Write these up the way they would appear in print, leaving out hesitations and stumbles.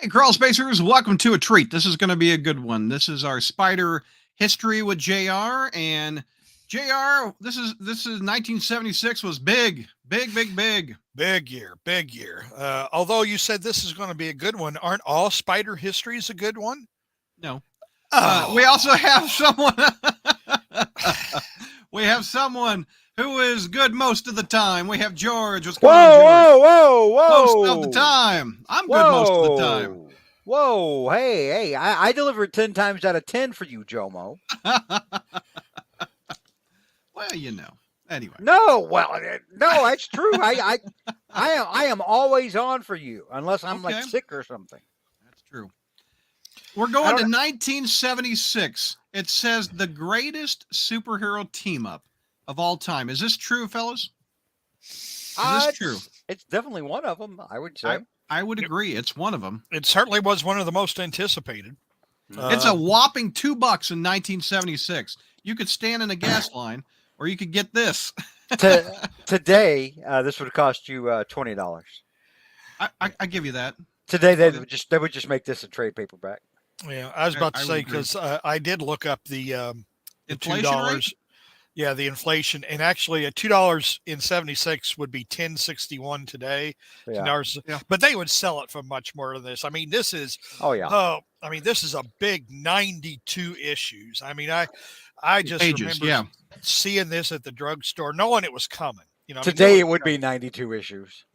Hey, Crawl Spacers, welcome to a treat. This is going to be a good one. This is our spider history with JR. And JR, this is 1976 was big, big, big, big. Big year, big year. Although you said this is going to be a good one, aren't all spider histories a good one? No. We Oh, also have someone. We have someone who is good most of the time. We have George. What's going on, George? Whoa, whoa, whoa, Most of the whoa. time. I'm good most of the time. Whoa. Whoa. Hey, I delivered 10 times out of 10 for you, Jomo. Well, you know. Anyway. No, no, that's true. I am always on for you, unless I'm like Okay. sick or something. That's true. We're going to 1976. It says the greatest superhero team up of all time. Is this true, fellas? Is this true? It's definitely one of them, I would say. I would agree. It's one of them. it certainly was one of the most anticipated. It's a whopping $2 in 1976. You could stand in a gas line, or you could get this. Today, this would cost you $20. I give you that. Today, they would just make this a trade paperback. Yeah, I was about to I say would agree. because I did look up the Inflation $2. rate? Yeah, the inflation, and actually, $2 in '76 would be $10.61 today. Yeah. $10, Yeah. But they would sell it for much more than this. I mean, this is Oh, yeah. this is a big 92 issues. I mean, I just Pages, remember yeah. seeing this at the drugstore, knowing it was coming. You know, I mean, Today, knowing it would be 92 issues.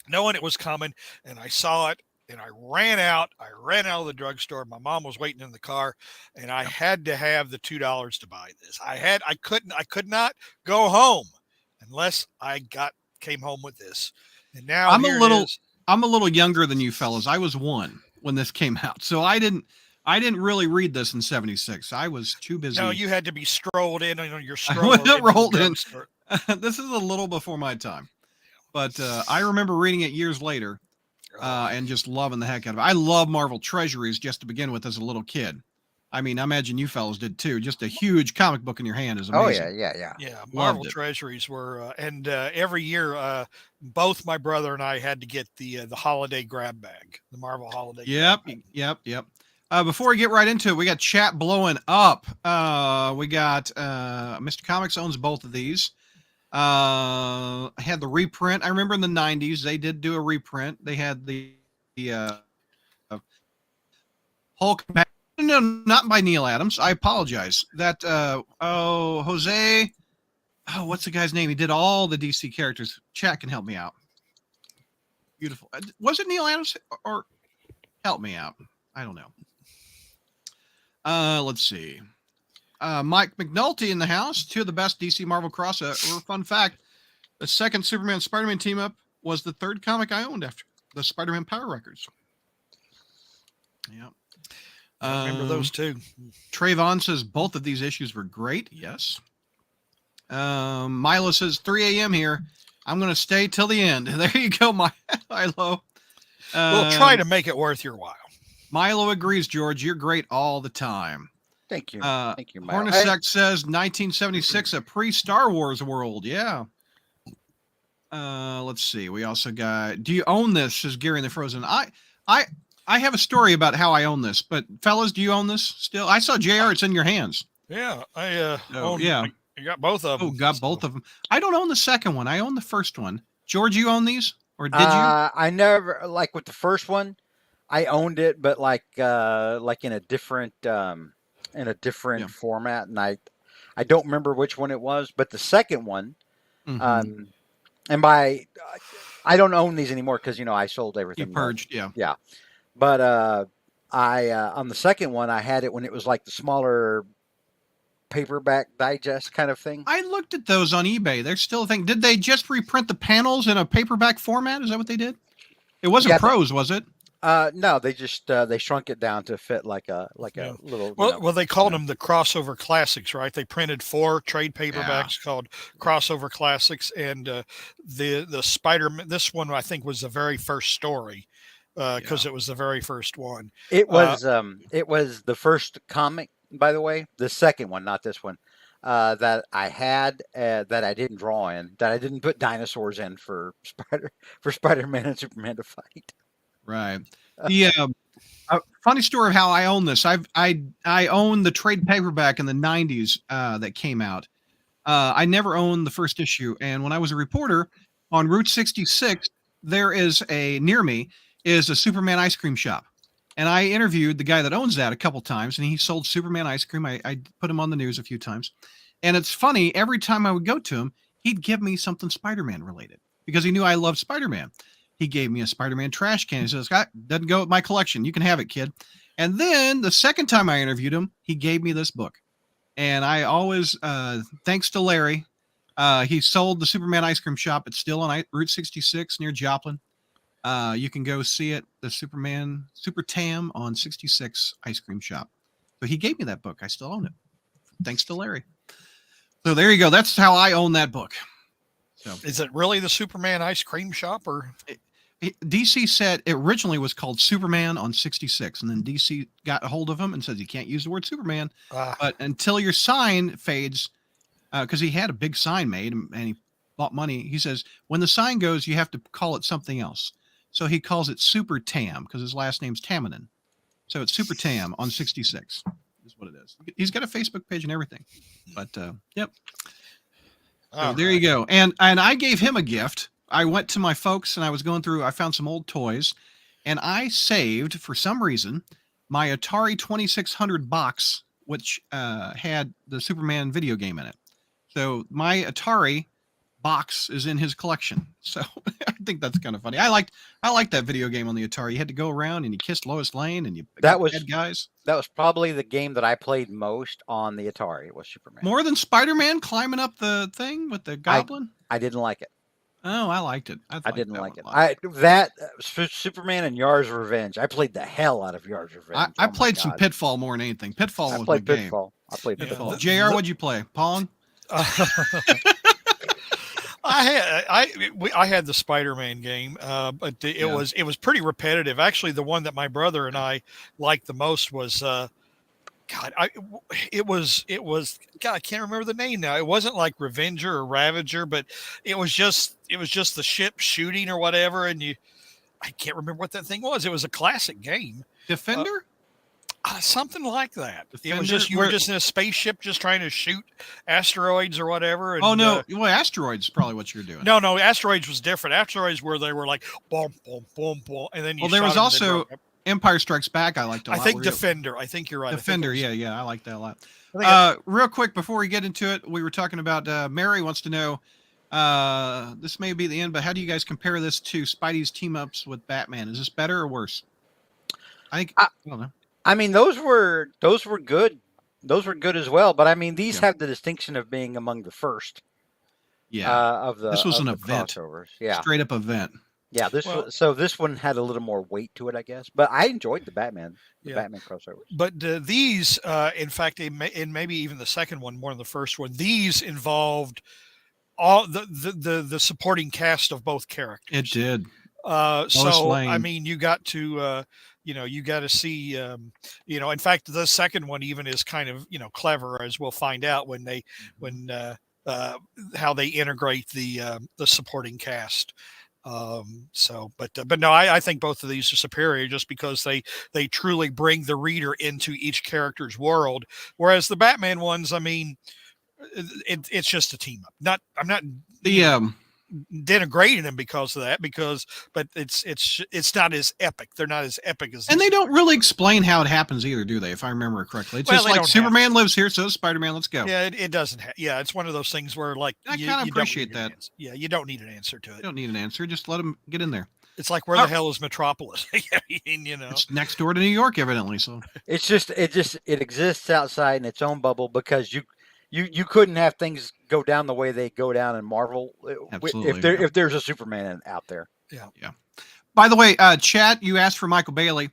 knowing it was coming, and I saw it, and I ran out. I ran out of the drugstore. My mom was waiting in the car, and I had to have the $2 to buy this. I could not go home unless I came home with this. And now I'm here a little it is. I'm a little younger than you fellas. I was 1 when this came out. So I didn't really read this in 76. I was too busy. No, you had to be strolled in on your I stroller. wasn't into the rolled in. drugstore. This is a little before my time. But I remember reading it years later and just loving the heck out of it. I love Marvel Treasuries just to begin with as a little kid. I mean, I imagine you fellas did too. Just a huge comic book in your hand is amazing. Oh, yeah. Yeah, Marvel it. Treasuries were, and every year, both my brother and I had to get the holiday grab bag, the Marvel holiday. Yep, grab bag. yep. Before we get right into it, we got chat blowing up. We got Mr. Comics owns both of these. I had the reprint. I remember in the 90s they did do a reprint. They had the Hulk. No, not by Neil Adams. I apologize. That Jose. Oh, what's the guy's name? He did all the DC characters. Chat can help me out. Beautiful. Was it Neil Adams or help me out? I don't know. Let's see. Mike McNulty in the house. 2 of the best DC Marvel crossover. Fun fact: the second Superman Spider-Man team up was the 3rd comic I owned after the Spider-Man Power Records. Yeah. I remember those too. Trayvon says both of these issues were great. Yes. Milo says 3 a.m. here. I'm going to stay till the end. There you go, Milo. We'll try to make it worth your while. Milo agrees, George. You're great all the time. Thank you. Thank you, Mike. Hornacek says 1976, a pre-Star Wars world. Yeah. Let's see. We also got. Do you own this? Says Gary in the Frozen. I have a story about how I own this, but fellas, do you own this still? I saw JR. It's in your hands. Yeah, I own. Yeah. I got both of them. Oh, got both of them. I don't own the second one. I own the first one. George, you own these, or did you? I never like with the first one. I owned it, but like in a different format, and I don't remember which one it was. But the second one, Mhm. and I don't own these anymore because I sold everything. You purged, yeah. Yeah. But on the second one, I had it when it was like the smaller paperback digest kind of thing. I looked at those on eBay. They're still a thing. Did they just reprint the panels in a paperback format? Is that what they did? It wasn't prose, was it? No, they just they shrunk it down to fit like a little. Well, they called them the crossover classics, right? They printed 4 trade paperbacks called crossover classics, and the Spider-Man. This one I think was the very first story because it was the very first one. It was the first comic, by the way. The second one, not this one, that I had that I didn't draw in, that I didn't put dinosaurs in for Spider-Man and Superman to fight. Right. The funny story of how I own this. I own the trade paperback in the '90s that came out. I never owned the first issue, and when I was a reporter on Route 66, there is near me is a Superman ice cream shop, and I interviewed the guy that owns that a couple times, and he sold Superman ice cream. I put him on the news a few times, and it's funny. Every time I would go to him, he'd give me something Spider-Man related because he knew I loved Spider-Man. He gave me a Spider-Man trash can. He says, "Scott, doesn't go with my collection. You can have it, kid." And then the second time I interviewed him, he gave me this book. And I always, thanks to Larry, he sold the Superman ice cream shop. It's still on Route 66 near Joplin. You can go see it, the Super Tam on 66 ice cream shop. So he gave me that book. I still own it. Thanks to Larry. So there you go. That's how I own that book. So Is it really the Superman ice cream shop, or DC said it originally was called Superman on 66, and then DC got a hold of him and says you can't use the word Superman, but until your sign fades, because he had a big sign made and he bought money. He says when the sign goes, you have to call it something else. So he calls it Super Tam because his last name's Tamminen. So it's Super Tam on 66 is what it is. He's got a Facebook page and everything. But yep. So there you go. And I gave him a gift. I went to my folks and I was going through, I found some old toys and I saved for some reason my Atari 2600 box, which had the Superman video game in it. So my Atari box is in his collection. So I think that's kind of funny. I liked that video game on the Atari. You had to go around and you kissed Lois Lane and you bad guys. That was probably the game that I played most on the Atari. It was Superman. More than Spider-Man climbing up the thing with the goblin? I didn't like it. Oh, I liked it. I didn't like it. Superman and Yar's Revenge. I played the hell out of Yar's Revenge. I played some Pitfall more than anything. Pitfall was my game. I played Pitfall. JR, what'd you play? Pong? I had the Spider-Man game, but it was pretty repetitive. Actually, the one that my brother and I liked the most was it was God, I can't remember the name now. It wasn't like Revenger or Ravager, but it was just the ship shooting or whatever, and I can't remember what that thing was. It was a classic game. Defender? Something like that. Defender, it was just you were just in a spaceship just trying to shoot asteroids or whatever. And, no, well, asteroids is probably what you're doing. No, asteroids was different. Asteroids where they were like boom, boom, boom, boom, and then you. Well, there was also Empire Strikes Back. I liked a lot. I think Defender. I think you're right. Defender, yeah, I like that a lot. Real quick before we get into it, we were talking about Mary wants to know. This may be the end, but how do you guys compare this to Spidey's team ups with Batman? Is this better or worse? I don't know. I mean, those were good. Those were good as well. But I mean, these have the distinction of being among the first. Yeah. This was an event. Crossovers. Yeah. Straight up event. Yeah. This one had a little more weight to it, I guess. But I enjoyed the Batman crossovers. But these, in fact, and maybe even the second one more than the first one, these involved all the supporting cast of both characters. It did. So I mean, you got to. You got to see, in fact, the second one even is kind of, clever, as we'll find out when how they integrate the supporting cast. But no, I think both of these are superior just because they truly bring the reader into each character's world. Whereas the Batman ones, I mean, it's just a team up. I'm not denigrating them because of that, but it's not as epic. They're not as epic as. And they don't really explain how it happens either, do they? If I remember correctly, it's just like Superman lives here, so Spider-Man. Let's go. Yeah, it doesn't. It's one of those things where like I kind of appreciate that. Yeah, you don't need an answer to it. You don't need an answer. Just let them get in there. It's like where the hell is Metropolis? It's next door to New York, evidently. So it exists outside in its own bubble because you couldn't have things go down the way they go down in Marvel. Absolutely, if there's a Superman out there. Yeah. By the way, chat, you asked for Michael Bailey.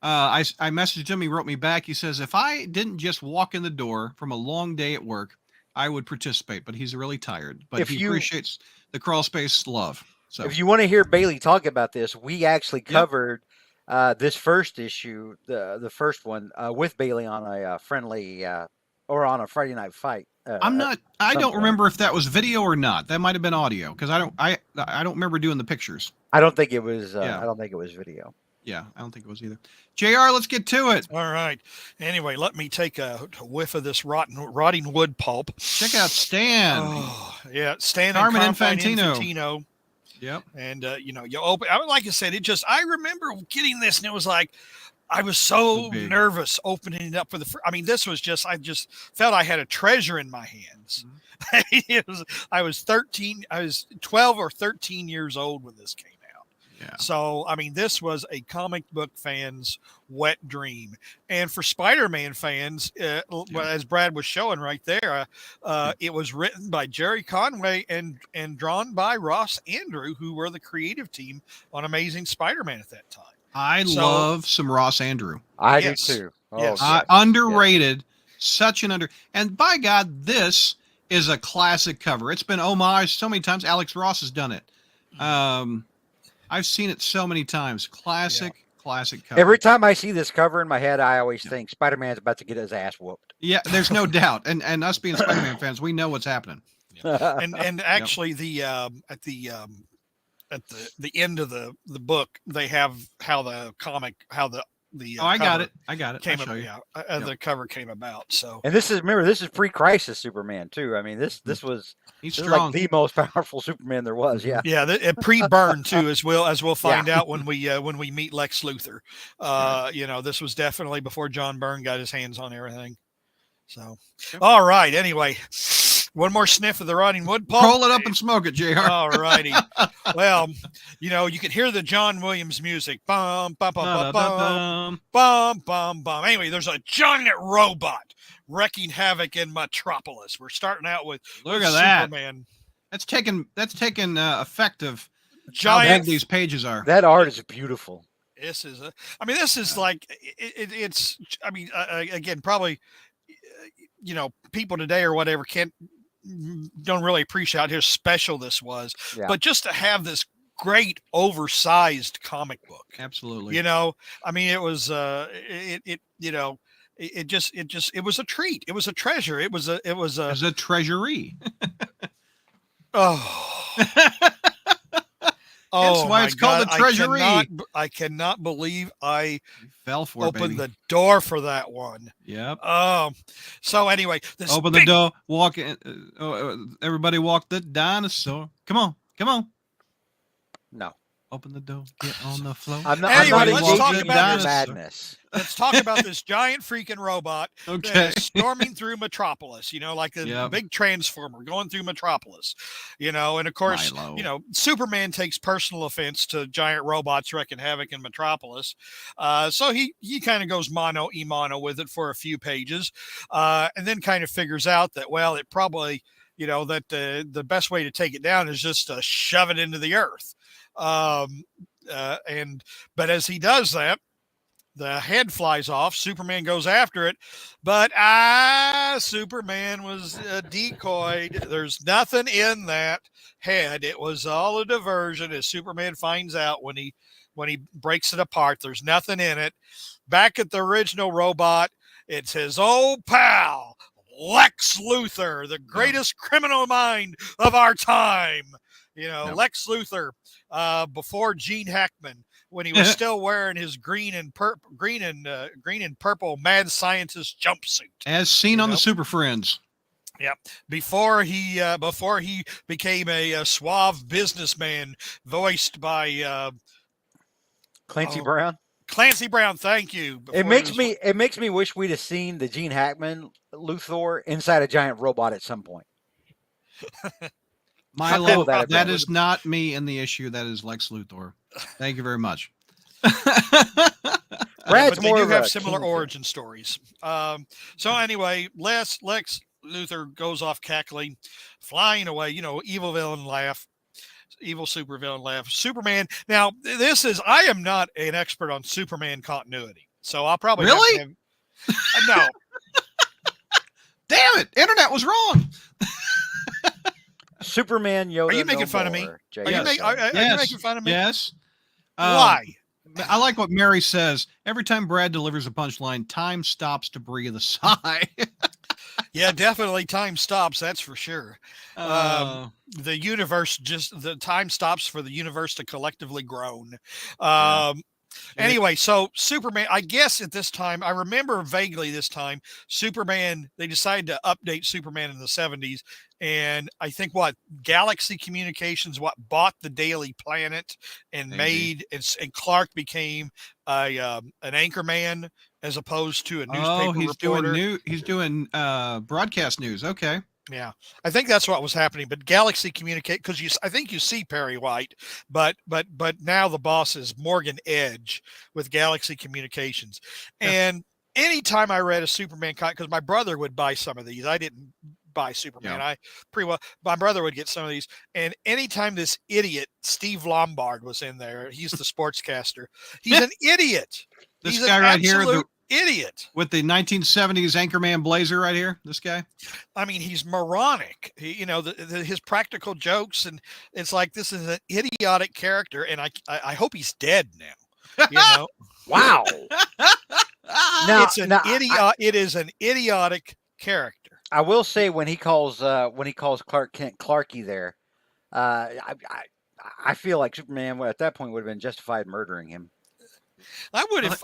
I messaged him. He wrote me back. He says, if I didn't just walk in the door from a long day at work, I would participate, but he's really tired. But he appreciates the crawl space love. So if you want to hear Bailey talk about this, we actually covered this first issue, the first one, with Bailey on a friendly or on a Friday Night Fight. I don't remember if that was video or not. That might have been audio because I don't remember doing the pictures. I don't think it was. I don't think it was video. Yeah, I don't think it was either. JR, let's get to it. All right. Anyway, let me take a whiff of this rotting wood pulp. Check out Stan. Oh, yeah, Stan Carmen and Carmine Infantino. Infantino. Yep. And you open. Like I said, I remember getting this, and it was like I was so Big. nervous opening it up for the. I mean, this was I just felt I had a treasure in my hands. I was 13. I was 12 or 13 years old when this came out. Yeah. So, I mean, this was a comic book fan's wet dream. And for Spider-Man fans, as Brad was showing right there, it was written by Jerry Conway and drawn by Ross Andrew, who were the creative team on Amazing Spider-Man at that time. I love some Ross Andrew. I Yes. do too. Oh, Yes. Underrated. Such an and by God, this is a classic cover. It's been homaged so many times. Alex Ross has done it. I've seen it so many times. Classic cover. Every time I see this cover in my head, I always think Spider-Man's about to get his ass whooped. Yeah, there's no doubt. And us being Spider-Man fans, we know what's happening. And actually, at the end of the book, they have how the I got cover it. came I'll show you. the cover came about. So And this is pre-crisis Superman too. I mean, this was He's this is strong. like the most powerful Superman there was. Yeah. it pre-burn too, as we'll find out when we meet Lex Luthor. This was definitely before John Byrne got his hands on everything. So, all right. Anyway, one more sniff of the rotting wood pulp. Roll it up and smoke it, JR. All righty. Well, you can hear the John Williams music. Bum, bum, bum, bum, bum, bum, bum, bum. Anyway, there's a giant robot wreaking havoc in Metropolis. We're starting out with Look at that. Superman. That's taken effect of how Giant. big these pages are. That art is beautiful. This is like it's. I mean, again, probably people today or whatever don't really appreciate how special this was. Yeah. But just to have this great oversized comic book. Absolutely. I mean, it was it was a treat. It was a treasure. It was a treasury. Oh, why it's called a treasury. I cannot believe I fell for opened the door for that one. Yep. So anyway, open the door, walk in. Everybody walk the dinosaur. Come on. No. Open the door. Get on the floor. I'm not let's talk engaging about in this. madness. Let's talk about this giant freaking robot that is storming through Metropolis, like a big transformer going through Metropolis, and of course, Milo. Superman takes personal offense to giant robots wreaking havoc in Metropolis. So he kind of goes mano a mano with it for a few pages, and then kind of figures out that, well, it probably, that the best way to take it down is just to shove it into the earth. But as he does that, the head flies off. Superman goes after it, but Superman was decoyed. There's nothing in that head. It was all a diversion, as Superman finds out when he breaks it apart. There's nothing in it. Back at the original robot, it's his old pal, Lex Luthor, the greatest criminal mind of our time. Lex Luthor, before Gene Hackman, when he was still wearing his green and purple mad scientist jumpsuit, as seen on the Super Friends. Yeah, before he became a suave businessman, voiced by Clancy Brown. Clancy Brown, thank you. It makes me wish we'd have seen the Gene Hackman Luthor inside a giant robot at some point. Milo, that is not me in the issue. That is Lex Luthor. Thank you very much. But they do have similar origin stories. So anyway, Lex Luthor goes off cackling, flying away. Evil villain laugh. Evil supervillain laugh. Superman. Now, I am not an expert on Superman continuity, so I'll probably really no. Damn it! Internet was wrong. Superman Yoda. Are you making fun of me? Are you making fun of me? Yes. Why? I like what Mary says. Every time Brad delivers a punchline, time stops to breathe a sigh. Yeah, definitely time stops. That's for sure. The universe the time stops for the universe to collectively groan. Anyway, so Superman, I guess at this time, I remember vaguely this time, Superman, they decided to update Superman in the 70s. And I think Galaxy Communications, bought the Daily Planet and Maybe. and Clark became an anchorman as opposed to a newspaper reporter. He's doing broadcast news. Okay. Yeah, I think that's what was happening. But Galaxy Communicate, because I think you see Perry White, but now the boss is Morgan Edge with Galaxy Communications. Yeah. And anytime I read a Superman comic, because my brother would buy some of these, I didn't buy Superman. Yeah. My brother would get some of these. And anytime this idiot Steve Lombard was in there, he's the sportscaster. He's an idiot. This guy right here, idiot with the 1970s Anchorman blazer right here. This guy. I mean, he's moronic. His practical jokes, and it's like this is an idiotic character, and I hope he's dead now. Wow. It's an idiot. It is an idiotic character. I will say when he calls Clark Kent Clarky there, I feel like Superman at that point would have been justified murdering him. I would have, if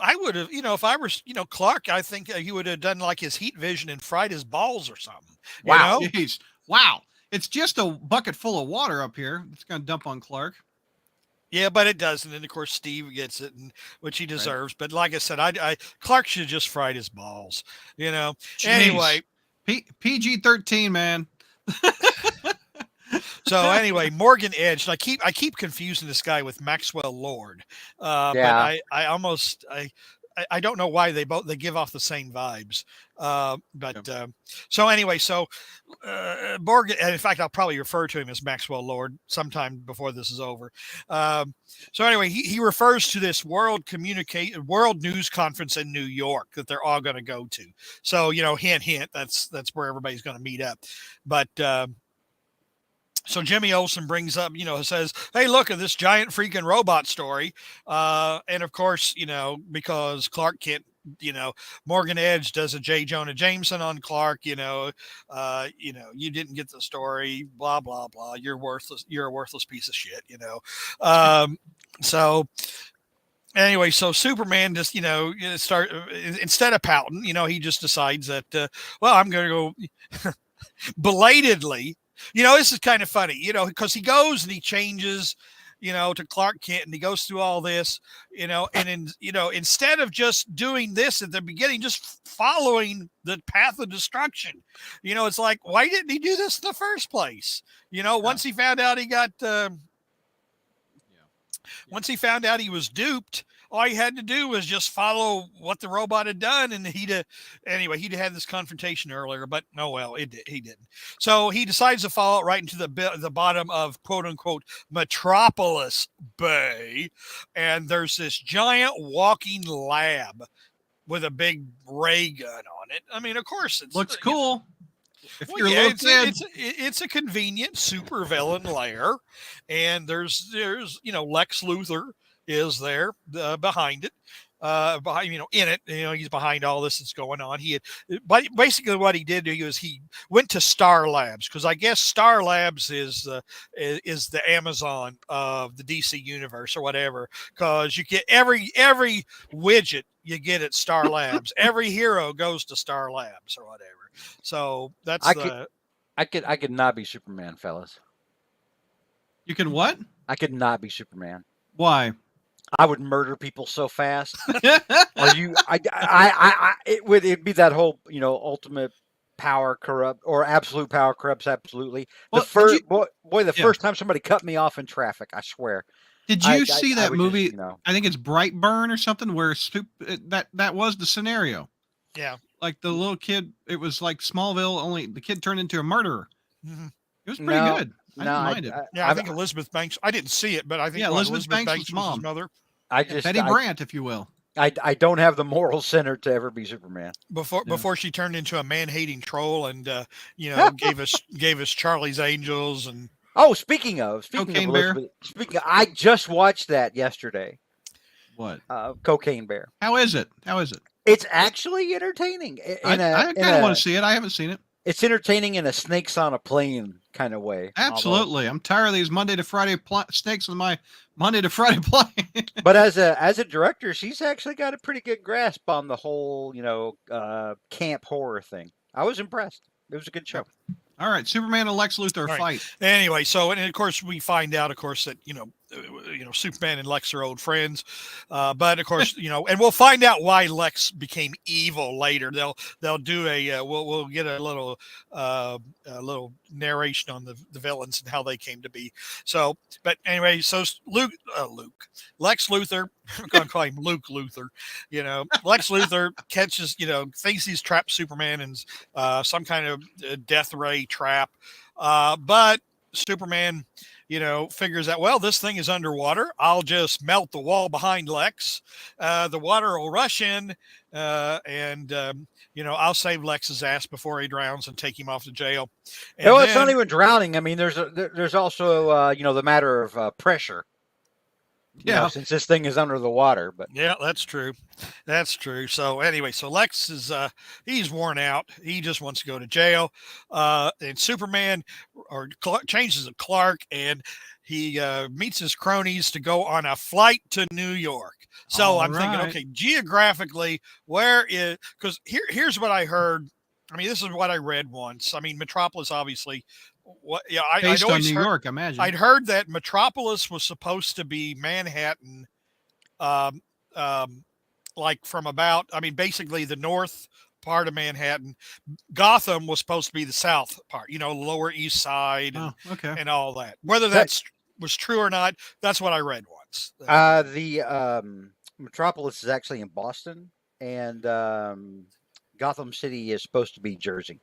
I were, Clark, I think he would have done like his heat vision and fried his balls or something. Wow. Jeez. Wow. It's just a bucket full of water up here. It's going to dump on Clark. Yeah, but it doesn't. And of course, Steve gets it, which he deserves. Right. But like I said, Clark should have just fried his balls, Jeez. Anyway. PG-13, man. So anyway, Morgan Edge. I keep confusing this guy with Maxwell Lord. But I don't know why they give off the same vibes. So anyway, Morgan, and in fact, I'll probably refer to him as Maxwell Lord sometime before this is over. So anyway, he refers to this world news conference in New York that they're all going to go to. So, hint, hint, that's where everybody's going to meet up. But, so Jimmy Olsen brings up, says, hey, look at this giant freaking robot story. And of course, because Clark can't, Morgan Edge does a J. Jonah Jameson on Clark, you didn't get the story, blah, blah, blah. You're worthless. You're a worthless piece of shit, So anyway, so Superman just, instead of pouting, he just decides that, I'm going to go belatedly. This is kind of funny, because he goes and he changes, to Clark Kent, and he goes through all this, and instead of just doing this at the beginning, just following the path of destruction, it's like, why didn't he do this in the first place? Once he found out he got, once he found out he was duped, all he had to do was just follow what the robot had done, and he'd had this confrontation earlier, but he didn't. So he decides to follow it right into the bottom of quote unquote Metropolis Bay, and there's this giant walking lab with a big ray gun on it. I mean, of course, it looks cool. It's a convenient supervillain lair, and there's Lex Luthor is there behind it, in it. He's behind all this that's going on. But basically what he did, he went to Star Labs, because I guess Star Labs is the Amazon of the DC universe or whatever, because you get every widget you get at Star Labs. Every hero goes to Star Labs or whatever. So that's I could not be Superman, fellas. You can what? I could not be Superman. Why? I would murder people so fast. It'd be that whole, ultimate power corrupt, or absolute power corrupts absolutely. Well, the first time somebody cut me off in traffic, I swear. Did you see that movie? Just, I think it's Brightburn or something, where that was the scenario. Yeah. Like the little kid, it was like Smallville, only the kid turned into a murderer. Mm-hmm. It was pretty good. I didn't mind it. I think Elizabeth Banks. I didn't see it, but I think Elizabeth Banks was his mother. Betty Brant, if you will. I don't have the moral center to ever be Superman. Before she turned into a man-hating troll and gave us Charlie's Angels and. Oh, speaking of Bear. I just watched that yesterday. What? Cocaine Bear. How is it? It's actually entertaining. I kind of want to see it. I haven't seen it. It's entertaining in a snakes on a plane kind of way. Absolutely. I'm tired of these Monday to Friday snakes with my Monday to Friday play. But as a director, she's actually got a pretty good grasp on the whole, camp horror thing. I was impressed. It was a good show. All right, Superman and Lex Luthor Right. fight. Anyway, so and of course we find out, of course, that Superman and Lex are old friends, but of course and we'll find out why Lex became evil later. They'll do we'll get a little narration on the villains and how they came to be. So, but anyway, so Lex Luthor, I'm gonna call him Luke Luthor. Lex Luthor catches, thinks he's trapped Superman in some kind of death ray trap, but Superman, figures out, well, this thing is underwater. I'll just melt the wall behind Lex. The water will rush in, and I'll save Lex's ass before he drowns and take him off to jail. And No, it's not even drowning. I mean, there's also the matter of pressure. Since this thing is under the water. But yeah, that's true. That's true. So anyway, so Lex is he's worn out. He just wants to go to jail. And Superman changes to Clark, and he meets his cronies to go on a flight to New York. So I'm thinking, okay, geographically, where is, because here's what I heard. I mean, this is what I read once. I mean, Metropolis, obviously. Based on New York, I imagine. I'd heard that Metropolis was supposed to be Manhattan, like from about, basically the north part of Manhattan. Gotham was supposed to be the south part, Lower East Side and all that. Whether was true or not, that's what I read once. The Metropolis is actually in Boston, and Gotham City is supposed to be Jersey.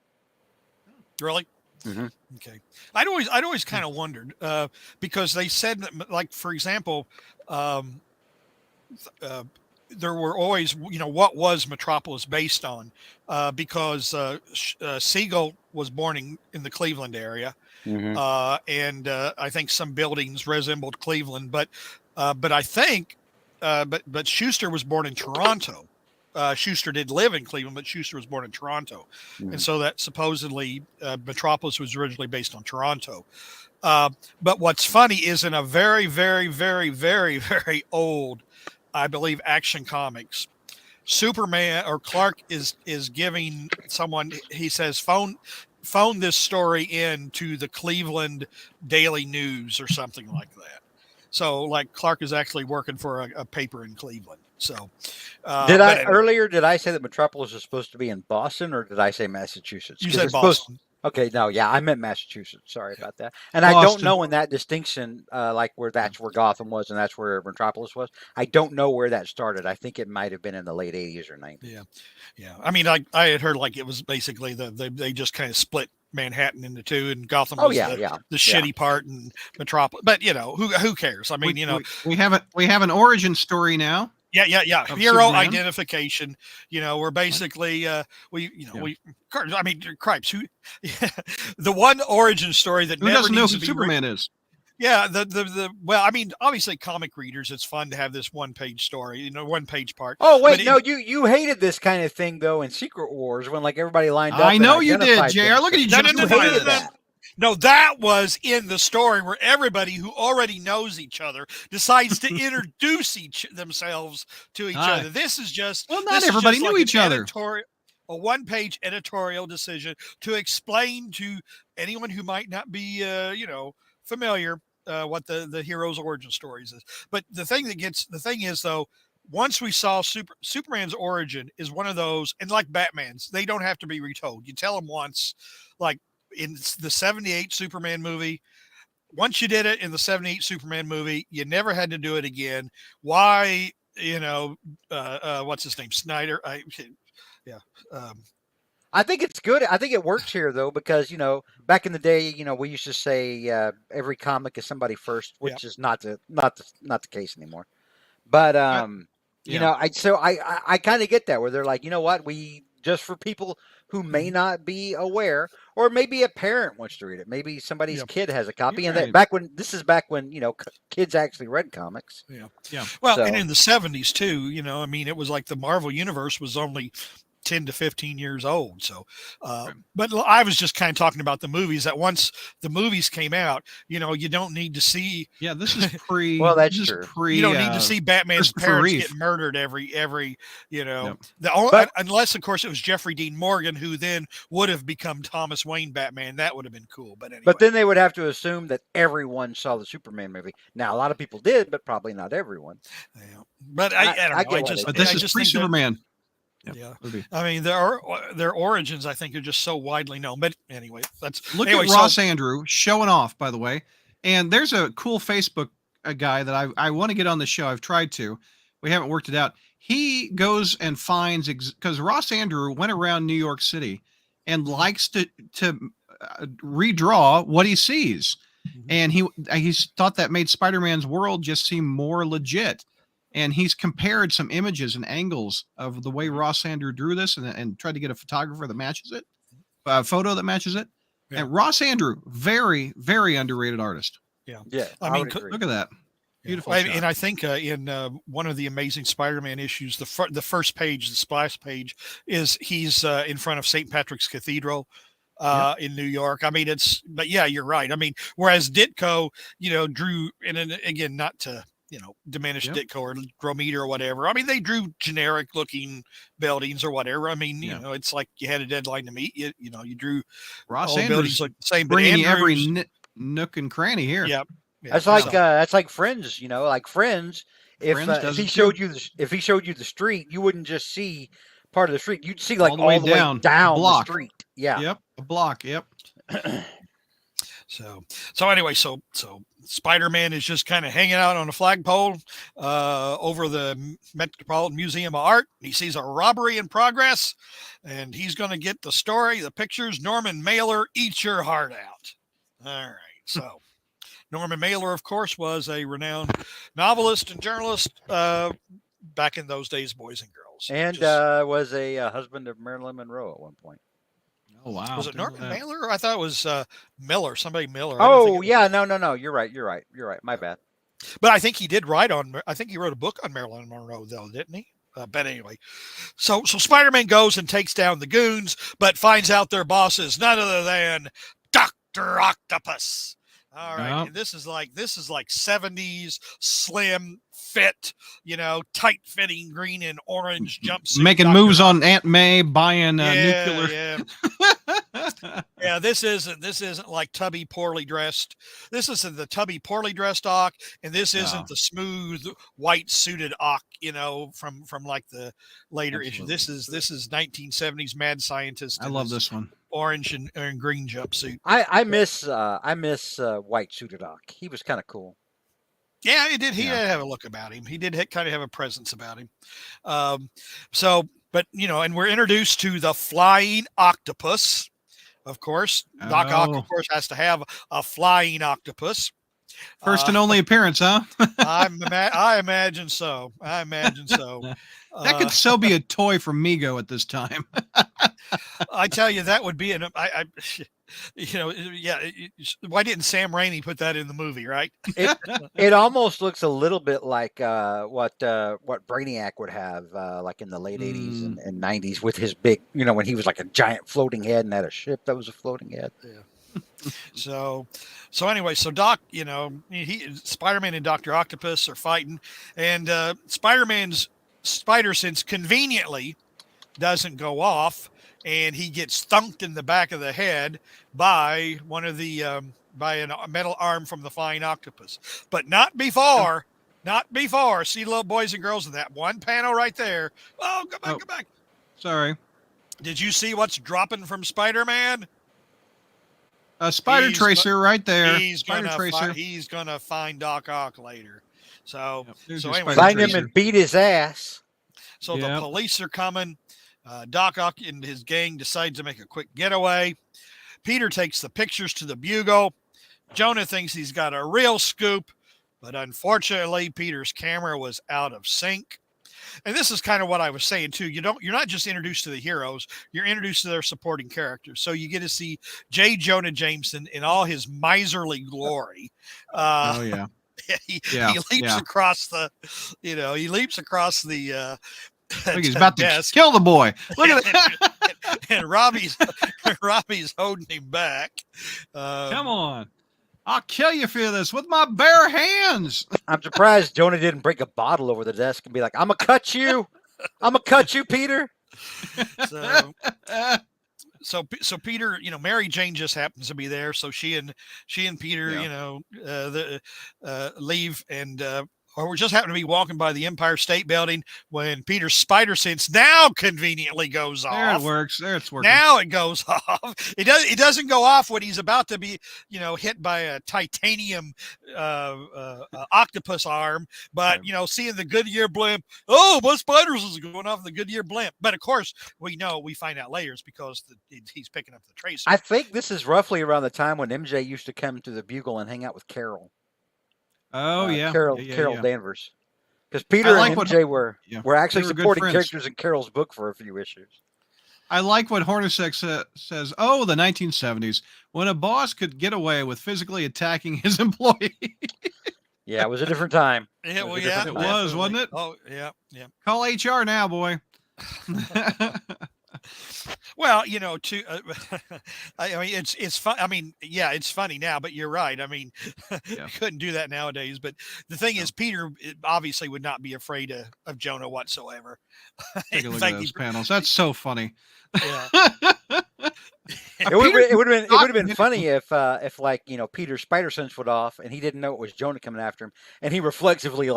Really? Mm-hmm. Okay. I'd always kind of wondered because they said that, like, for example, there were always, what was Metropolis based on? Because Siegel was born in the Cleveland area, mm-hmm. And I think some buildings resembled Cleveland, but I think, but Schuster was born in Toronto. Schuster did live in Cleveland, but Schuster was born in Toronto. Mm-hmm. And so that supposedly Metropolis was originally based on Toronto. But what's funny is in a very, very, very, very, very old, I believe, Action Comics, Superman or Clark is giving someone, he says, phone this story in to the Cleveland Daily News or something like that. So like Clark is actually working for a paper in Cleveland. So did I say that Metropolis is supposed to be in Boston, or did I say Massachusetts? You said Boston. Okay, no, yeah, I meant Massachusetts. Sorry about that. And Boston. I don't know in that distinction, like that's where Gotham was and that's where Metropolis was. I don't know where that started. I think it might have been in the late 80s or 90s. Yeah. I mean, I had heard like it was basically they just kind of split Manhattan into two, and Gotham was the shitty part, and Metropolis. But who cares? I mean, we have an origin story now. Yeah. Hero Superman. Identification. We're basically cripes. Who? The one origin story that who never doesn't know needs who to be Superman is. Yeah, well, I mean, obviously, comic readers, it's fun to have this 1-page story, 1-page part. Oh wait, you hated this kind of thing though in Secret Wars when like everybody lined up. I know you did, JR. Look at you. No, that was in the story where everybody who already knows each other decides to introduce themselves to each other. This is just not everybody knew each other. A 1-page editorial decision to explain to anyone who might not be, familiar what the hero's origin stories is. But the thing is though, once we saw Superman's origin is one of those, and like Batman's, they don't have to be retold. You tell them once, like in the 78 Superman movie, once you did it in the 78 Superman movie, you never had to do it again. Why, what's his name? Snyder. I think it's good. I think it works here though, because back in the day, we used to say every comic is somebody first, which is not the case anymore. But I kind of get that, where they're like, what, we just for people who may not be aware, or maybe a parent wants to read it, maybe somebody's kid has a copy, and that back when kids actually read comics. Yeah. Well, and in the 70s too, it was like the Marvel universe was only 10 to 15 years old. So, but I was just kind of talking about the movies, that once the movies came out, you don't need to see. Yeah, this is pre. Well, that's this is true. Pre. You don't need to see Batman's Christopher parents Reeve. get murdered every. Yep. Unless of course it was Jeffrey Dean Morgan, who then would have become Thomas Wayne Batman. That would have been cool. But anyway. But then they would have to assume that everyone saw the Superman movie. Now, a lot of people did, but probably not everyone. Yeah. But I don't know. But this is pre-Superman. Yeah. I mean, their origins, I think, are just so widely known. But anyway, at Ross Andrew showing off, by the way. And there's a cool Facebook guy that I want to get on the show. I've tried to. We haven't worked it out. He goes and finds, because Ross Andrew went around New York City and likes to redraw what he sees. Mm-hmm. And he's thought that made Spider-Man's world just seem more legit. And he's compared some images and angles of the way Ross Andrew drew this and tried to get a photographer that matches it, a photo that matches it. Yeah. And Ross Andrew, very, very underrated artist. Yeah. Yeah. I mean, look at that. Beautiful. Yeah. And I think in one of the Amazing Spider-Man issues, the first page, the splash page, is he's in front of St. Patrick's Cathedral in New York. I mean, but yeah, you're right. I mean, whereas Ditko, drew, and again, not to, diminish Ditko or Gromita or whatever. I mean, they drew generic looking buildings or whatever. I mean, it's like you had a deadline to meet. You drew Ross all buildings like the same, bringing every nook and cranny here. Yeah. That's like Friends, like Friends. If he showed you the street, you wouldn't just see part of the street. You'd see like all the way down the street. Yeah. Yep. A block. Yep. So anyway, so Spider-Man is just kind of hanging out on a flagpole over the Metropolitan Museum of Art. He sees a robbery in progress, and he's going to get the story, the pictures. Norman Mailer, eat your heart out. All right, so Norman Mailer, of course, was a renowned novelist and journalist back in those days, boys and girls. And was a husband of Marilyn Monroe at one point. Oh, wow. Was it Norman Mailer? I thought it was Miller, somebody Miller. Oh, yeah. No. You're right. My bad. But I think he did write I think he wrote a book on Marilyn Monroe, though, didn't he? But anyway, so Spider-Man goes and takes down the goons, but finds out their boss is none other than Dr. Octopus. All right. And this is like 70s slim fit, tight fitting green and orange jumpsuit. Making moves on Aunt May, buying nuclear. Yeah. Yeah, this isn't like tubby poorly dressed. This isn't the tubby poorly dressed Ock, and this isn't the smooth white suited Ock, from like the later issue. This is 1970s mad scientist. I love this one. Orange and green jumpsuit. I miss white suited Ock. He was kind of cool. Yeah, he did. He did have a look about him. He did kind of have a presence about him. But and we're introduced to the flying octopus. Of course, Doc Ock, of course, has to have a flying octopus. First and only appearance, huh? I imagine so. That could so be a toy from Mego at this time. I tell you, that would be why didn't Sam Raimi put that in the movie, right? It almost looks a little bit like what Brainiac would have like in the late 80s and 90s with his big, when he was like a giant floating head and had a ship that was a floating head. Yeah. So anyway, so Doc, Spider-Man and Dr. Octopus are fighting, and Spider-Man's spider sense conveniently doesn't go off, and he gets thunked in the back of the head by one of the by a metal arm from the flying octopus, but not before. See, little boys and girls, in that one panel right there. Oh, go back. Sorry. Did you see what's dropping from Spider-Man? A spider tracer right there. He's gonna find Doc Ock later. So anyway, find him and beat his ass. So the police are coming. Doc Ock and his gang decide to make a quick getaway. Peter takes the pictures to the Bugle. Jonah thinks he's got a real scoop, but unfortunately, Peter's camera was out of sync. And this is kind of what I was saying too. You're not just introduced to the heroes, you're introduced to their supporting characters. So you get to see J. Jonah Jameson in all his miserly glory. He leaps across the Look, he's about to desk. kill the boy. Look at that. And Robbie's holding him back. Come on. I'll kill you for this with my bare hands. I'm surprised Jonah didn't break a bottle over the desk and be like, I'm going to cut you. I'm going to cut you, Peter. So Peter, Mary Jane just happens to be there. So she and Peter, leave and, or we just happen to be walking by the Empire State Building when Peter's spider sense now conveniently goes off. There it works. There it's working. Now it goes off. It doesn't go off when he's about to be, hit by a titanium octopus arm. But seeing the Goodyear blimp, my spiders is going off the Goodyear blimp. But of course, we find out later it's because he's picking up the tracer. I think this is roughly around the time when MJ used to come to the Bugle and hang out with Carol. Oh yeah, Carol Danvers, because Peter and MJ were actually supporting characters in Carol's book for a few issues. I like what Hornacek says. Oh, the 1970s, when a boss could get away with physically attacking his employee. Yeah, it was a different time. Yeah, it was, wasn't it? Oh yeah. Call HR now, boy. Well, I mean, it's fun. I mean, yeah, it's funny now, but you're right. I mean, you couldn't do that nowadays. But the thing is, Peter obviously would not be afraid of Jonah whatsoever. Take a look at those panels. That's so funny. Yeah. It would have been funny if Peter's spider sense went off and he didn't know it was Jonah coming after him, and he reflexively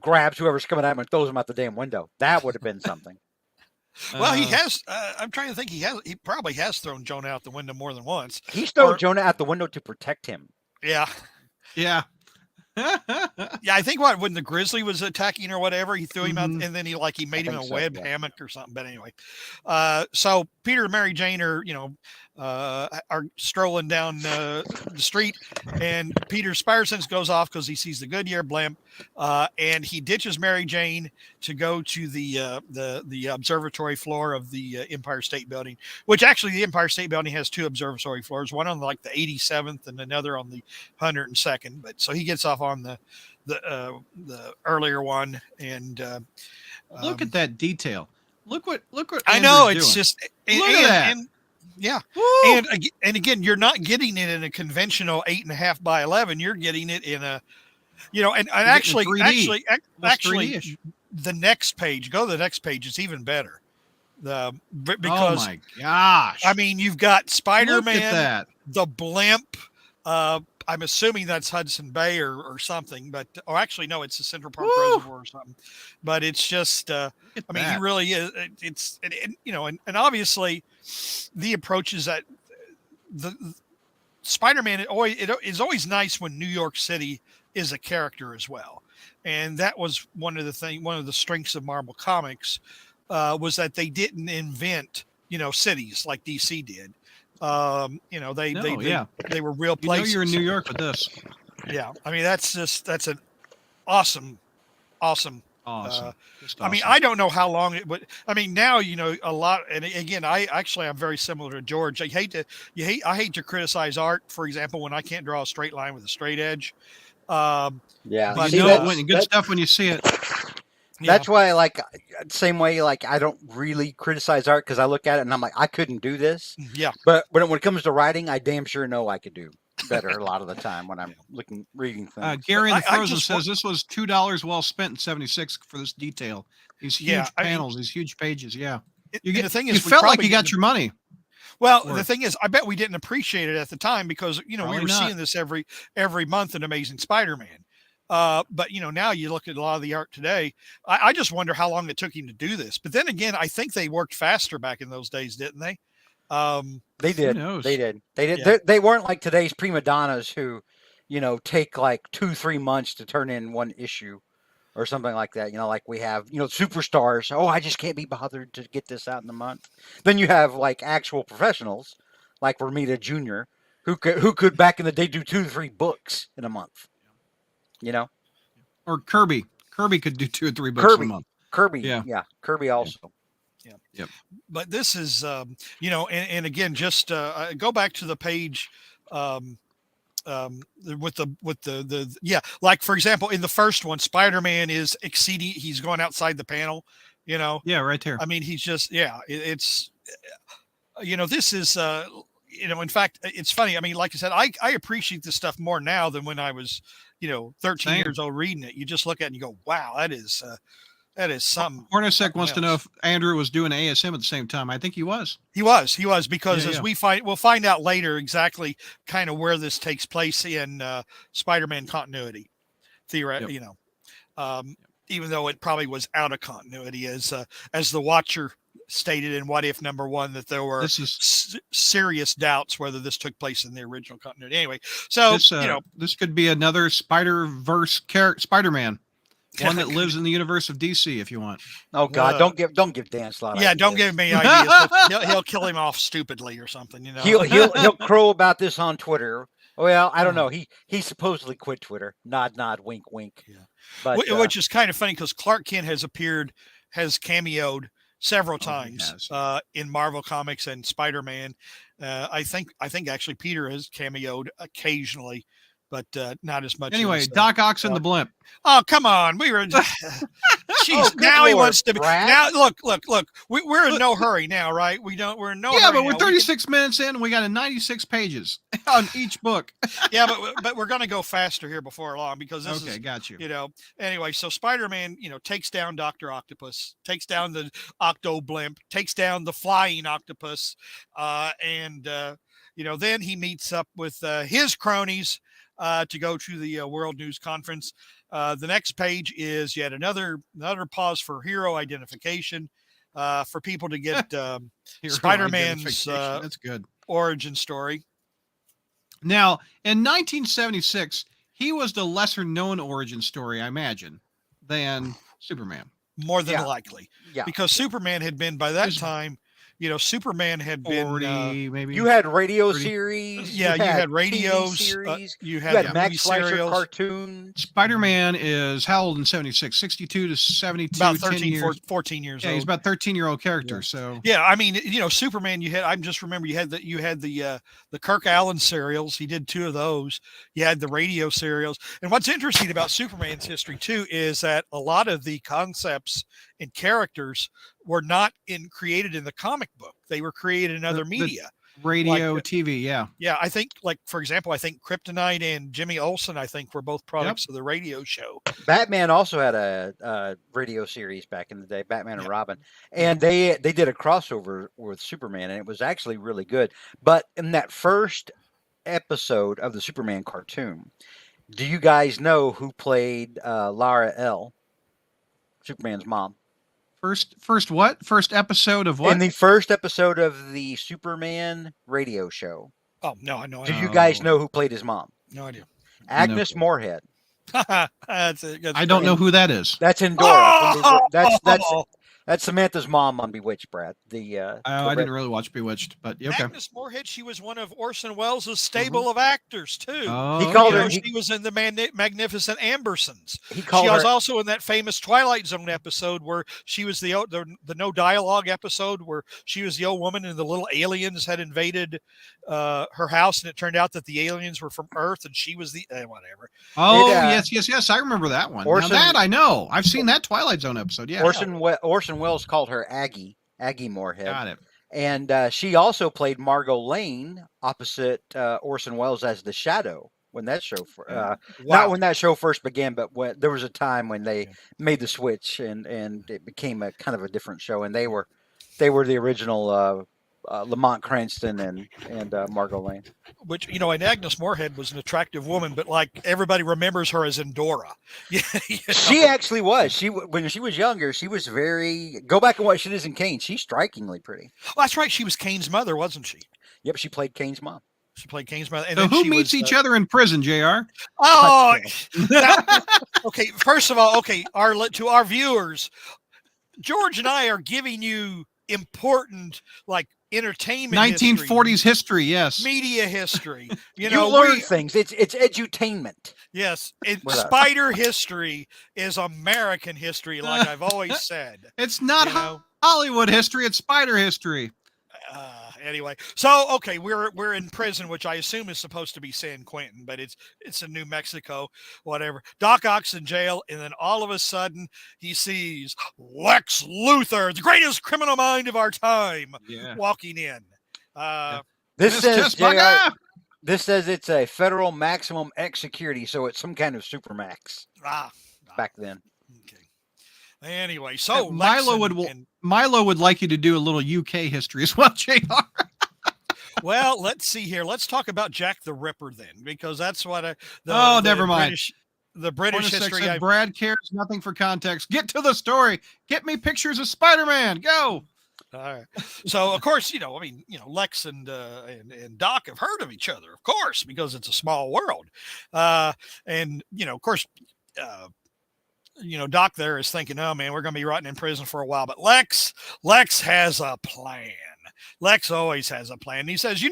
grabs whoever's coming at him and throws him out the damn window. That would have been something. Well, he has. I'm trying to think. He probably has thrown Jonah out the window more than once. He's thrown Jonah out the window to protect him. Yeah. Yeah. Yeah, I think when the grizzly was attacking or whatever, he threw him out, and then he made him a web hammock or something. But anyway, so Peter and Mary Jane are strolling down the street, and Peter's spider sense goes off because he sees the Goodyear blimp, and he ditches Mary Jane to go to the observatory floor of the Empire State Building, which actually the Empire State Building has two observatory floors, one on the 87th and another on the 102nd. But so he gets off on the earlier one, and look at that detail. Look what I know. Andrew's It's doing. just Look at that. And, yeah. Woo! And again, you're not getting it in a conventional 8.5 by 11. You're getting it in a, and actually, 3D-ish. the next page, go to the next page. It's even better. Because, oh my gosh. I mean, you've got Spider-Man, Look at that. the blimp. I'm assuming that's Hudson Bay or something, or actually, no, it's the Central Park Reservoir or something. But it's just, I mean, he really is. And obviously, the approaches that the Spider-Man it is always nice when New York City is a character as well, and that was one of the strengths of Marvel Comics was that they didn't invent cities like DC did. They were real places. You're in New York with this. Yeah, I mean that's an awesome. Awesome. I mean, I don't know how long it would. I mean, now a lot. And again, I'm very similar to George. I hate to criticize art, for example, when I can't draw a straight line with a straight edge. Yeah, but good stuff when you see it. That's why, same way, I don't really criticize art because I look at it and I'm like, I couldn't do this. Yeah. But when it comes to writing, I damn sure know I could do better a lot of the time when I'm reading things. Gary the Frozen says this was $2 well spent in '76 for this detail. These huge panels, these huge pages. Yeah. The thing is, you felt like you got your money. Well, the thing is, I bet we didn't appreciate it at the time because we were seeing this every month in Amazing Spider-Man. But now you look at a lot of the art today. I just wonder how long it took him to do this. But then again, I think they worked faster back in those days, didn't they? They did. They did. Yeah. They weren't like today's prima donnas who, take 2-3 months to turn in one issue or something like that. Like we have, superstars. Oh, I just can't be bothered to get this out in a month. Then you have actual professionals like Romita Jr. who could back in the day do 2 to 3 books in a month. Or Kirby. Kirby could do 2 or 3 books a month. Kirby. Yeah. Kirby also. Yeah. Yep. But this is, and again, just go back to the page with the like, for example, in the first one, Spider-Man is he's going outside the panel You know, Yeah, right there. I mean, he's just it's this is in fact, it's funny. I mean, like I said, I appreciate this stuff more now than when I was 13 Same. years old reading it. You just look at it and you go, wow, that is something. Hornacek wants to know else. if Andrew was doing ASM at the same time. I think he was. He was because Yeah, we'll find out later exactly kind of where this takes place in Spider-Man continuity. Theoretically, even though it probably was out of continuity, as the Watcher stated in What If #1 that there were serious doubts whether this took place in the original continuity. Anyway, so this could be another Spider-Verse Spider-Man. One that lives in the universe of DC, if you want. Oh God! Don't give Dan Slott. Yeah, don't give me ideas. He'll kill him off stupidly or something. He'll crow about this on Twitter. Well, I don't know. He supposedly quit Twitter. Nod, nod, wink, wink. Yeah. But, which is kind of funny because Clark Kent has cameoed several times in Marvel Comics and Spider-Man. I think actually Peter has cameoed occasionally, but not as much. Anyway, Doc Ock and the Blimp. Oh, come on. We were jeez, now Lord, he wants to be. Brad. Now look. We're in no hurry now, right? We're no hurry. Yeah, but we're now. 36 minutes in and we got 96 pages on each book. Yeah, but we're going to go faster here before long because this is got you. Anyway, so Spider-Man, takes down Dr. Octopus, takes down the Octo Blimp, takes down the flying octopus, and then he meets up with his cronies to go to the World News Conference. The next page is yet another pause for hero identification for people to get Spider-Man's that's good origin story. Now, in 1976, he was the lesser-known origin story, I imagine, than Superman. More than likely. Yeah. Because Superman had been, by that time, Superman had 40, been maybe. You had radio series. Yeah, you had radios. TV series. You had Max Fleischer serials. cartoons. Spider-Man is how old in 76? 62 to 72. About 13 years. 14 years Yeah, old. he's about 13-year-old character. So yeah, I mean, Superman. You had the Kirk Allen serials. He did 2 of those. You had the radio serials. And what's interesting about Superman's history too is that a lot of the concepts and characters were not created in the comic book. They were created in other media. Radio, TV, yeah. Yeah, I think, for example, I think Kryptonite and Jimmy Olsen, I think, were both products of the radio show. Batman also had a radio series back in the day, Batman and Robin. And they did a crossover with Superman, and it was actually really good. But in that first episode of the Superman cartoon, do you guys know who played Lara L., Superman's mom? First what? First episode of what? In the first episode of the Superman radio show. Oh, no, I know. Do you guys know who played his mom? No idea. Agnes Moorehead. That's it. I don't know who that is. That's Endora. That's Samantha's mom on Bewitched, Brad. I didn't really watch Bewitched, but okay. Agnes Moorehead, she was one of Orson Welles' stable of actors too. Oh, he called her. She was in the Magnificent Ambersons. She was also in that famous Twilight Zone episode where she was the no dialogue episode where she was the old woman and the little aliens had invaded her house, and it turned out that the aliens were from Earth and she was the whatever. Oh, yes, I remember that one. Orson, now that I know. I've seen that Twilight Zone episode. Yeah. Orson Welles called her Aggie Moorehead. Got it. And she also played Margot Lane opposite Orson Welles as the Shadow when that show not when that show first began, but when there was a time when they made the switch and it became a kind of a different show, and they were the original Lamont Cranston and Margot Lane. Which, and Agnes Moorehead was an attractive woman, but like everybody remembers her as Endora. She actually was. When she was younger, she was very. Go back and watch Citizen Kane. She's strikingly pretty. Well, that's right. She was Kane's mother, wasn't she? Yep, she played Kane's mom. She played Kane's mother. And so who meets each other in prison, JR? Oh, okay. First of all, to our viewers, George and I are giving you important, like, entertainment 1940s history, yes. Media history. You learn things. It's edutainment. Yes. Spider history is American history, like I've always said. It's not Hollywood history, it's spider history. Anyway, so okay, we're in prison, which I assume is supposed to be San Quentin, but it's in New Mexico, whatever. Doc Ock's in jail, and then all of a sudden he sees Lex Luthor, the greatest criminal mind of our time, walking in. This says this says it's a federal maximum X security, so it's some kind of supermax. Back then. Okay. Anyway, so Milo would like you to do a little UK history as well, JR. Well, let's see here. Let's talk about Jack the Ripper then, because that's what never mind. The British history. Brad cares nothing for context. Get to the story. Get me pictures of Spider-Man. Go. All right. So of course, Lex and Doc have heard of each other, of course, because it's a small world. And of course, Doc there is thinking, oh man, we're going to be rotting in prison for a while. But Lex has a plan. Lex always has a plan. He says,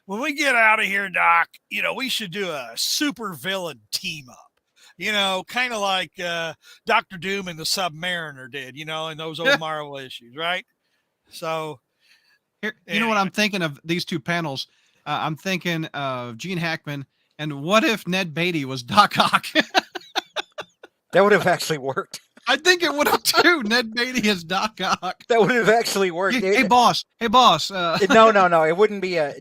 when we get out of here, Doc, we should do a super villain team up. Kind of like Dr. Doom and the Submariner did, in those old Marvel issues, right? So, here, know what I'm thinking of these two panels? I'm thinking of Gene Hackman, and what if Ned Beatty was Doc Ock? That would have actually worked. I think it would have too. Ned Beatty is Doc Ock. That would have actually worked. Hey boss. No. It wouldn't be a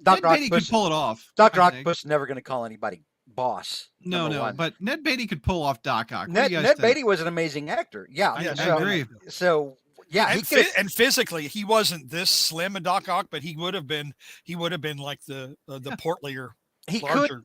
Ned Beatty could pull it off. Dr. Octopus never going to call anybody boss. No. But Ned Beatty could pull off Doc Ock. Ned Beatty was an amazing actor. Yeah, I agree. So yeah, and physically he wasn't this slim a Doc Ock, but he would have been like the portlier, larger.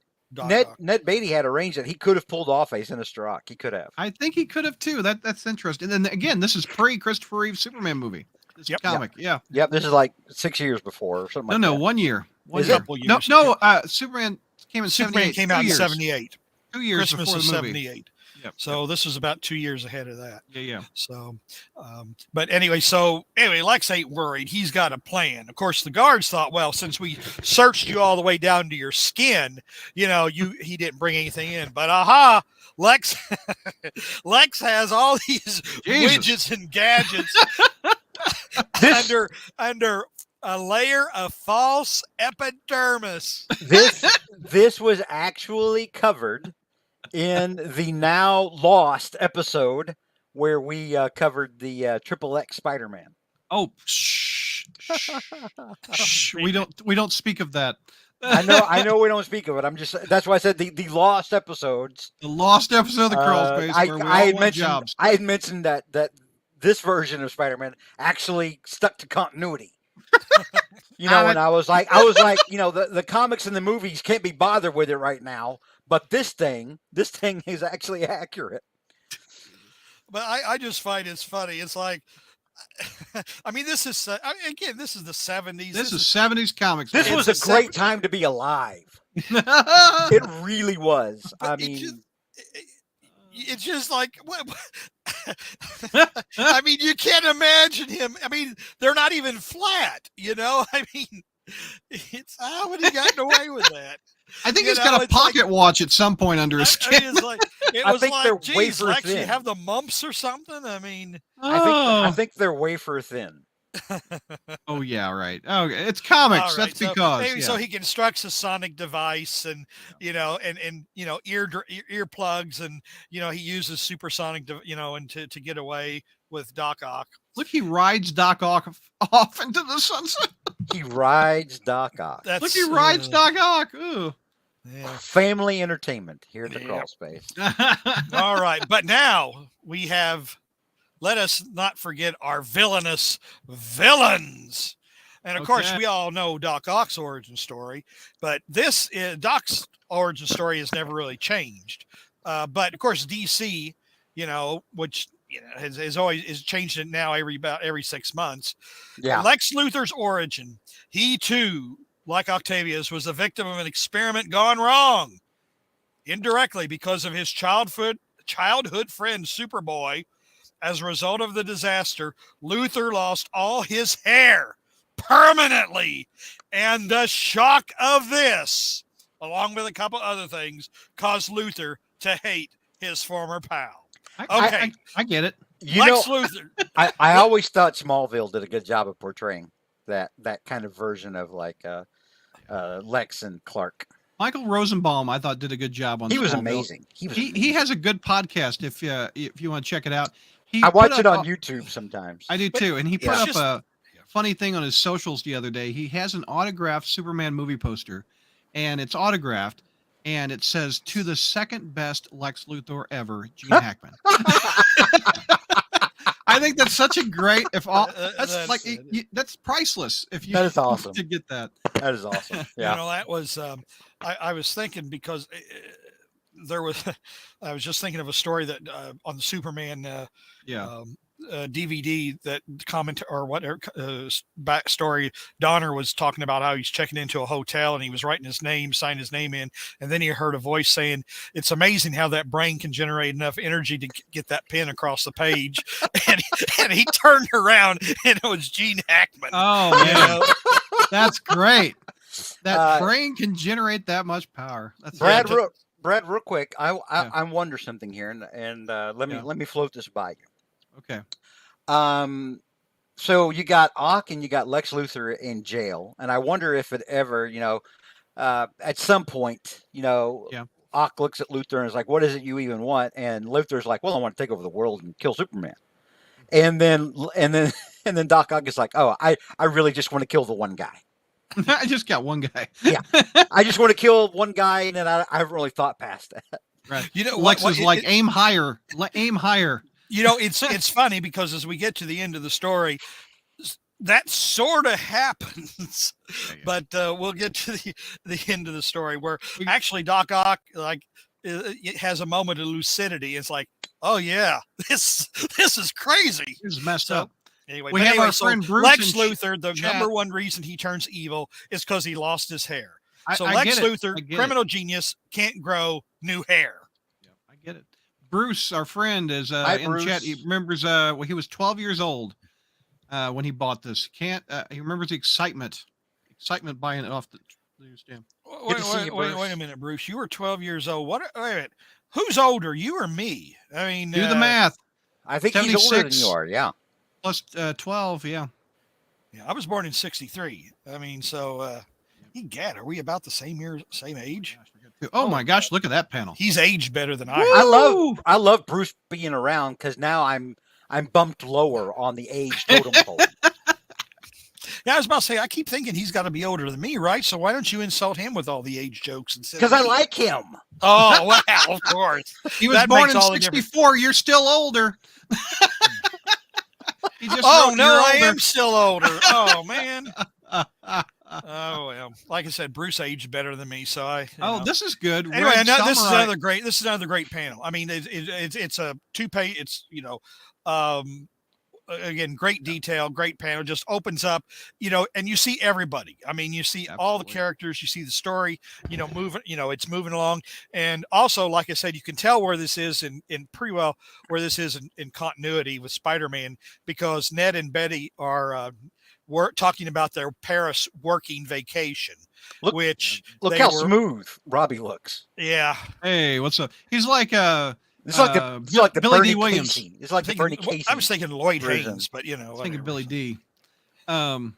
Ned Beatty had a range that he could have pulled off a Sinister Ock. He could have. I think he could have too. That's interesting. And then again, this is pre-Christopher Reeve Superman movie. This comic, yeah. Yep, this is like 6 years before or something. No, 1 year. Couple years. No. Superman came in 78. Came out in 78. 2 years Christmas before of the movie. 78. Yep. So this was about 2 years ahead of that. Yeah. So, but anyway, Lex ain't worried. He's got a plan. Of course, the guards thought, well, since we searched you all the way down to your skin, he didn't bring anything in. But Lex has all these widgets and gadgets under a layer of false epidermis. This was actually covered in the now lost episode where we covered the Triple X Spider-Man. Oh, shh. We don't speak of that. I know we don't speak of it. That's why I said the lost episodes. The lost episode of the Crawl Space where we all want jobs. I had mentioned that this version of Spider-Man actually stuck to continuity. And I was like, the comics and the movies can't be bothered with it right now. But this thing is actually accurate. But I just find it's funny. It's like, this is the 70s. This is 70s comics. This was a great time to be alive. It really was. It's just like, what? You can't imagine him. They're not even flat, it's how would he gotten away with that? I think he's got a pocket watch at some point under his skin. I think they're wafer thin. You have the mumps or something? I think they're wafer thin. Oh yeah, right. Oh, it's comics. Right. That's because so he constructs a sonic device, and earplugs, and he uses supersonic, to get away with Doc Ock. Look, he rides Doc Ock off into the sunset. He rides Doc Ock. Look, he rides Doc Ock. Ooh. Yeah. Family entertainment here at the Crawl Space. All right, but now we have. Let us not forget our villainous villains. And of course, we all know Doc Ock's origin story, but Doc's origin story has never really changed. But of course, DC, which has always changed it now every 6 months. Yeah. Lex Luthor's origin. He too, like Octavius, was the victim of an experiment gone wrong, indirectly because of his childhood friend Superboy. As a result of the disaster, Luthor lost all his hair permanently. And the shock of this, along with a couple other things, caused Luthor to hate his former pal. Okay. I get it. Lex Luthor. I always thought Smallville did a good job of portraying that kind of version of like Lex and Clark. Michael Rosenbaum, I thought, did a good job on. He was Smallville. amazing. He has a good podcast. If you want to check it out, I watch it on YouTube sometimes. I do too, and he put Yeah. up a funny thing on his socials the other day. He has an autographed Superman movie poster, and it's autographed, and it says, "To the second best Lex Luthor ever, Gene Hackman." I think that's such a great. That's priceless. If you That is awesome. to get that. That is awesome. Yeah. You know, that was I was thinking because there was I was just thinking of a story that on the Superman DVD that comment or whatever backstory. Donner was talking about how he's checking into a hotel and he was writing his name, signed his name in, and then he heard a voice saying, "It's amazing how that brain can generate enough energy to get that pen across the page." and he turned around and it was Gene Hackman. Oh man, that's great. That brain can generate that much power. That's Brad, real quick, I wonder something here, and let me float this by you. Okay. So you got Ock and you got Lex Luthor in jail, and I wonder if it ever, at some point, Ock looks at Luthor and is like, "What is it you even want?" And Luthor's like, "Well, I want to take over the world and kill Superman." And then Doc Ock is like, "Oh, I really just want to kill the one guy." I just got one guy. Yeah, I just want to kill one guy, and then I haven't really thought past that. Right. Lex is like, aim higher. Aim higher. You know, it's funny because as we get to the end of the story, that sort of happens, but we'll get to the end of the story where actually Doc Ock it has a moment of lucidity. It's like, oh yeah, this is crazy. This is messed up. Anyway, we have our friend Bruce Lex Luthor. The number one reason he turns evil is because he lost his hair. So Lex Luthor, criminal genius, can't grow new hair. Yeah, I get it. Bruce, our friend, is in Bruce. chat. He remembers he was 12 years old when he bought this. He remembers the excitement buying it off the newsstand. Wait a minute, Bruce. You were 12 years old. Wait a minute. Who's older, you or me? I mean, do the math. I think he's older than you are. Yeah. Plus 12. Yeah. Yeah. I was born in '63. I mean, so egad, are we about the same age? Oh my gosh, look at that panel. He's aged better than I am. I love Bruce being around because now I'm bumped lower on the age totem pole. Yeah, I was about to say, I keep thinking he's got to be older than me, right? So why don't you insult him with all the age jokes instead? Because I like him. Oh, wow, of course. He was born in '64. You're still older. Oh no, I am still older. Oh man. Oh well, like I said, Bruce aged better than me, so I. This is good. Anyway, this is another great panel. I mean, it's a 2-page. It's again, great detail, great panel. Just opens up, and you see everybody. I mean, you see all the characters. You see the story. Moving. It's moving along, and also, like I said, you can tell where this is in pretty well where this is in continuity with Spider-Man because Ned and Betty are. We're talking about their Paris working vacation, look how smooth Robbie looks. Yeah. Hey, what's up? He's like it's like the Billy D. Bernie Williams. Casey. It's like the Bernie Casey. I was thinking Lloyd version. Haynes, but I was thinking Billy D. I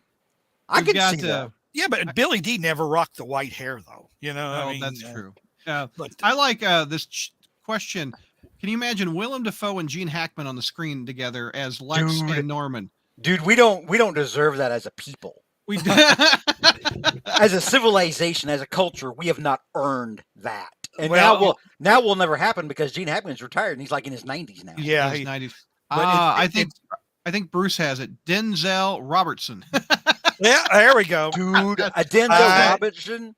can see that. Yeah, but Billy D. never rocked the white hair though. I mean, that's true. But I like this question. Can you imagine Willem Dafoe and Gene Hackman on the screen together as Lex and Norman? Dude, we don't deserve that as a people. We as a civilization, as a culture, we have not earned that. And now will never happen because Gene Hackman's retired and he's like in his 90s now. Yeah, he's 90s. I think Bruce has it. Denzel Robertson. Yeah, there we go. Dude, a Denzel Robertson.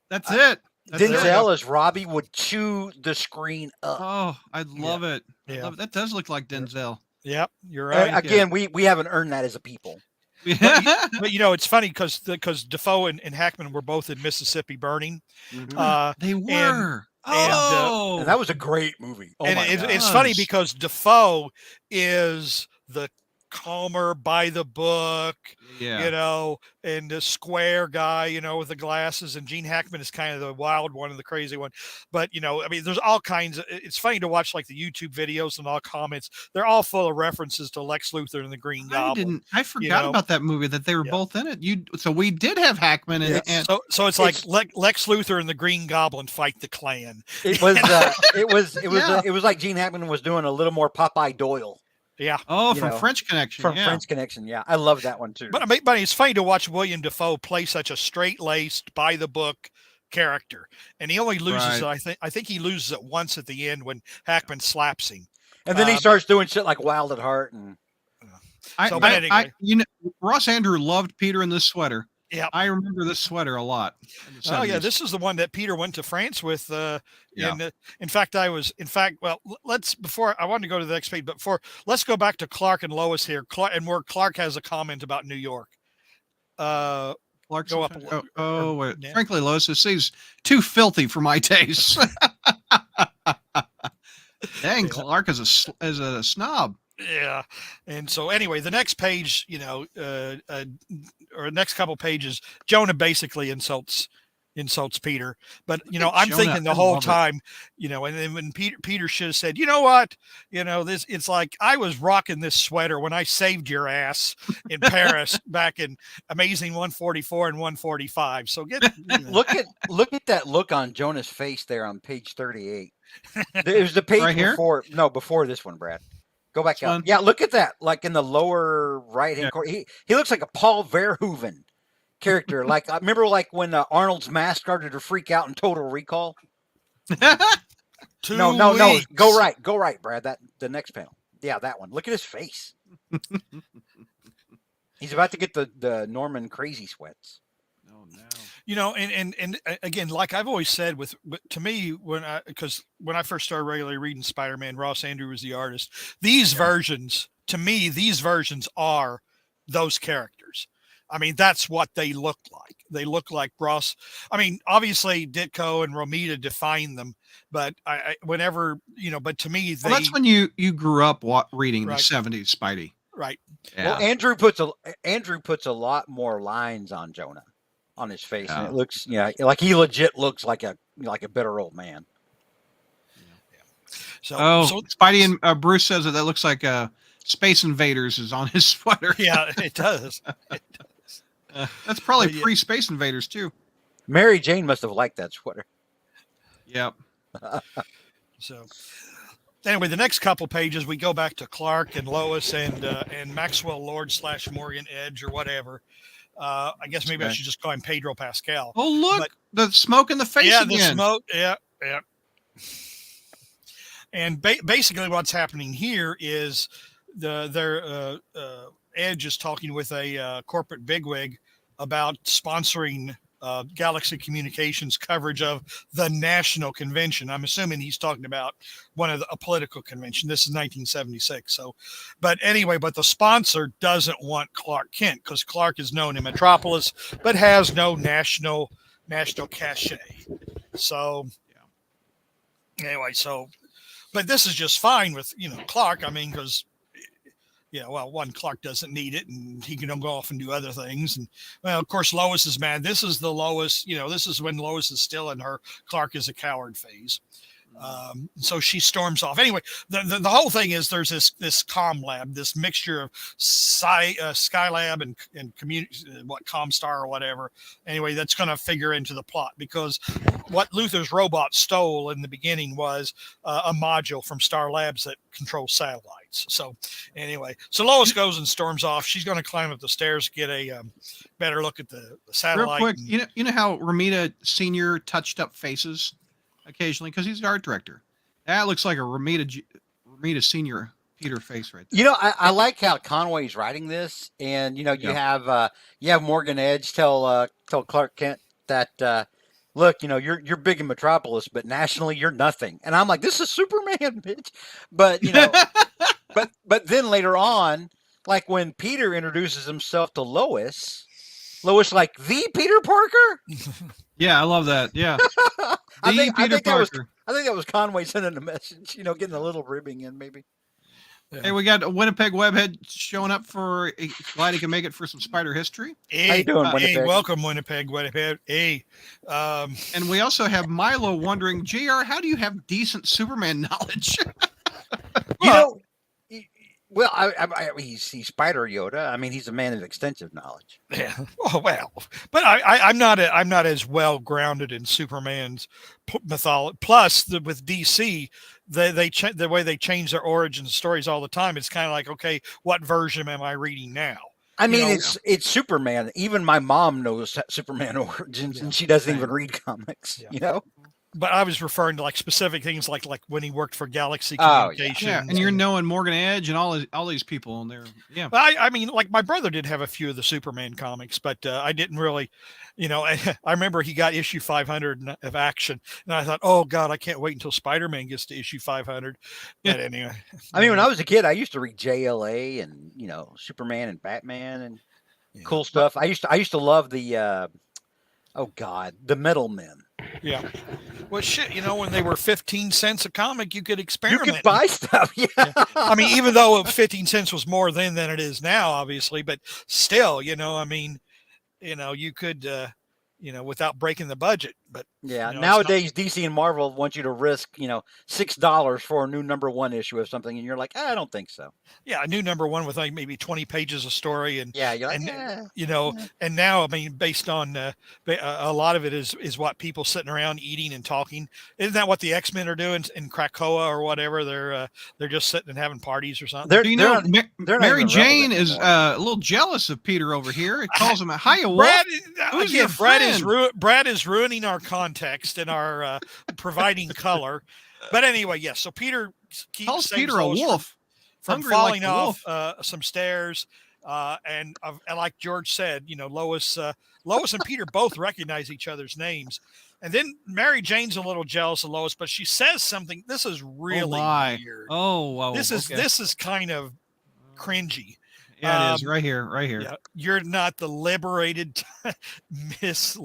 That's it. Denzel as Robbie would chew the screen up. Oh, I love it. Yeah. Love it. That does look like Denzel. Yep, you're right. Again, we haven't earned that as a people. but it's funny because Defoe and Hackman were both in Mississippi Burning. Mm-hmm. They were. And that was a great movie. It's funny because Defoe is the calmer, by the book, Yeah. and the square guy, with the glasses, and Gene Hackman is kind of the wild one and the crazy one. But, I mean, there's all kinds of, it's funny to watch like the YouTube videos and all comments. They're all full of references to Lex Luthor and the Green Goblin. I forgot about that movie, that they were both in it. So we did have Hackman and so it's like Lex Luthor and the Green Goblin fight the Klan. It was like Gene Hackman was doing a little more Popeye Doyle. Yeah. Oh, from French Connection. French Connection. Yeah. I love that one too. But it's funny to watch William Dafoe play such a straight-laced, by the book character. And he only loses, I think he loses it once at the end when Hackman slaps him. And then he starts doing shit like Wild at Heart and Ross Andrew loved Peter in this sweater. Yeah, I remember this sweater a lot. Oh yeah, this is the one that Peter went to France with. In fact, before I wanted to go to the next page, but let's go back to Clark and Lois here. Clark has a comment about New York. Clark, go up. Wait. Yeah. Frankly, Lois, this is too filthy for my taste. Dang, Clark is a snob. Yeah. And so anyway, the next page, or next couple pages, Jonah basically insults Peter. But, I'm thinking the whole time, and then when Peter should have said, you know what, it's like I was rocking this sweater when I saved your ass in Paris back in Amazing 144 and 145. So look at that look on Jonah's face there on page 38. There's the page right before this one, Brad. Go back up. Yeah, look at that. Like in the lower right-hand corner. He looks like a Paul Verhoeven character. Like I remember when Arnold's mask started to freak out in Total Recall. No. Go right, Brad. The next panel. Yeah, that one. Look at his face. He's about to get the Norman crazy sweats. Oh no. And again, like I've always said, to me, when I first started regularly reading Spider-Man, Ross Andrew was the artist. These versions are those characters. I mean, that's what they look like. They look like Ross. I mean, obviously Ditko and Romita define them, but but to me, that's when you grew up reading the 70s Spidey. Right. Yeah. Well, Andrew puts a lot more lines on Jonah. On his face, and it looks, like he legit looks like a bitter old man. Yeah. So Spidey and Bruce says that looks like Space Invaders is on his sweater. Yeah, it does. That's probably pre-Space Invaders too. Mary Jane must have liked that sweater. Yep. So anyway, the next couple pages we go back to Clark and Lois and Maxwell Lord / Morgan Edge or whatever. I guess maybe I should just call him Pedro Pascal. Oh, look, the smoke in the face again. Yeah, the smoke. Yeah. And basically what's happening here is their Edge is talking with a corporate bigwig about sponsoring Galaxy Communications coverage of the national convention. I'm assuming he's talking about a political convention. This is 1976. So, but the sponsor doesn't want Clark Kent because Clark is known in Metropolis, but has no national cachet. So anyway, but this is just fine with, Clark. I mean, because Clark doesn't need it and he can go off and do other things. And well, of course, Lois is mad. This is the Lois, this is when Lois is still in her Clark is a coward phase. So she storms off. Anyway, the whole thing is there's this comm lab, this mixture of Skylab and community, Comstar or whatever. Anyway, that's going to figure into the plot because what Luthor's robot stole in the beginning was a module from Star Labs that controls satellites. So anyway, Lois goes and storms off. She's going to climb up the stairs to get a better look at the satellite. Real quick, you know how Romita Senior touched up faces occasionally because he's the art director. That looks like a Romita Senior Peter face right there. I like how Conway's writing this, and you have Morgan Edge tell Clark Kent that look, you're big in Metropolis, but nationally you're nothing. And I'm like, this is Superman, bitch. But but then later on, like when Peter introduces himself to Lois like the Peter Parker. Yeah, I love that. Yeah. I think that was Conway sending a message, getting a little ribbing in maybe. Hey, we got a Winnipeg Webhead showing up for. Glad he can make it for some spider history. Hey, How you doing, Winnipeg? Hey, welcome, Winnipeg. Hey. And we also have Milo wondering, JR, how do you have decent Superman knowledge? You know, well, he's Spider Yoda. I mean, he's a man of extensive knowledge. Yeah. Oh well, but I'm not as well grounded in Superman's mythology. Plus, with DC, the way they change their origin stories all the time. It's kind of like, okay, what version am I reading now? I mean, it's Superman. Even my mom knows Superman origins, and she doesn't even read comics. Yeah. You know. But I was referring to like specific things, like when he worked for Galaxy Oh, Communications. Yeah, and you're knowing Morgan Edge and all these people in there. Yeah. I mean, like my brother did have a few of the Superman comics, but I didn't really, I remember he got issue 500 of Action, and I thought, oh God, I can't wait until Spider-Man gets to issue 500. But anyway, I mean, when I was a kid, I used to read JLA and Superman and Batman and cool stuff. I used to love the the Metal Men. Yeah. Well, shit, when they were 15 cents a comic, you could experiment. You could buy stuff. Yeah. I mean, even though 15 cents was more then than it is now, obviously, but still, I mean, you could, without breaking the budget. But yeah, nowadays DC and Marvel want you to risk, $6 for a new #1 issue of something, and you're like, I don't think so. Yeah, a new #1 with like maybe 20 pages of story, and yeah, you're like, and now I mean, based on a lot of it is what people sitting around eating and talking. Isn't that what the X-Men are doing in Krakoa or whatever? They're just sitting and having parties or something. Mary Jane is a little jealous of Peter over here. It calls him a hiya wolf. Brad is ruining our context and our providing color. But anyway, yes. So Peter calls Peter a wolf from falling off some stairs. And like George said, Lois and Peter both recognize each other's names. And then Mary Jane's a little jealous of Lois, but she says something. This is really weird. Oh, wow. This is kind of cringy. Yeah, it is right here. Yeah, you're not the liberated Miss.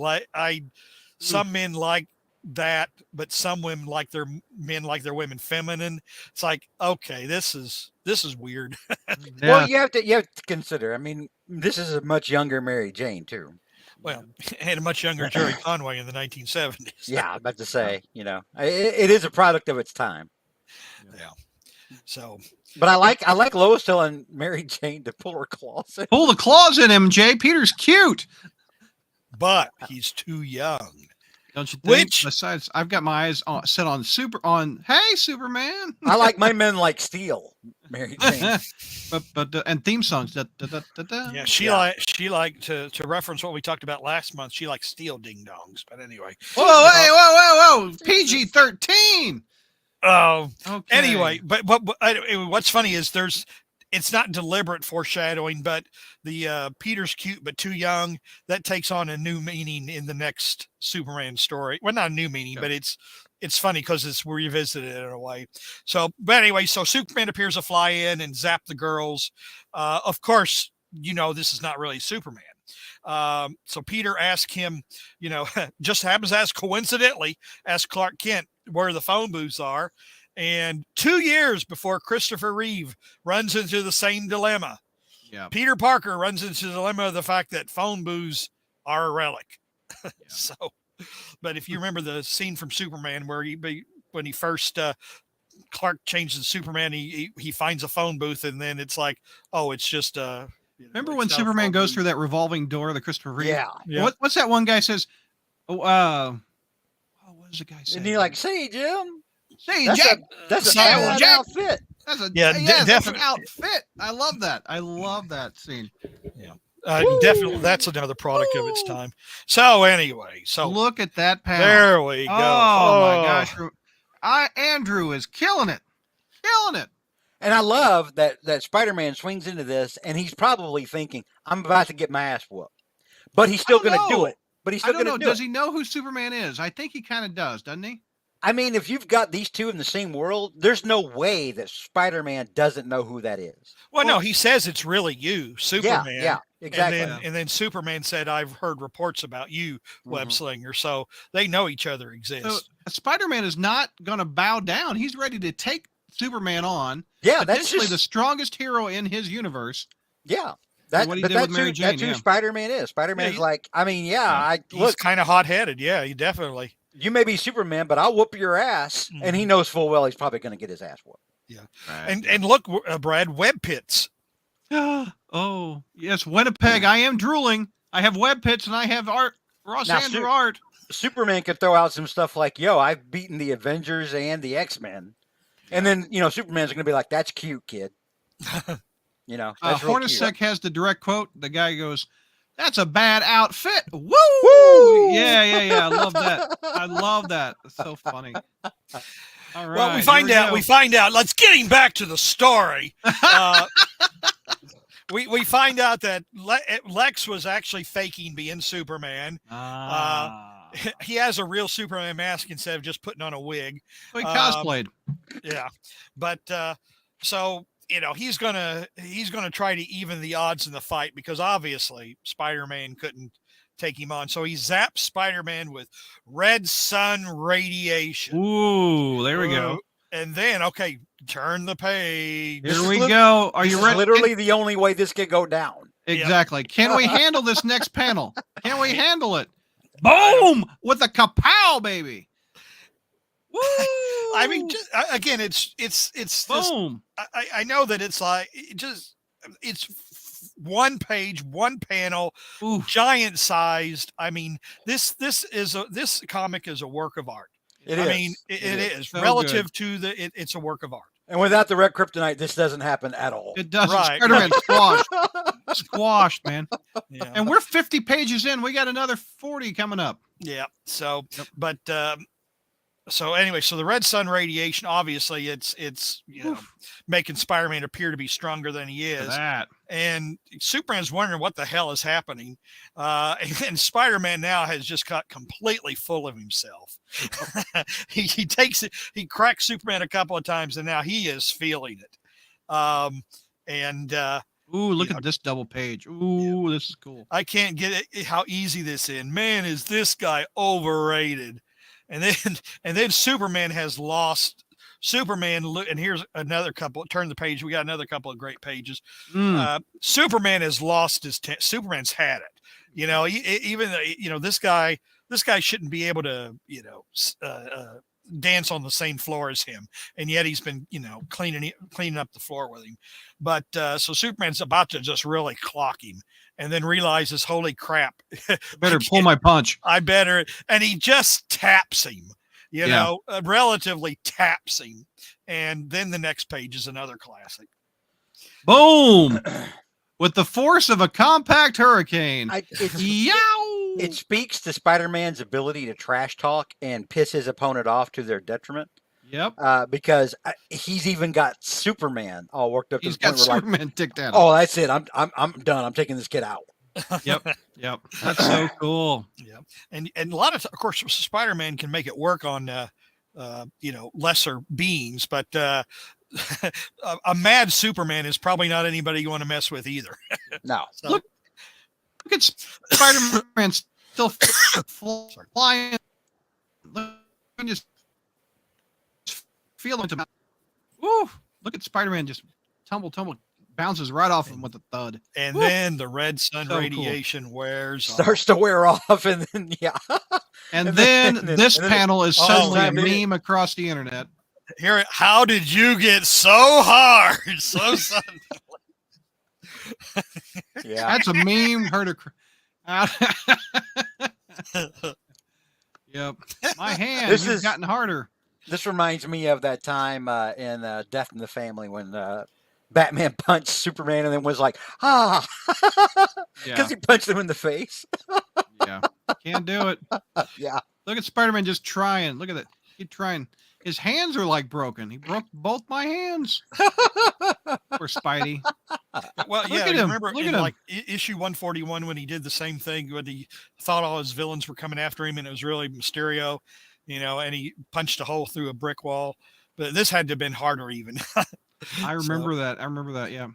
Some men like that, but some women like their men like their women feminine. It's like, okay, this is weird. Yeah. Well, you have to consider. I mean, this is a much younger Mary Jane too. Well, and a much younger Jerry Conway in the 1970s. Yeah, I'm about to say, it is a product of its time. Yeah. So, but I like Lois telling Mary Jane to pull her claws in. Pull the claws in him, Jay. Peter's cute, but he's too young. Don't you think? Besides, I've got my eyes set on Hey, Superman. I like my men like steel, Mary Jane. but and theme songs. Yeah, she liked to reference what we talked about last month. She likes steel ding dongs. But anyway. Whoa! PG-13. Oh, okay. Anyway, but what's funny is it's not deliberate foreshadowing, but the Peter's cute but too young, that takes on a new meaning in the next Superman story. Well, not a new meaning, but it's funny because it's revisited in a way. So, but anyway, so Superman appears to fly in and zap the girls. Of course, this is not really Superman. So Peter asks him, just happens as coincidentally, ask Clark Kent where the phone booths are. And 2 years before Christopher Reeve runs into the same dilemma, Peter Parker runs into the dilemma of the fact that phone booths are a relic. So, but if you remember the scene from Superman where when he first Clark changes Superman, he finds a phone booth, and then it's like, oh, it's just remember when Superman goes through that revolving door, the Christopher Reeve? Yeah. What's that one guy says? What does the guy say? And you're like, say, Jim. Say, that's Jack. That's an outfit. That's a that's an outfit. I love that. I love that scene. Yeah. Definitely, that's another product of its time. So anyway, look at that panel. There we go. Oh my gosh, Andrew is killing it. And I love that Spider-Man swings into this, and he's probably thinking, "I'm about to get my ass whooped," but he's still going to do it. But he's still going to do it. Does he know who Superman is? I think he kind of does, doesn't he? I mean, if you've got these two in the same world, there's no way that Spider-Man doesn't know who that is. Well, no, he says it's really you, Superman. Yeah, exactly. And then Superman said, I've heard reports about you, Web Slinger. So they know each other exists. So Spider-Man is not going to bow down. He's ready to take Superman on. Yeah, that's Potentially just the strongest hero in his universe. yeah. What he did with Mary Jane, That's who yeah. Spider-Man is. Spider-Man's like, I mean, he's kind of hot-headed. Yeah, he definitely. You may be Superman, but I'll whoop your ass, and he knows full well he's probably going to get his ass whooped. Yeah, Right, and look, Brad, web pits. Oh yes, Winnipeg. I am drooling. I have web pits and I have Ross Andrew art. Superman could throw out some stuff like, "Yo, I've beaten the Avengers and the X-Men," and then Superman's going to be like, "That's cute, kid." That's real cute. Hornacek has the direct quote. The guy goes, "That's a bad outfit." Woo! Woo! Yeah. I love that. I love that. It's so funny. All right. Well, we find out. Let's getting back to the story. We find out that Lex was actually faking being Superman. He has a real Superman mask instead of just putting on a wig. He cosplayed. Yeah, but so he's gonna try to even the odds in the fight because obviously Spider-Man couldn't take him on. So he zaps Spider-Man with red sun radiation. Ooh, there we go. And then, turn the page. Here we go. Are you ready? Literally the only way this could go down. Exactly. Yep. Can we handle this next panel? Can we handle it? Boom! With a kapow, baby. Woo! I mean, again, it's boom. I know that it's like it's one page, one panel, giant sized. I mean, this comic is a work of art. It is so relative to it's a work of art. And without the red kryptonite, this doesn't happen at all. It doesn't. Right. Spider-Man squashed, man. Yeah. And we're 50 pages in. We got another 40 coming up. Yeah. So, but so anyway, so the red sun radiation, obviously, it's making Spider-Man appear to be stronger than he is. And Superman's wondering what the hell is happening. And Spider-Man now has just got completely full of himself. he takes it, he cracks Superman a couple of times, and now he is feeling it. Look at this double page. Ooh, this is cool. I can't get it how easy this is. Man, is this guy overrated. And then Superman has lost. Superman, and here's another couple. Turn the page. We got another couple of great pages. Superman has lost his. Superman's had it. Even this guy shouldn't be able to dance on the same floor as him, and yet he's been cleaning up the floor with him. But so Superman's about to just really clock him, and then realizes, holy crap, better pull my punch. I better, and he just taps him. Relatively taps him, and then the next page is another classic. Boom! With the force of a compact hurricane. It speaks to Spider-Man's ability to trash talk and piss his opponent off to their detriment. Yep. Because he's even got Superman all worked up. He's got Superman ticked out. Oh, that's it. I'm done. I'm taking this kid out. Yep. That's so cool. Yep. And a lot of course, Spider-Man can make it work on lesser beings, but a mad Superman is probably not anybody you want to mess with either. No. So, look at Spider-Man still flying. Just feel it. Woo! Look at Spider-Man just tumble, bounces right off him with a thud. And then the red sun radiation starts to wear off, and then and then this panel is suddenly a meme across the internet. How did you get so hard so suddenly? Yeah, that's a meme. Yep, my hand has gotten harder. This reminds me of that time in Death in the Family when Batman punched Superman and then was like, because he punched him in the face. Yeah, can't do it. Yeah, look at Spider-Man just trying. Look at that. He's trying. His hands are like broken. He broke both my hands. Poor Spidey. Well, look at him. Remember in like issue 141 when he did the same thing when he thought all his villains were coming after him and it was really Mysterio, and he punched a hole through a brick wall. But this had to have been harder even. I remember that. Yeah.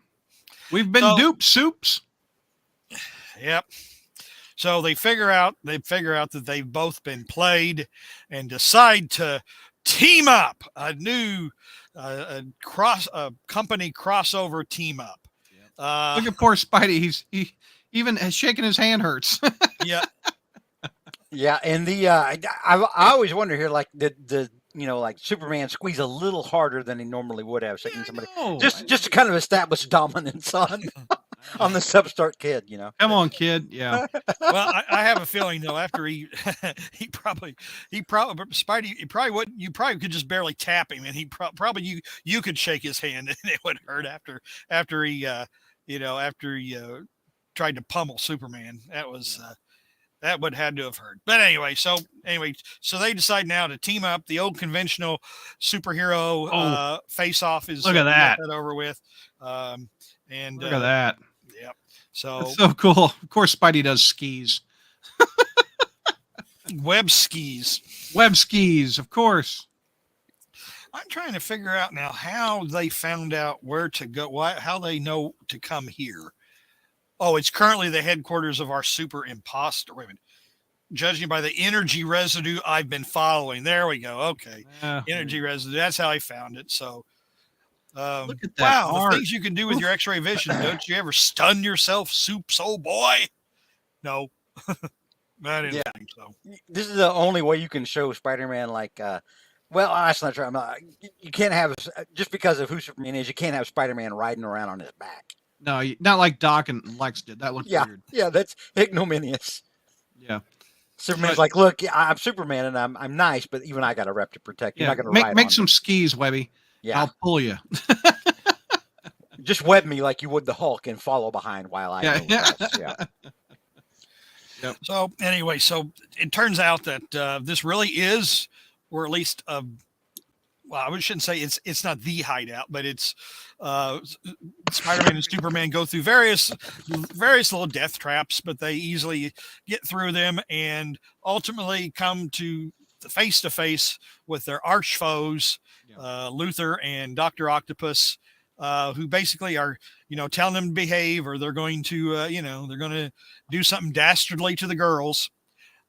We've been duped, Soups. Yep. So they figure out that they've both been played and decide to team up. A new a company crossover team up. Look at poor Spidey. He even shaking his hand hurts. Yeah. Yeah, and I always wonder here, like the like Superman squeeze a little harder than he normally would have, so somebody just to kind of establish dominance on the Substart kid, Come on, kid. Yeah. Well, I have a feeling though, after he probably Spidey, wouldn't, you probably could just barely tap him, and he probably you could shake his hand and it would hurt after he tried to pummel Superman. That was that would had to have hurt. But anyway, so they decide now to team up. The old conventional superhero face off is look at that over with. And look at that. Yep. So that's so cool. Of course, Spidey does skis. Web skis, of course. I'm trying to figure out now how they found out where to go, how they know to come here. Oh, it's currently the headquarters of our super imposter. Wait a minute. Judging by the energy residue I've been following. There we go. Okay. Energy residue. That's how I found it. So, look at that. Wow. The things you can do with your x-ray vision. Don't you ever stun yourself, soup soul boy? No. I didn't think so. This is the only way you can show Spider-Man well, that's not true. You can't have, just because of who Superman is, you can't have Spider-Man riding around on his back. No, not like Doc and Lex did. That looked weird. Yeah, that's ignominious. Yeah. Superman's like, look, I'm Superman and I'm nice, but even I got a rep to protect. You're not going to ride make on some me. skis, Webby. Yeah. I'll pull you. Just web me like you would the Hulk and follow behind while I go. Yeah. Yep. So anyway, so it turns out that this really is, or at least well, I shouldn't say it's not the hideout, but it's Spider-Man and Superman go through various little death traps, but they easily get through them and ultimately come to face with their arch foes, Luther and Dr. Octopus, who basically are, telling them to behave, or they're going to, they're going to do something dastardly to the girls.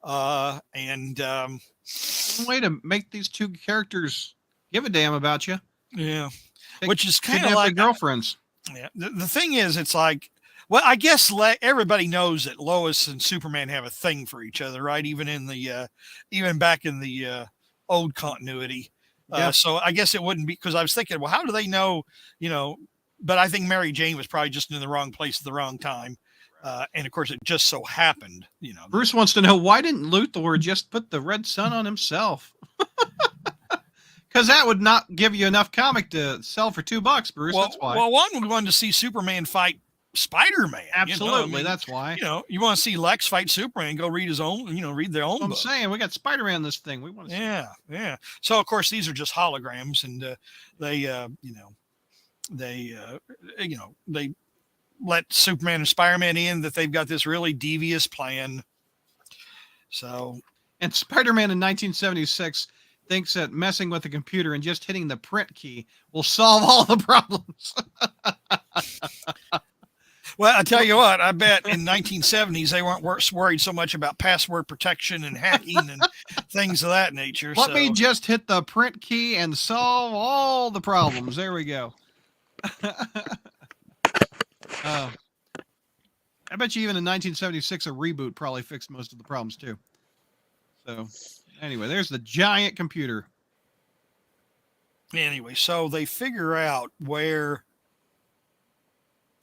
And one way to make these two characters give a damn about you. Yeah. Which is kind of like girlfriends. Yeah. The thing is, it's like, well, I guess everybody knows that Lois and Superman have a thing for each other, right? Even in the, even back in the old continuity. So I guess it wouldn't be, because I was thinking, well, how do they know, but I think Mary Jane was probably just in the wrong place at the wrong time. And of course, it just so happened, Bruce wants to know, why didn't Luthor just put the red sun on himself? Because that would not give you enough comic to sell for $2, Bruce. Well, that's why. Well, we wanted to see Superman fight Spider-Man. Absolutely, that's why. You want to see Lex fight Superman, go read his own, read their own book. I'm saying, we got Spider-Man in this thing. We want to see. Yeah. So of course these are just holograms, and they let Superman and Spider-Man in that they've got this really devious plan. So, and Spider-Man in 1976 thinks that messing with the computer and just hitting the print key will solve all the problems. Well, I tell you what, I bet in 1970s they weren't worried so much about password protection and hacking and things of that nature. Let me just hit the print key and solve all the problems. There we go. I bet you even in 1976 a reboot probably fixed most of the problems too. So anyway, there's the giant computer. Anyway, so they figure out where.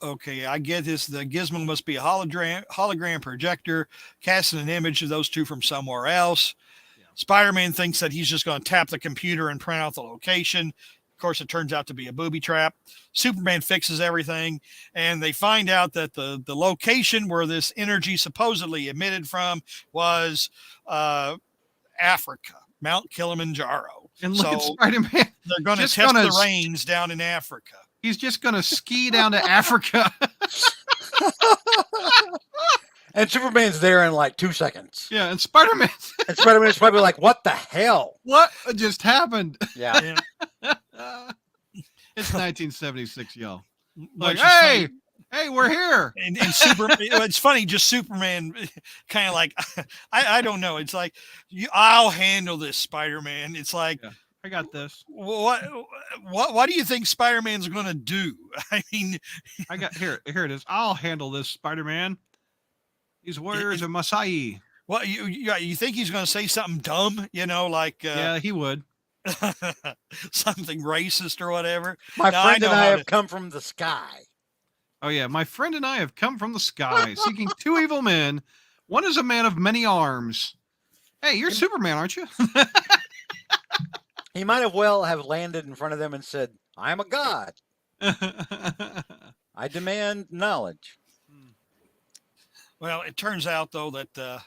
Okay, I get this. The gizmo must be a hologram projector, casting an image of those two from somewhere else. Yeah. Spider-Man thinks that he's just going to tap the computer and print out the location. Of course, it turns out to be a booby trap. Superman fixes everything, and they find out that the location where this energy supposedly emitted from was Africa, Mount Kilimanjaro. And look at Spider-Man. They're going to test the rains down in Africa. He's just going to ski down to Africa. And Superman's there in like 2 seconds. Yeah, and Spider-Man is probably like, what the hell? What just happened? Yeah. It's 1976, y'all. Like, hey, we're here. And it's funny, just Superman kind of like, I don't know. It's like, I'll handle this, Spider-Man. It's like, I got this. What do you think Spider-Man's going to do? I mean, I got here. Here it is. I'll handle this, Spider-Man. These warriors are Masai. what you think he's going to say something dumb? Like Yeah, he would. something racist or whatever. My No, friend know and I how have to- come from the sky. Oh yeah, my friend and I have come from the sky, seeking two evil men. One is a man of many arms. Hey, you're Superman, aren't you? He might have landed in front of them and said, "I am a god. I demand knowledge." Well, it turns out though that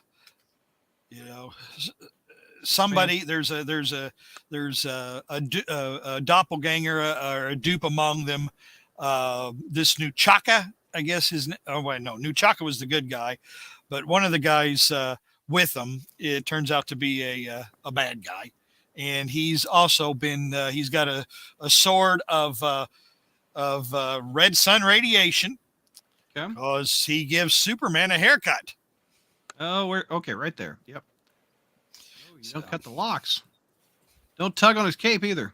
somebody there's a doppelganger or a dupe among them. This Nuchaka, I guess Nuchaka was the good guy, but one of the guys with them, it turns out to be a bad guy, and he's also been he's got a sword of red sun radiation because he gives Superman a haircut. Oh, we're okay right there. Yep. Oh, you don't cut the locks. Don't tug on his cape either.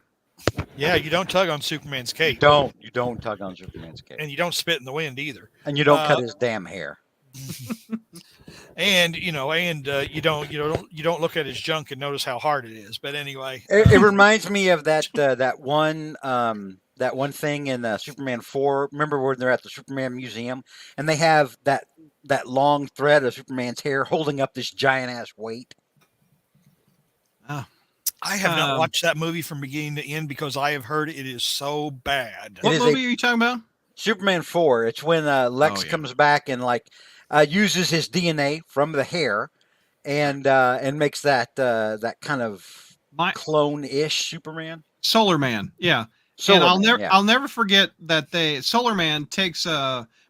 Yeah, you don't tug on Superman's cape. You don't tug on Superman's cape, And you don't spit in the wind either. and you don't cut his damn hair. And you don't look at his junk and notice how hard it is. But anyway, It reminds me of that one thing in Superman 4. Remember when they're at the Superman Museum and they have that long thread of Superman's hair holding up this giant ass weight? Oh. I have not watched that movie from beginning to end because I have heard it is so bad. What movie are you talking about? Superman 4. It's when Lex comes back and uses his DNA from the hair and makes that kind of clone-ish Superman. Solar Man, yeah. I'll never forget that Solar Man takes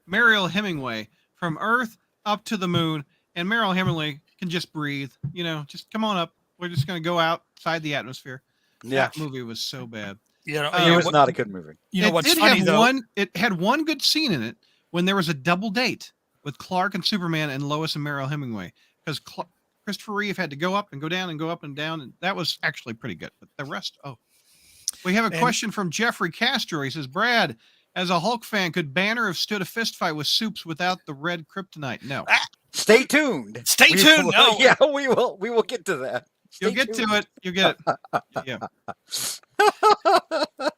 Mariel Hemingway from Earth up to the moon, and Mariel Hemingway can just breathe. Just come on up. We're just going to go outside the atmosphere. Yeah. That movie was so bad. It was not a good movie. What's funny though? It had one good scene in it when there was a double date with Clark and Superman and Lois and Mariel Hemingway, because Christopher Reeve had to go up and go down and go up and down, and that was actually pretty good. But the rest, we have a question from Jeffrey Castro. He says, Brad, as a Hulk fan, could Banner have stood a fist fight with Supes without the red kryptonite? No. Stay tuned. Stay tuned. No. Yeah, we will. We will get to that. You'll get to it. You'll get it. Yeah.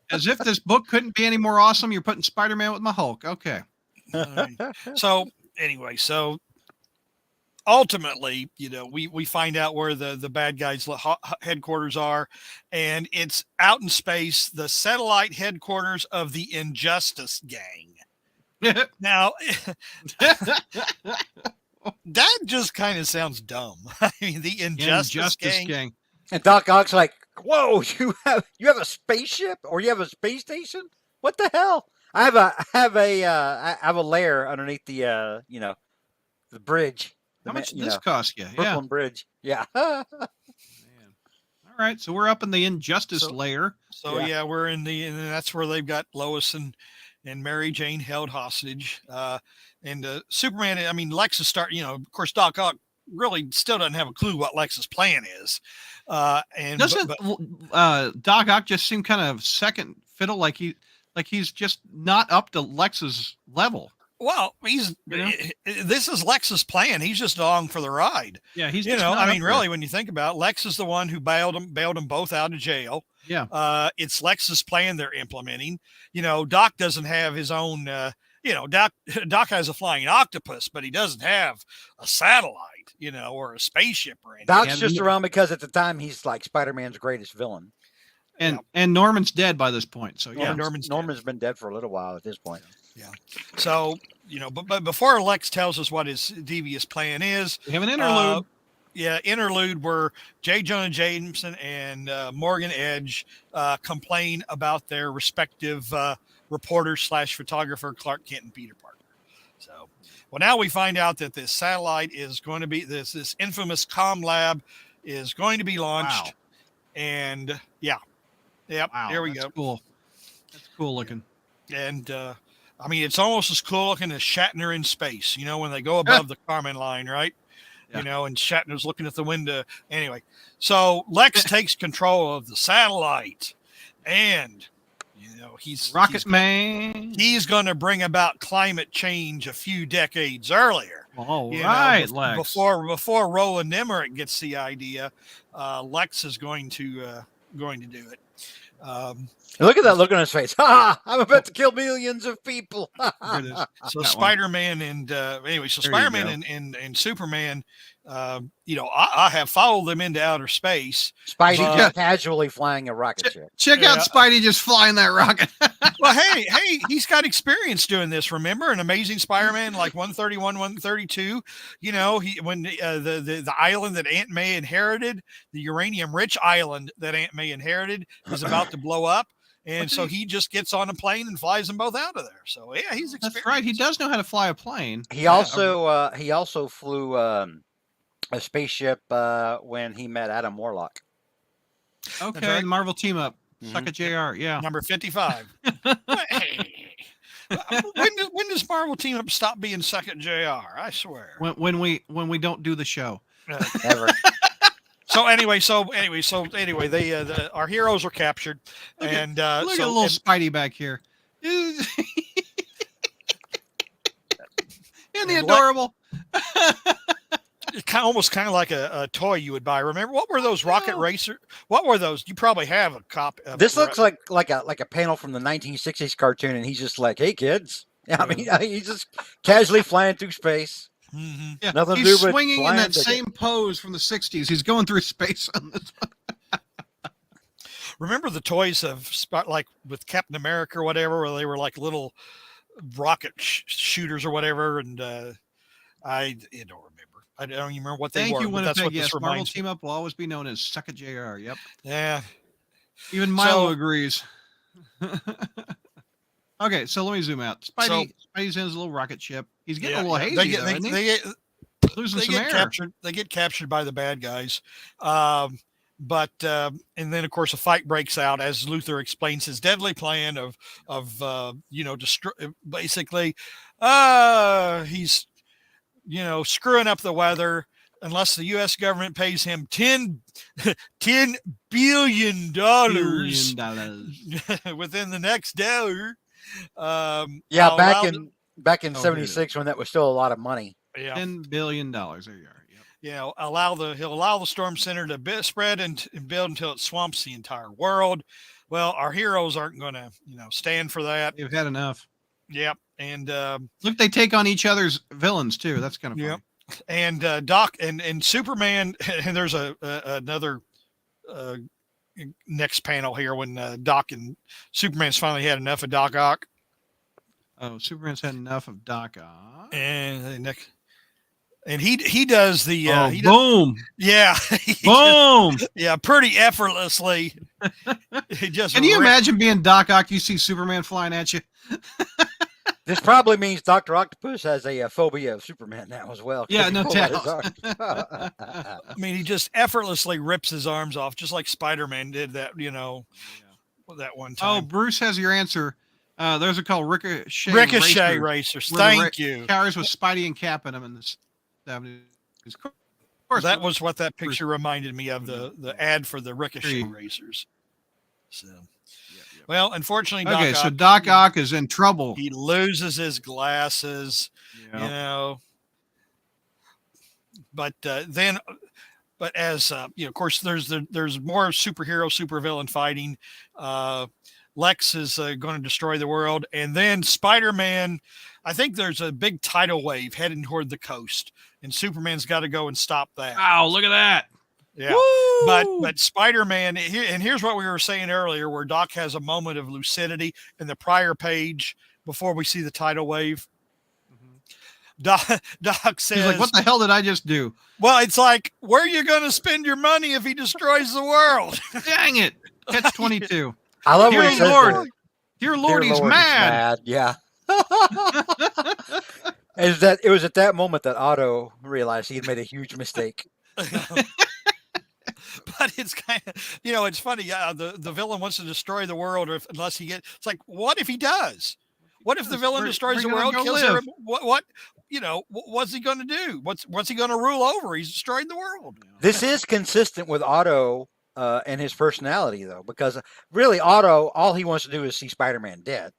As if this book couldn't be any more awesome, you're putting Spider-Man with my Hulk. Okay. So anyway, ultimately, we find out where the bad guys' headquarters are, and it's out in space, the satellite headquarters of the Injustice Gang. Now, that just kind of sounds dumb. I mean, the Injustice Gang. And Doc Ock's like, "Whoa, you have a spaceship or you have a space station? What the hell? I have a lair underneath the the bridge. How much did this cost you? Brooklyn Bridge. Yeah. Man. All right, so we're up in the Injustice layer. So we're in and that's where they've got Lois and Mary Jane held hostage. And Superman, I mean, Lex is of course, Doc Ock really still doesn't have a clue what Lex's plan is. And doesn't Doc Ock just seem kind of second fiddle, like he's just not up to Lex's level? Well, this is Lex's plan. He's just along for the ride. Yeah, he's really, when you think about it, Lex is the one who bailed them both out of jail. Yeah. It's Lex's plan they're implementing. Doc doesn't have his own. Doc has a flying octopus, but he doesn't have a satellite, or a spaceship or anything. Doc's just around because at the time he's like Spider-Man's greatest villain. And Norman's dead by this point. So yeah, Norman's been dead for a little while at this point. Yeah. So, but before Lex tells us what his devious plan is, we have an interlude. Interlude where J. Jonah Jameson and Morgan Edge complain about their respective reporter/photographer Clark Kent and Peter Parker. So, now we find out that this satellite is going to be this infamous comm lab is going to be launched. Wow. And wow, there we go. Cool. That's cool looking. And I mean, it's almost as cool looking as Shatner in space. When they go above the Kármán line, right? Yeah. and Shatner's looking at the window. Anyway, so Lex takes control of the satellite, and Rocket Man. he's going to bring about climate change a few decades earlier. All right, Lex. Before Roland Emmerich gets the idea, Lex is going to do it. Look at that look on his face. Ha! I'm about to kill millions of people. There it is. So That one. Spider-Man and anyway, so There you Spider-Man and Superman, I have followed them into outer space. Spidey But- just casually flying a rocket ship. Check out Yeah. Spidey just flying that rocket. Well, hey, he's got experience doing this. Remember, in Amazing Spider-Man, like 131, 132. When the island that Aunt May inherited, the uranium-rich island that Aunt May inherited, is about to blow up. And so he just gets on a plane and flies them both out of there. So yeah, he's experienced. That's right. He does know how to fly a plane. He also flew a spaceship when he met Adam Warlock. Okay, right. the Marvel team up. Mhm. Suck at JR. Yeah. Number 55. When does Marvel team up stop being second JR? I swear. When we don't do the show. Ever. So anyway, they our heroes are captured, Look and at little Spidey back here. Isn't he adorable? almost kind of like a toy you would buy. Remember what were those rocket racer? What were those? You probably have a copy. This looks like a panel from the 1960s cartoon, and he's just like, "Hey kids." I mean, he's just casually flying through space. Mm-hmm. Yeah, Nothing to he's do but swinging in flying that ticket. same pose from the '60s. He's going through space on this one. Remember the toys of like with Captain America or whatever, where they were like little rocket shooters or whatever, and I don't remember. I don't even remember what they Thank were. you, But that's Winnipeg. what Yes, this Marvel reminds me. team up will always be known as Suck at JR. Yep. Yeah. Even Milo So- agrees. Okay, so let me zoom out. Spidey's in his little rocket ship. He's getting a little hazy, They though, isn't he? Losing they some get air. captured. They get captured by the bad guys. And then of course a fight breaks out as Luthor explains his deadly plan of basically he's screwing up the weather unless the US government pays him $10 billion $1 billion. within the next hour. Yeah, I'll back allow in Oh, here it '76 when that was still a lot of money. yeah. $10 billion. There you are. Yep. He'll allow the storm center to spread and build until it swamps the entire world. Well, our heroes aren't going to, stand for that. They've had enough. Yep. And, Look, they take on each other's villains too. That's kind of funny. Yep. and Doc and Superman, and there's another next panel here when Doc and Superman's finally had enough of Doc Ock. Oh, Superman's had enough of Doc Ock. And he does the he does, boom, yeah boom. yeah, pretty effortlessly. He just Can you ripped- imagine being Doc Ock? You see Superman flying at you. This probably means Dr. Octopus has a phobia of Superman now as well. Yeah, no doubt. I mean, he just effortlessly rips his arms off, just like Spider-Man did that, that one Oh, time. Bruce has your answer. Those are called Ricochet Ricochet racers. racers. Where the Thank you. Cars with Spidey and Cap in them in the 70s. Of course, That was what that picture reminded me of, the ad for the Ricochet racers. So, well, unfortunately, okay. Doc So Ock, Doc Ock is in trouble. he loses his glasses, but then, but as of course, there's more superhero, supervillain fighting. Lex is going to destroy the world, and then Spider-Man. I think there's a big tidal wave heading toward the coast, and Superman's got to go and stop that. Wow, look at that. Yeah, but Spider-Man, and here's what we were saying earlier, where Doc has a moment of lucidity in the prior page before we see the tidal wave. Doc says, He's like, what the hell did I just do? well, it's like, where are you going to spend your money if he destroys the world? Dang it. Catch 22. I love Dear when he says Lord. that. Dear Lord, Dear he's Lord, mad. Yeah. It was at that moment that Otto realized he had made a huge mistake. But it's kind of, it's funny. The villain wants to destroy the world, unless he it's like, what if he does? What if the villain destroys the world, kills everyone? What what's he going to do? What's he going to rule over? He's destroyed the world. This is consistent with Otto and his personality, though, because really Otto, all he wants to do is see Spider-Man dead.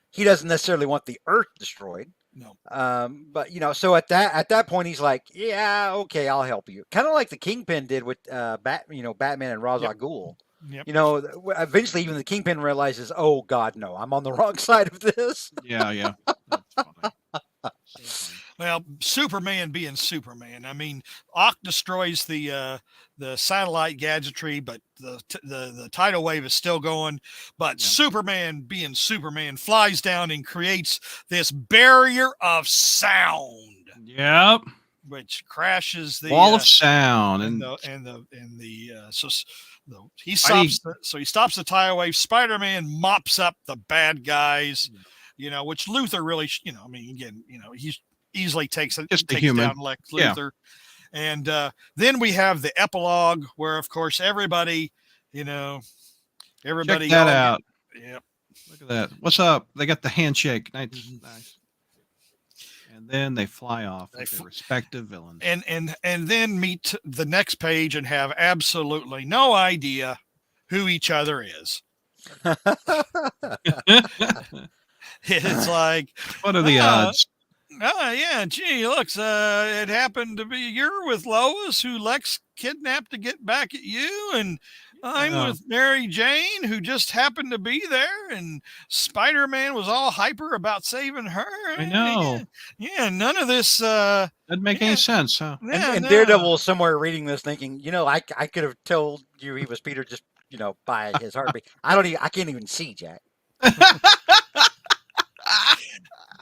He doesn't necessarily want the Earth destroyed. No. But so at that point, he's like, yeah, okay, I'll help you. Kind of like the Kingpin did with Batman and Ra's al Ghul. Yep. Eventually even the Kingpin realizes, oh God, no, I'm on the wrong side of this. Yeah. That's funny. Well, Superman being Superman. I mean, Ock destroys the satellite gadgetry, but the tidal wave is still going. But Superman being Superman flies down and creates this barrier of sound. Yep. Which crashes the wall of sound he stops the tidal wave. Spider-Man mops up the bad guys, which Luthor really, he easily takes down Lex Luthor. And then we have the epilogue where, of course, everybody. Check that out. Yep. Look at that. What's up? They got the handshake. Nice. And then they fly off with their respective villains. And then meet the next page and have absolutely no idea who each other is. It's like, what are the odds? Oh, yeah. Gee, looks, it happened to be you're with Lois, who Lex kidnapped to get back at you. And I'm with Mary Jane, who just happened to be there. And Spider-Man was all hyper about saving her. I know. Yeah, none of this. Doesn't make any sense, huh? Yeah, and Daredevil is somewhere reading this thinking, I could have told you he was Peter just, by his heartbeat. I can't even see, Jack.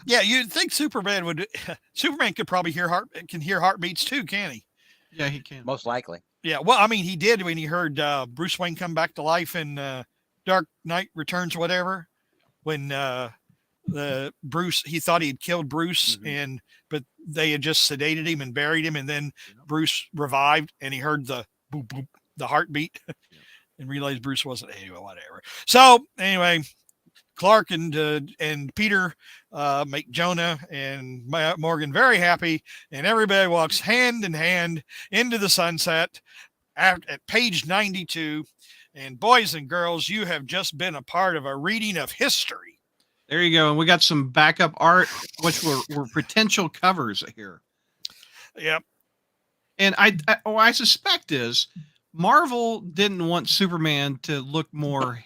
Yeah, you'd think Superman could probably hear heartbeats too, can he? Yeah, he can. Most likely. Yeah, well, I mean, he did when he heard Bruce Wayne come back to life in Dark Knight Returns, whatever. When he thought he had killed Bruce, but they had just sedated him and buried him, and then Bruce revived, and he heard the boop boop, the heartbeat, and realized Bruce wasn't. Anyway, whatever. So anyway. Clark and Peter make Jonah and Morgan very happy, and everybody walks hand in hand into the sunset at page 92. And boys and girls, you have just been a part of a reading of history. There you go. And we got some backup art, which were potential covers here. Yep. And I suspect is Marvel didn't want Superman to look more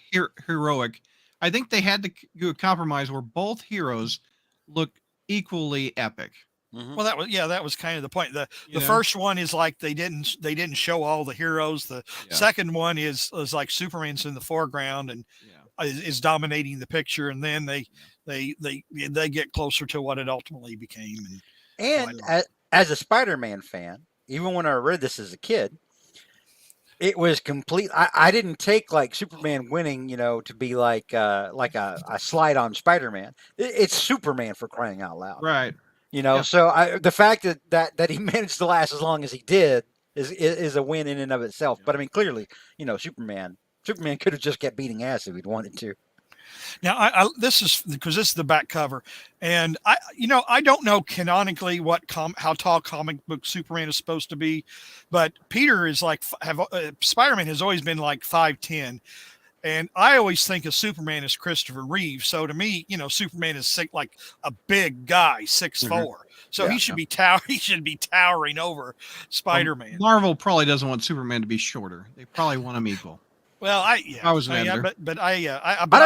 heroic. I think they had to do a compromise where both heroes look equally epic. Mm-hmm. Well, that was kind of the point. The first one is like they didn't show all the heroes. The second one is like Superman's in the foreground and is dominating the picture, and then they get closer to what it ultimately became. And as a Spider-Man fan, even when I read this as a kid, it was complete. I didn't take like Superman winning, to be like a slide on Spider-Man. It's Superman, for crying out loud, right? So the fact that he managed to last as long as he did is a win in and of itself. But I mean, clearly, Superman could have just kept beating ass if he'd wanted to. Now, this is the back cover, and I don't know canonically how tall comic book Superman is supposed to be, but Peter is like Spider-Man has always been like 5'10", and I always think of Superman as Christopher Reeve. So to me, Superman is like a big guy, 6'4", so he should be towering over Spider-Man. Marvel probably doesn't want Superman to be shorter. They probably want him equal. Well, I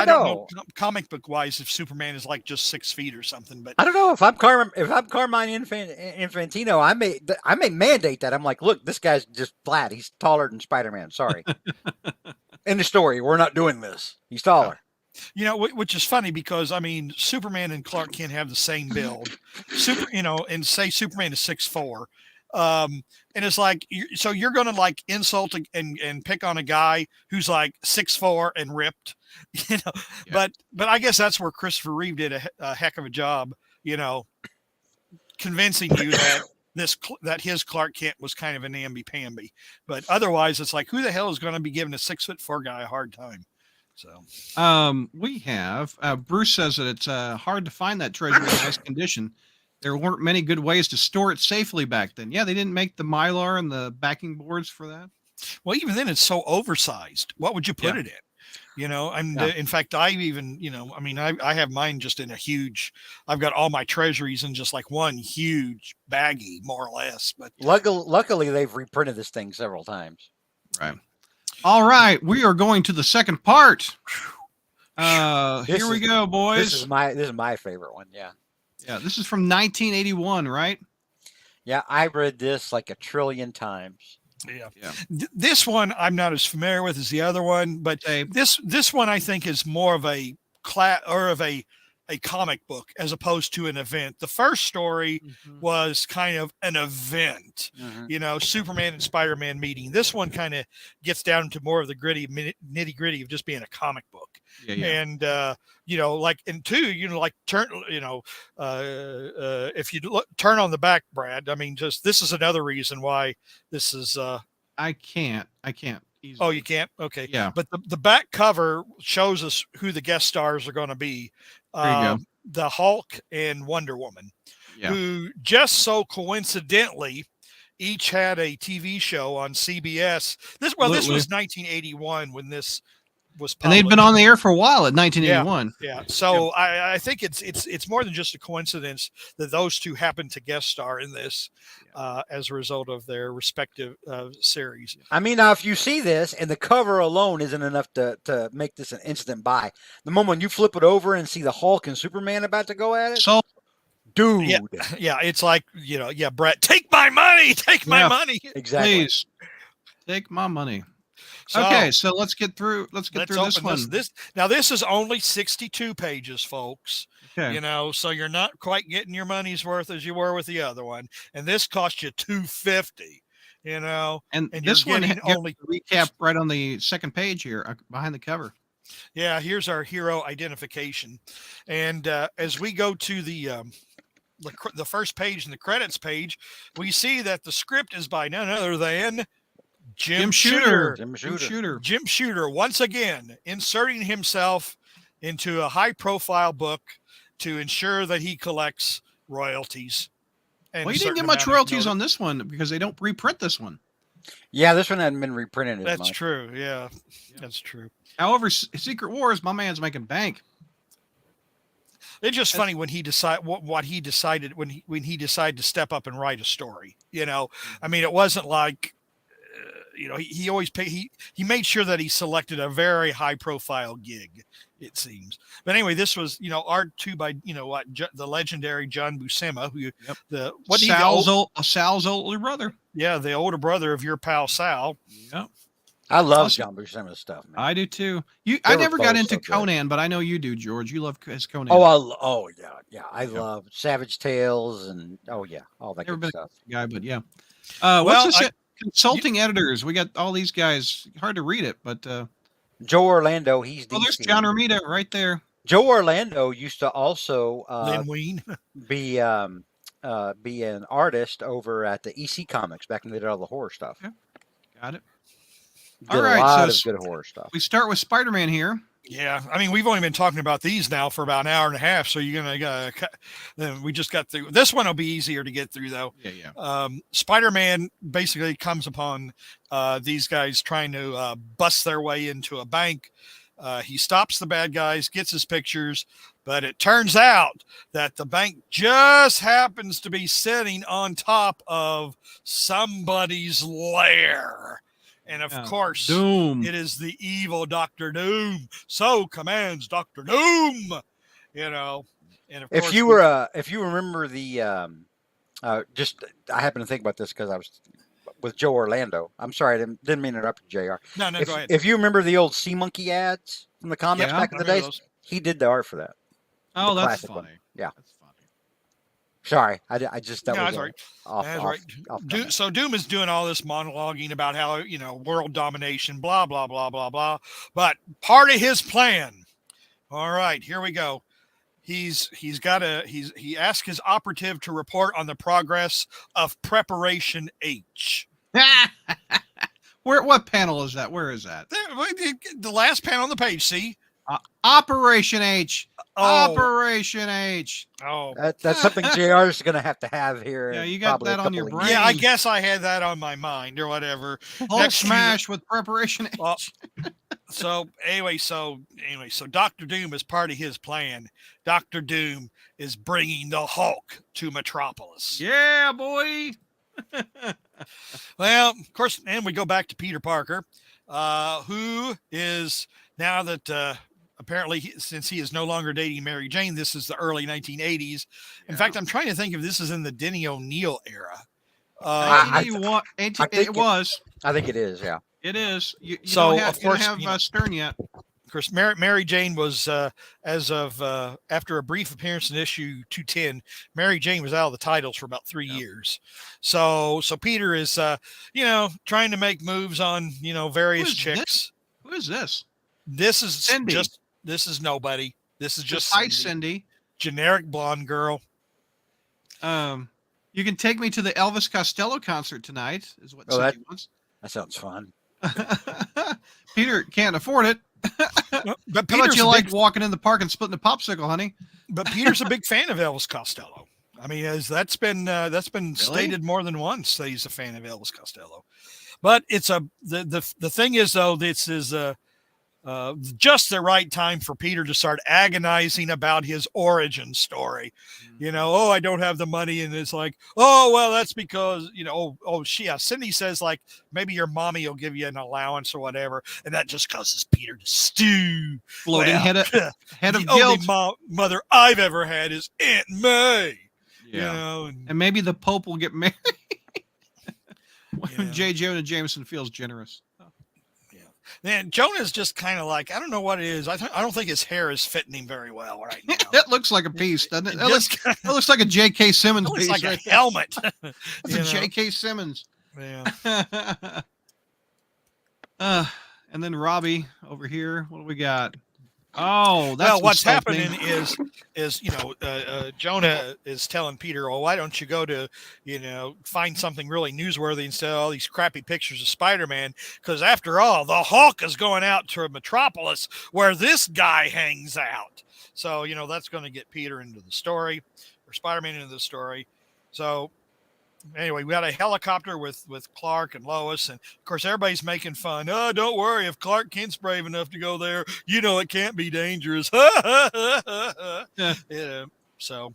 don't know comic book wise if Superman is like just 6 feet or something. But I don't know if I'm Carmine Infantino, I may mandate that. I'm like, look, this guy's just flat. He's taller than Spider-Man. Sorry. In the story, we're not doing this. He's taller. Which is funny because I mean, Superman and Clark can't have the same build. And say Superman is 6'4". And it's like, so you're going to like insult and pick on a guy who's like 6'4" and ripped, but I guess that's where Christopher Reeve did a heck of a job, convincing you that his Clark Kent was kind of a namby-pamby, but otherwise it's like, who the hell is going to be giving a 6'4" guy a hard time? So We have Bruce says that it's hard to find that treasury in nice condition. There weren't many good ways to store it safely back then. Yeah, they didn't make the mylar and the backing boards for that. well, even then, it's so oversized. What would you put Yeah. it in? And Yeah. in fact, I even, I mean, I have mine just in a huge. I've got all my treasuries in just like one huge baggie, more or less. But Luckily, they've reprinted this thing several times. Right. All right, we are going to the second part. Here we go, boys. This is my favorite one. Yeah. Yeah, this is from 1981, right? Yeah, I read this like a trillion times. yeah, Yeah. This one I'm not as familiar with as the other one, but Same. this one I think is more of a a comic book as opposed to an event. The first story was kind of an event, Superman and Spider-Man meeting. This one kind of gets down to more of the gritty, nitty-gritty of just being a comic book. Yeah. And like in two, like turn, if you turn on the back, Brad, I mean, just this is another reason why this is. I can't. Easily. Oh, you can't? Okay. Yeah. But the back cover shows us who the guest stars are going to be. There you go. The Hulk and Wonder Woman, Yeah. who just so coincidentally each had a TV show on CBS. This was 1981 when this was published. And they'd been on the air for a while at 1981. Yeah. So I think it's more than just a coincidence that those two happened to guest star in this as a result of their respective series. I mean, now if you see this and the cover alone isn't enough to make this an instant buy, the moment you flip it over and see the Hulk and Superman about to go at it, So, dude, yeah, it's like Brett, take my money, my money. Exactly. Please take my money. So, Okay, so let's get through this one. This is only 62 pages, folks. Okay. So you're not quite getting your money's worth as you were with the other one, and this cost you $250. And this one only recap right on the second page here behind the cover. Yeah, here's our hero identification, and as we go to the first page and the credits page, we see that the script is by none other than Jim Shooter. Jim Shooter, once again, inserting himself into a high-profile book to ensure that he collects royalties. Well, you didn't get much royalties on this one because they don't reprint this one. Yeah, this one hadn't been reprinted as much. That's true. Yeah, that's true. However, Secret Wars, my man's making bank. It's just funny when he decided what he decided when he decided to step up and write a story. I mean, it wasn't like. He always he made sure that he selected a very high profile gig, it seems. But anyway, this was art too by the legendary John Buscema, who Sal's older brother. Yeah, the older brother of your pal Sal. Yep. I love John Buscema's stuff, man. I do too. I never got into Conan, but I know you do, George. You love his Conan. Oh yeah. I love Savage Tales and all that good stuff. Guy, but yeah. What's this? Consulting editors. We got all these guys. Hard to read it, but Joe Orlando. He's DC. There's John Romita right there. Joe Orlando used to also Lynn Wein. be an artist over at the EC Comics back when they did all the horror stuff. Okay. Got it. Did a lot of good horror stuff. We start with Spider-Man here. Yeah, I mean, we've only been talking about these now for about an hour and a half, so you're gonna then we just got through. This one will be easier to get through, though. Yeah. Spider-Man basically comes upon these guys trying to bust their way into a bank. He stops the bad guys, gets his pictures, but it turns out that the bank just happens to be sitting on top of somebody's lair. And of course, Doom. It is the evil Dr. Doom. So commands Dr. Doom. And of if you remember the, I happen to think about this because I was with Joe Orlando. I'm sorry, I didn't mean to interrupt you, JR. No, go ahead. If you remember the old Sea Monkey ads from the comics back in the days, he did the art for that. Oh, that's funny. One. Yeah. That's funny. Sorry, I just that was right. Off so Doom is doing all this monologuing about how world domination, blah blah blah blah blah. But part of his plan. All right, here we go. He asked his operative to report on the progress of Preparation H. What panel is that? Where is that? The last panel on the page. See. Operation H. Oh. Operation H. Oh. That's something JR is going to have here. Yeah, you got that on your brain. Yeah, I guess I had that on my mind or whatever. Hulk smash with Preparation H. Well, so anyway, Dr. Doom is part of his plan. Dr. Doom is bringing the Hulk to Metropolis. Yeah, boy. Well, of course, and we go back to Peter Parker, who is now that apparently, since he is no longer dating Mary Jane, this is the early 1980s. In fact, I'm trying to think if this is in the Denny O'Neil era. It was. I think it is, yeah. It is. You So, don't have, of course, you don't have Stern yet. Of course, Mary Jane was, as of after a brief appearance in issue 210, Mary Jane was out of the titles for about 3 years. So Peter is, trying to make moves on, various chicks. Who is this? This is Cindy. This is nobody. This is just hi, Cindy. Generic blonde girl. You can take me to the Elvis Costello concert tonight, is what Cindy wants. That sounds fun. Peter can't afford it. But How about you like walking in the park and splitting a popsicle, honey? But Peter's a big fan of Elvis Costello. I mean, that's been stated more than once that he's a fan of Elvis Costello. But it's the thing is though, this is just the right time for Peter to start agonizing about his origin story. I don't have the money, and it's like, oh well, that's because Cindy says like maybe your mommy will give you an allowance or whatever, and that just causes Peter to stew. Floating head of the guilt. only mother I've ever had is Aunt May. Yeah, and maybe the Pope will get married. When J. Jonah Jameson feels generous. Man, Jonah's just kind of like, I don't know what it is. I don't think his hair is fitting him very well right now. It looks like a piece, doesn't it? It looks like a J.K. Simmons piece. It's like a helmet. It's a J.K. Simmons. Yeah. And then Robbie over here. What do we got? Oh, that's what's happening is Jonah is telling Peter, "Oh, why don't you go to find something really newsworthy instead of all these crappy pictures of Spider-Man? Because after all, the Hulk is going out to Metropolis where this guy hangs out. So that's going to get Peter into the story, or Spider-Man into the story. So." Anyway, we got a helicopter with Clark and Lois, and of course everybody's making fun. Oh, don't worry, if Clark Kent's brave enough to go there, it can't be dangerous. So,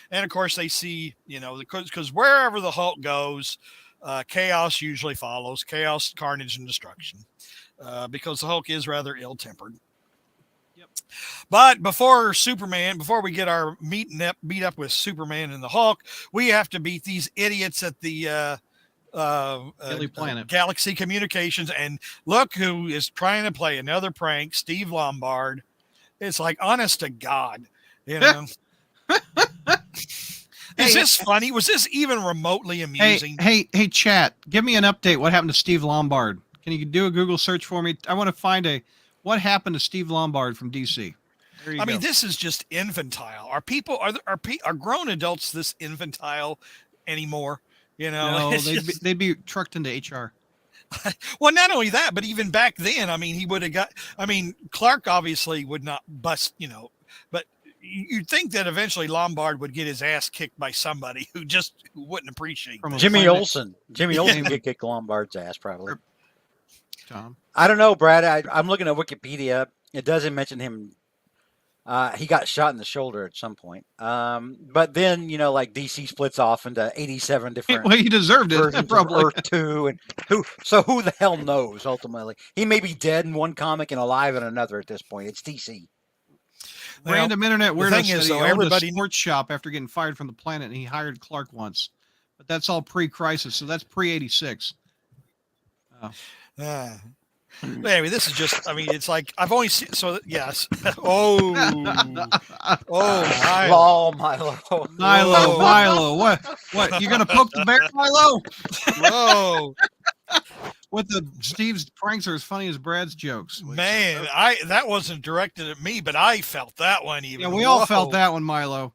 and of course they see, because wherever the Hulk goes, chaos usually follows. Chaos, carnage, and destruction, because the Hulk is rather ill-tempered. But before we get our meet up with Superman and the Hulk, we have to beat these idiots at the Daily Planet Galaxy Communications. And look who is trying to play another prank, Steve Lombard. It's like, honest to God, Is this funny? Was this even remotely amusing? Hey, chat, give me an update. What happened to Steve Lombard? Can you do a Google search for me? I want to find what happened to Steve Lombard from DC. I mean, this is just infantile. Are grown adults this infantile anymore? No, they'd be trucked into HR. Well, not only that, but even back then, I mean, he would have got. I mean, Clark obviously would not bust, but you'd think that eventually Lombard would get his ass kicked by somebody who wouldn't appreciate it. Jimmy Olsen. Jimmy Olsen could kick Lombard's ass probably. Tom, I don't know, Brad. I'm looking at Wikipedia. It doesn't mention him. He got shot in the shoulder at some point. But then, like DC splits off into 87 different. Well, he deserved it. Probably. Earth 2 and who the hell knows? Ultimately, he may be dead in one comic and alive in another. At this point, it's DC. Random internet weirdo said he owned everybody a sports shop after getting fired from the Planet, and he hired Clark once. But that's all pre-crisis, so that's pre-86. Anyway, this is just, I mean, it's like, I've only seen, so yes. Oh, Milo. What? You're going to poke the bear, Milo? Whoa. What Steve's pranks are as funny as Brad's jokes. Man, that wasn't directed at me, but I felt that one even. Yeah, we all felt that one, Milo.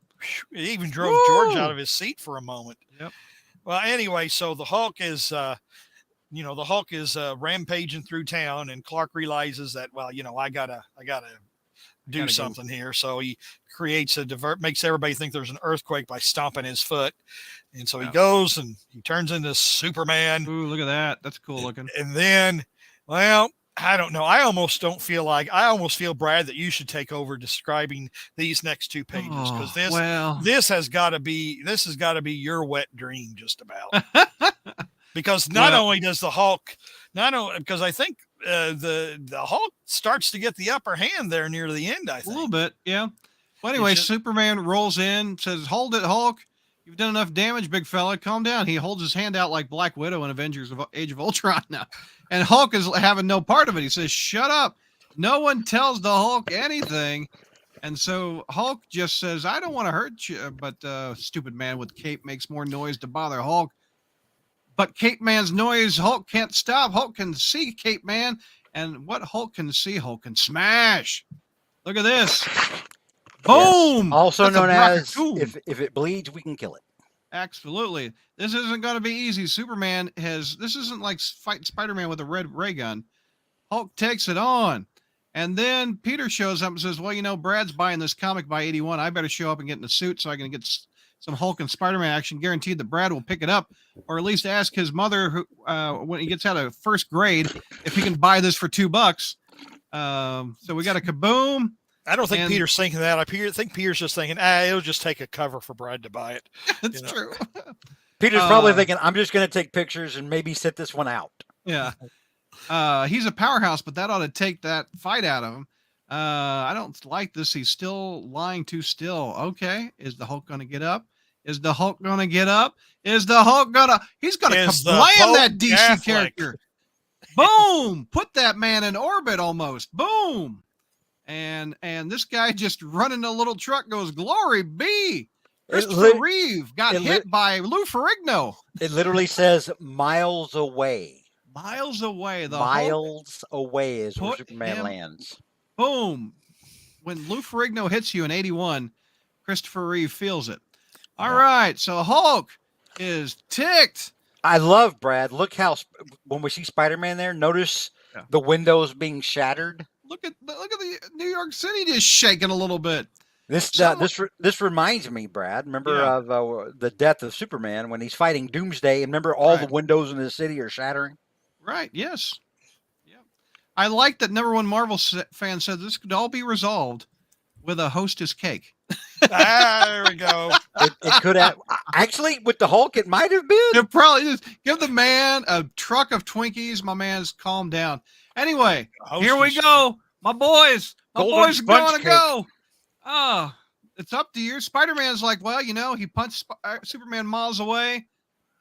It even drove George out of his seat for a moment. Yep. Well, anyway, so the Hulk is, the Hulk is rampaging through town, and Clark realizes that, well, I gotta do Gotta go. something here. So he creates makes everybody think there's an earthquake by stomping his foot. And so he goes and he turns into Superman. Ooh, look at that. That's cool looking. And then, well, I don't know. I almost feel, Brad, that you should take over describing these next 2 pages, because this has got to be your wet dream, just about. Because not only does the Hulk, because I think the Hulk starts to get the upper hand there near the end. I think a little bit, yeah. Well, anyway, Superman rolls in, says, "Hold it, Hulk. You've done enough damage, big fella. Calm down." He holds his hand out like Black Widow in Avengers of Age of Ultron now. And Hulk is having no part of it. He says, "Shut up. No one tells the Hulk anything." And so Hulk just says, "I don't want to hurt you." But stupid man with cape makes more noise to bother Hulk. But Cape Man's noise, Hulk can't stop. Hulk can see Cape Man. And what Hulk can see, Hulk can smash. Look at this. Boom! Yes. Also That's known as, raccoon. if it bleeds, we can kill it. Absolutely. This isn't going to be easy. Superman this isn't like fighting Spider-Man with a red ray gun. Hulk takes it on. And then Peter shows up and says, "Well, Brad's buying this comic by 81. I better show up and get in a suit so I can get some Hulk and Spider-Man action. Guaranteed that Brad will pick it up, or at least ask his mother, who, when he gets out of first grade, if he can buy this for $2. So we got a kaboom. I don't think Peter's thinking that. I think Peter's just thinking, it'll just take a cover for Brad to buy it. That's true. Peter's probably thinking, I'm just going to take pictures and maybe sit this one out. Yeah. He's a powerhouse, but that ought to take that fight out of him. I don't like this. He's still lying too still. Okay. Is the Hulk going to get up? Is the Hulk going to get up? Is the Hulk going to... He's going to kablam that DC Catholic character. Boom! Put that man in orbit almost. Boom! And this guy just running a little truck goes, "Glory be!" Christopher Reeve got hit by Lou Ferrigno. It literally says miles away. Miles away. Miles away is where Superman lands. Boom. When Lou Ferrigno hits you in 81, Christopher Reeve feels it. All right. So Hulk is ticked. I love, Brad. Look how, when we see Spider-Man there, notice the windows being shattered. Look at the New York City just shaking a little bit. This reminds me, Brad. Remember of the death of Superman when he's fighting Doomsday, and remember all the windows in the city are shattering. Right. Yes. Yeah. I like that. Number one Marvel fan said this could all be resolved with a Hostess cake. There we go. It could have actually with the Hulk. It might have been. It probably is. Give the man a truck of Twinkies. My man's calmed down. Anyway, here we go. My boys are going to go. Oh, it's up to you. Spider-Man's like, well, he punched Superman miles away.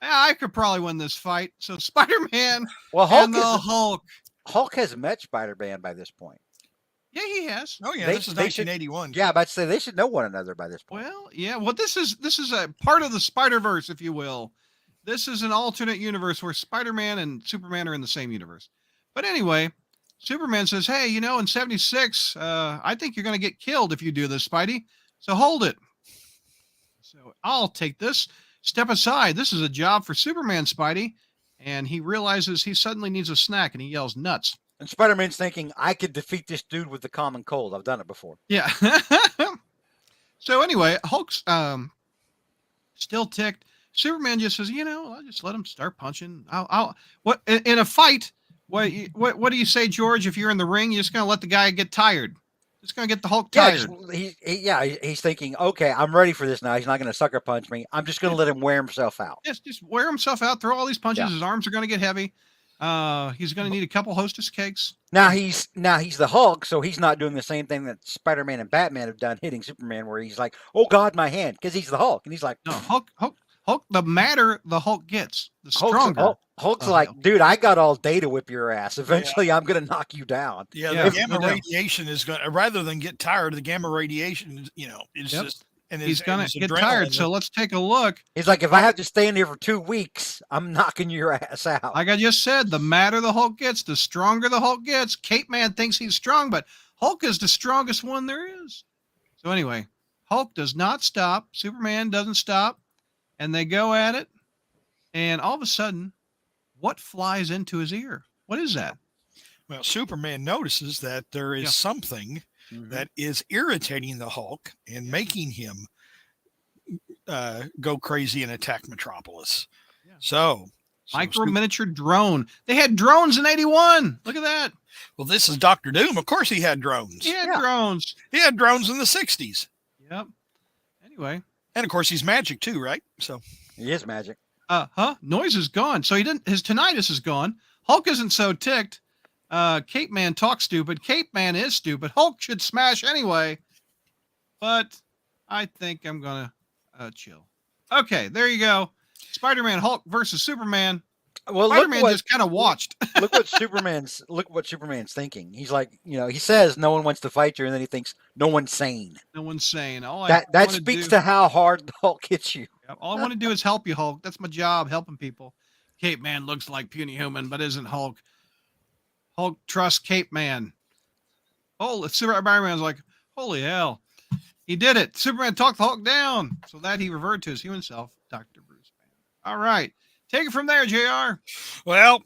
Yeah, I could probably win this fight. So Spider-Man and the Hulk. Hulk has met Spider-Man by this point. Yeah, he has. Oh yeah, this is 1981. Yeah, but I'd say they should know one another by this point. Well, yeah. Well, this is a part of the Spider-Verse, if you will. This is an alternate universe where Spider-Man and Superman are in the same universe. But anyway, Superman says, "Hey, in 76, I think you're going to get killed if you do this, Spidey. So hold it." So I'll take this. Step aside. This is a job for Superman, Spidey. And he realizes he suddenly needs a snack, and he yells, "Nuts." And Spider-Man's thinking, I could defeat this dude with the common cold. I've done it before. Yeah. So anyway, Hulk's still ticked. Superman just says, I'll just let him start punching. What in a fight? What do you say, George? If you're in the ring, you're just gonna let the guy get tired. Just gonna get the Hulk tired. He's thinking, okay, I'm ready for this now. He's not gonna sucker punch me. I'm just gonna let him wear himself out. Yes, just wear himself out. Throw all these punches. Yeah. His arms are gonna get heavy. He's gonna need a couple Hostess cakes. Now he's the Hulk, so he's not doing the same thing that Spider-Man and Batman have done, hitting Superman, where he's like, "Oh God, my hand," because he's the Hulk, and he's like, "No, Hulk. The madder the Hulk gets, the stronger." Hulk's like, "Dude, I got all day to whip your ass. Eventually, I'm gonna knock you down." Yeah, the gamma radiation is going to, rather than get tired, the gamma radiation, is just. And he's going to get tired, so let's take a look. He's like, if I have to stay in here for 2 weeks, I'm knocking your ass out. Like I just said, the madder the Hulk gets, the stronger the Hulk gets. Cape Man thinks he's strong, but Hulk is the strongest one there is. So anyway, Hulk does not stop. Superman doesn't stop. And they go at it. And all of a sudden, What flies into his ear? What is that? Well, Superman notices that there is something that is irritating the Hulk and making him go crazy and attack Metropolis. Yeah. So micro miniature drone. They had drones in 81. Look at that. Well, this is Dr. Doom. Of course he had drones. He had drones. He had drones in the 60s. Yep. Anyway. And of course he's magic too, right? So he is magic. Noise is gone. So his tinnitus is gone. Hulk isn't so ticked. Cape Man talks stupid. Cape Man is stupid. Hulk should smash anyway. But I think I'm gonna chill. Okay, there you go. Spider-Man, Hulk versus Superman. Well, Spider-Man just kind of watched. look what Superman's thinking. He's like, he says no one wants to fight you, and then he thinks no one's sane. No one's sane. That speaks to how hard the Hulk hits you. All I want to do is help you, Hulk. That's my job, helping people. Cape Man looks like puny human, but isn't Hulk. Hulk trusts Cape Man. Oh, Spider-Man's like, holy hell. He did it. Superman talked the Hulk down. So that he reverted to his human self, Dr. Bruce Banner. All right. Take it from there, JR. Well,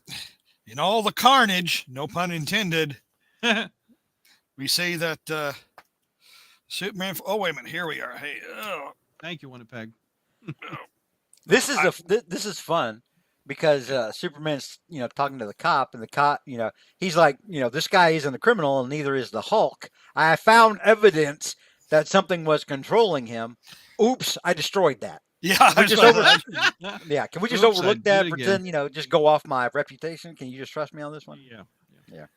in all the carnage, no pun intended, we see that Superman. Oh, wait a minute. Here we are. Hey, thank you, Winnipeg. This is fun because Superman's talking to the cop, and the cop he's like this guy isn't a criminal, and neither is the Hulk. I found evidence that something was controlling him. Oops, I destroyed that. Yeah, can we just overlook that? Pretend just go off my reputation. Can you just trust me on this one? Yeah.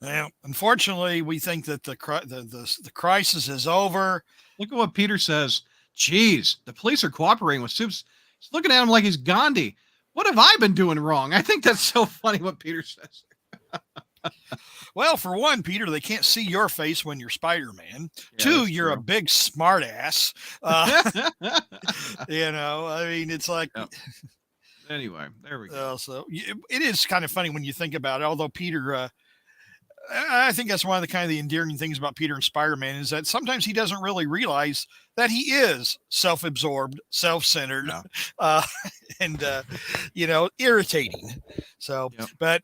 Well, unfortunately, we think that the crisis is over. Look at what Peter says. Jeez, the police are cooperating with Supes. He's looking at him like he's Gandhi. What have I been doing wrong? I think that's so funny what Peter says. Well, for one, Peter, they can't see your face when you're Spider-Man. Two, you're a big smart ass. I mean, it's like... Yep. Anyway, there we go. So it is kind of funny when you think about it, although Peter... I think that's one of the endearing things about Peter and Spider-Man is that sometimes he doesn't really realize that he is self-absorbed, self-centered, and irritating. So, but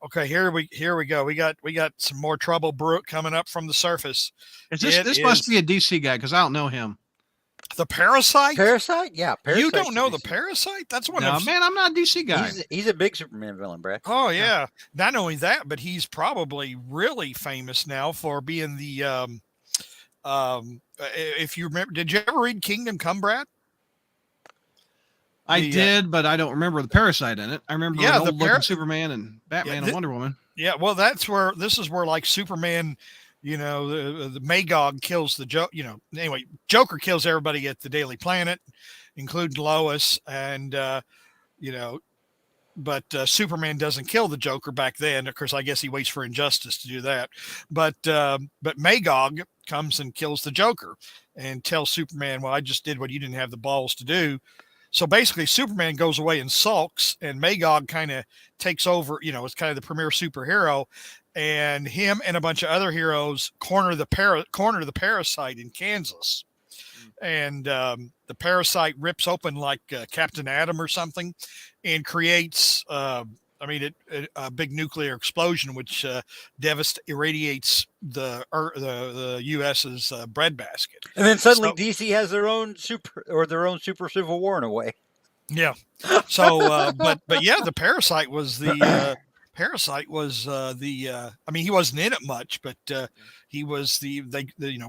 okay, here we go. We got some more trouble coming up from the surface. This must be a DC guy because I don't know him. The Parasite? Yeah. You don't know the Parasite? That's one of... man, I'm not a DC guy. He's a big Superman villain, Brad. Oh, yeah. Not only that, but he's probably really famous now for being the... if you remember... Did you ever read Kingdom Come, Brad? I did, but I don't remember the Parasite in it. I remember the old looking Superman and Batman and Wonder Woman. Yeah, well, this is where like Superman... the Magog kills the Joker. Anyway, Joker kills everybody at the Daily Planet, including Lois, and but Superman doesn't kill the Joker back then. Of course, I guess he waits for injustice to do that. But Magog comes and kills the Joker and tells Superman, "Well, I just did what you didn't have the balls to do." So basically, Superman goes away and sulks, and Magog kind of takes over. It's kind of the premier superhero. And him and a bunch of other heroes corner the Parasite in Kansas, and the Parasite rips open like Captain Atom or something, and creates a big nuclear explosion which irradiates the U.S.'s breadbasket. And then suddenly DC has their own super civil war in a way. Yeah. So, but yeah, the Parasite was the. Parasite was he wasn't in it much, but he was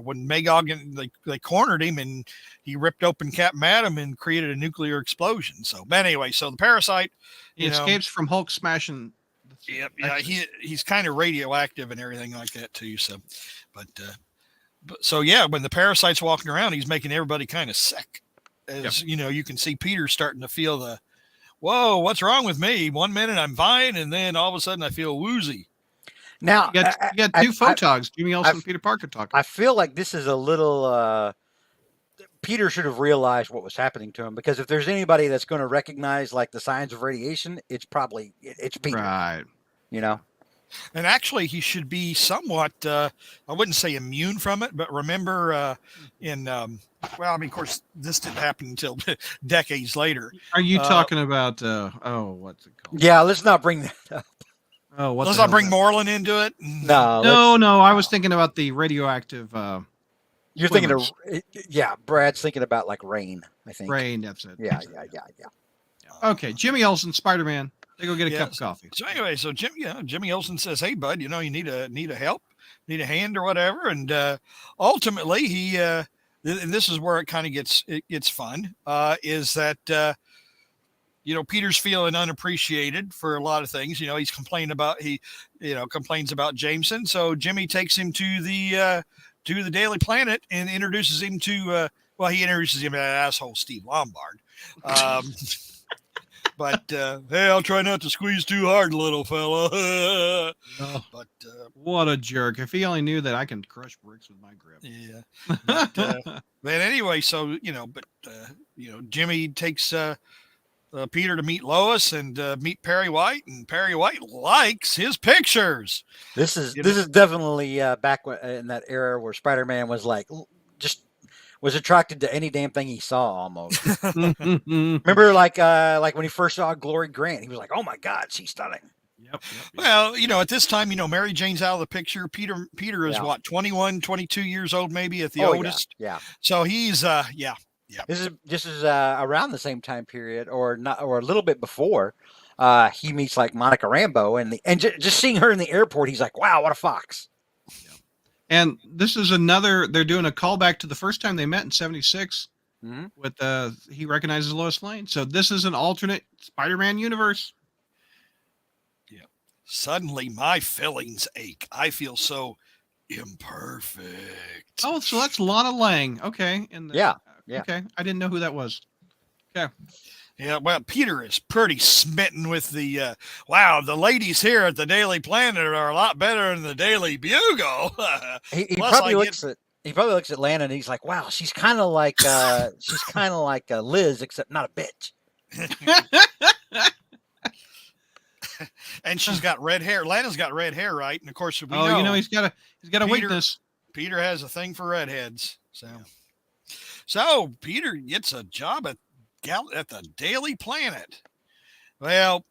when Magog and they cornered him and he ripped open Captain Atom and created a nuclear explosion. So, but anyway, so the Parasite he escapes from Hulk smashing. Yeah, he's kind of radioactive and everything like that too. So, but so yeah, when the Parasite's walking around, he's making everybody kind of sick. As you can see Peter starting to feel the. Whoa, what's wrong with me? 1 minute I'm fine, and then all of a sudden I feel woozy. Now, you got two photogs, Jimmy Olsen and Peter Parker talking. I feel like this is a little... Peter should have realized what was happening to him, because if there's anybody that's going to recognize like the signs of radiation, it's Peter. Right. And actually, he should be somewhat, I wouldn't say immune from it, but remember well, I mean, of course, this didn't happen until decades later. Are you talking about, what's it called? Yeah, let's not bring that up. Oh, what Let's the not hell bring is that? Moreland into it. No, I was thinking about the radioactive you're thinking of, Brad's thinking about like Rain, I think. rain. That's it. Yeah. Okay, Jimmy Olsen, Spider-Man. They go get a cup of coffee. So anyway, so Jimmy Olsen says, "Hey, bud, you need a help, need a hand or whatever." And ultimately, he and this is where it kind of gets fun. Is that Peter's feeling unappreciated for a lot of things. He's complains about Jameson. So Jimmy takes him to the Daily Planet and introduces him to he introduces him to that asshole Steve Lombard. But hey, I'll try not to squeeze too hard, little fella. But what a jerk! If he only knew that I can crush bricks with my grip. Yeah. But anyway, so Jimmy takes Peter to meet Lois and meet Perry White, and Perry White likes his pictures. This is definitely back in that era where Spider-Man was like was attracted to any damn thing he saw almost. Remember, like when he first saw Glory Grant, he was like, "Oh my God, she's stunning." Yep. Well, at this time, Mary Jane's out of the picture. Peter is what, 21, 22 years old, maybe at the oldest. Yeah. So he's This is around the same time period, or not, or a little bit before. He meets like Monica Rambeau, and just seeing her in the airport, he's like, "Wow, what a fox!" And this is they're doing a callback to the first time they met in '76 with he recognizes Lois Lane. So this is an alternate Spider-Man universe. Yeah. Suddenly my feelings ache. I feel so imperfect. Oh, so that's Lana Lang. Okay. Yeah. Okay. I didn't know who that was. Okay. Yeah, well, Peter is pretty smitten with the the ladies here at the Daily Planet are a lot better than the Daily Bugle. he probably looks at Lana and he's like, "Wow, she's kind of like Liz, except not a bitch." And she's got red hair. Lana's got red hair, right? And of course, we know he's got a weakness. Peter has a thing for redheads. So Peter gets a job at the Daily Planet. Well,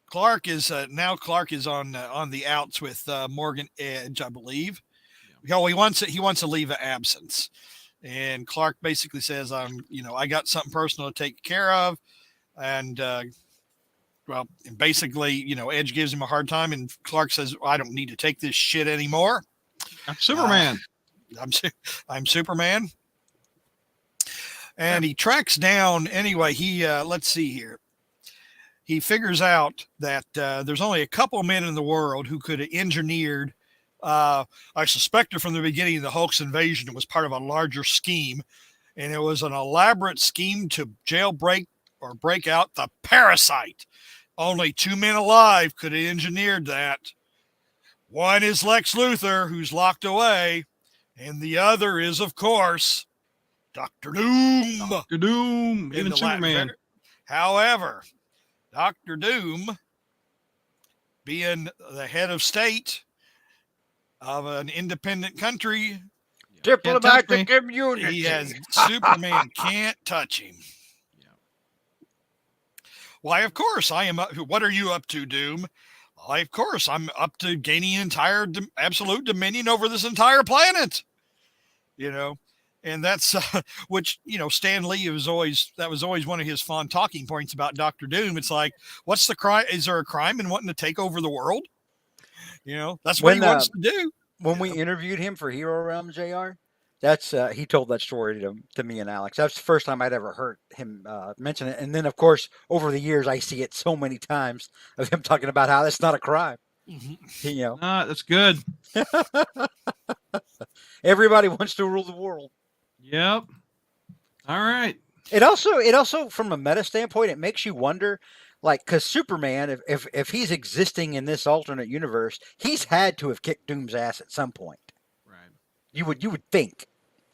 Clark is on the outs with Morgan Edge, I believe. Yeah. He wants a leave of absence, and Clark basically says, I got something personal to take care of," and basically, Edge gives him a hard time, and Clark says, "I don't need to take this shit anymore. I'm Superman. I'm Superman." And he tracks down, anyway, let's see here. He figures out that there's only a couple of men in the world who could have engineered, I suspected from the beginning the Hulk's invasion was part of a larger scheme, and it was an elaborate scheme to jailbreak or break out the parasite. Only 2 men alive could have engineered that. One is Lex Luthor, who's locked away, and the other is, of course, Dr. Doom. Dr. Doom. Even Superman. However, Dr. Doom, being the head of state of an independent country, diplomatic immunity, he has Superman can't touch him. Why, of course, I am. What are you up to, Doom? Why, of course, I'm up to gaining entire absolute dominion over this entire planet. And that's which Stan Lee was always one of his fond talking points about Dr. Doom. It's like, what's the crime? Is there a crime in wanting to take over the world? That's what he wants to do. When we interviewed him for Hero Realm, JR, that's he told that story to me and Alex. That's the first time I'd ever heard him mention it. And then, of course, over the years, I see it so many times of him talking about how that's not a crime. Mm-hmm. That's good. Everybody wants to rule the world. Yep. All right. It also, from a meta standpoint, it makes you wonder, like, because Superman, if he's existing in this alternate universe, he's had to have kicked Doom's ass at some point. Right. You would think.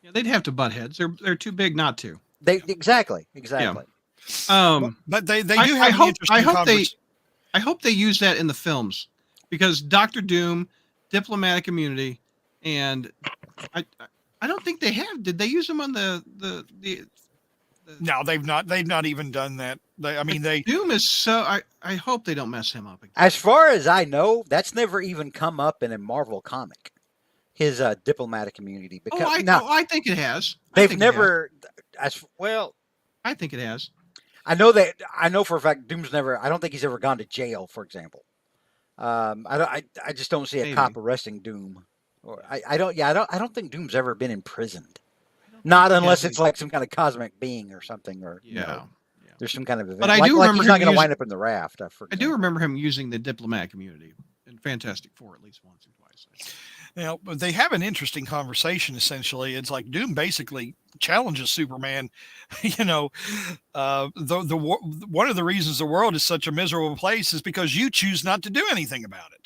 Yeah, they'd have to butt heads. They're too big not to. Exactly. Yeah. But they do have I hope they use that in the films. because Doctor Doom, diplomatic immunity, and I don't think they have. Did they use him on the No, they've not even done that. They Doom is so. I hope they don't mess him up again. As far as I know, that's never even come up in a Marvel comic. His diplomatic immunity. Because I think it has. They've never, as well. I think it has. I know for a fact Doom's never. I don't think he's ever gone to jail, for example. I just don't see a cop arresting Doom. Or I don't think Doom's ever been imprisoned. Not unless it's like some kind of cosmic being or something, or there's some kind of event. But I do remember he's not going to wind up in the raft. I do remember him using the diplomatic immunity in Fantastic Four at least once or twice. But they have an interesting conversation. Essentially, it's like Doom basically challenges Superman. One of the reasons the world is such a miserable place is because you choose not to do anything about it.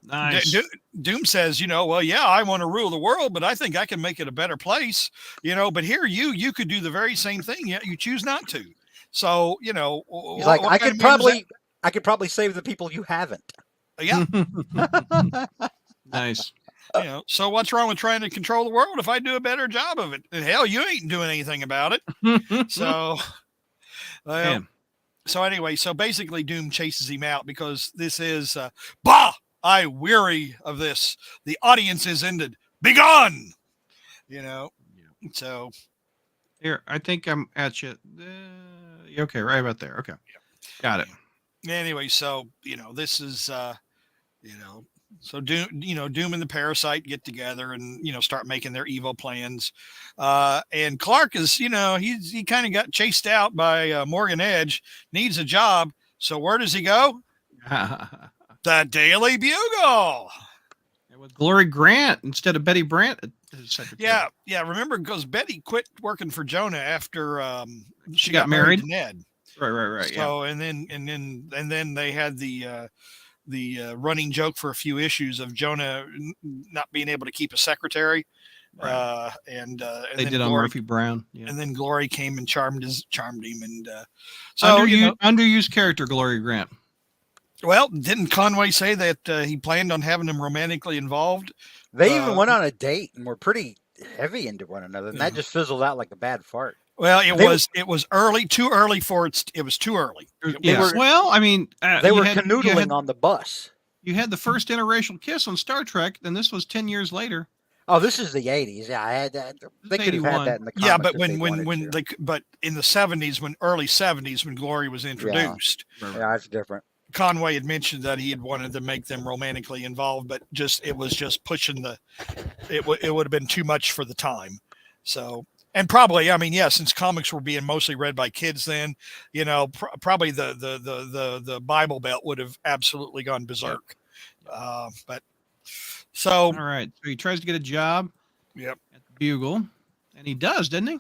Nice. Doom says, well, yeah, I want to rule the world, but I think I can make it a better place. But here you could do the very same thing, yet you choose not to. So, he's like, I could probably save the people you haven't. Yeah. Nice. So what's wrong with trying to control the world if I do a better job of it? And hell, you ain't doing anything about it. So, so anyway, so basically Doom chases him out because this is, I weary of this. The audience is ended. Be gone. So. Here, I think I'm at you. Okay, right about there. Okay. Got it. Anyway, so, this is, so Doom and the Parasite get together and, start making their evil plans. And Clark is, he kind of got chased out by Morgan Edge, needs a job. So where does he go? The Daily Bugle. With Glory Grant instead of Betty Brant as secretary. Yeah. Remember, because Betty quit working for Jonah after she got married to Ned. Right. So and then they had the running joke for a few issues of Jonah not being able to keep a secretary. Right. And they did on Murphy Brown. Yeah. And then Glory came and charmed him. And so underused character, Glory Grant. Well, didn't Conway say that he planned on having him romantically involved? They even went on a date and were pretty heavy into one another, and that just fizzled out like a bad fart. Well, it was early, too early for it. It was too early. They were canoodling on the bus. You had the first interracial kiss on Star Trek, then this was 10 years later. Oh, this is the 80s. Yeah, I had that. They could have had that in the comics. Yeah, but but in the 70s, early 70s, when Glory was introduced, yeah, that's different. Conway had mentioned that he had wanted to make them romantically involved, but it was just pushing it would have been too much for the time. So, and probably, since comics were being mostly read by kids then, probably the Bible Belt would have absolutely gone berserk. But so, all right. So he tries to get a job. Yep. At the Bugle, and he does, doesn't he?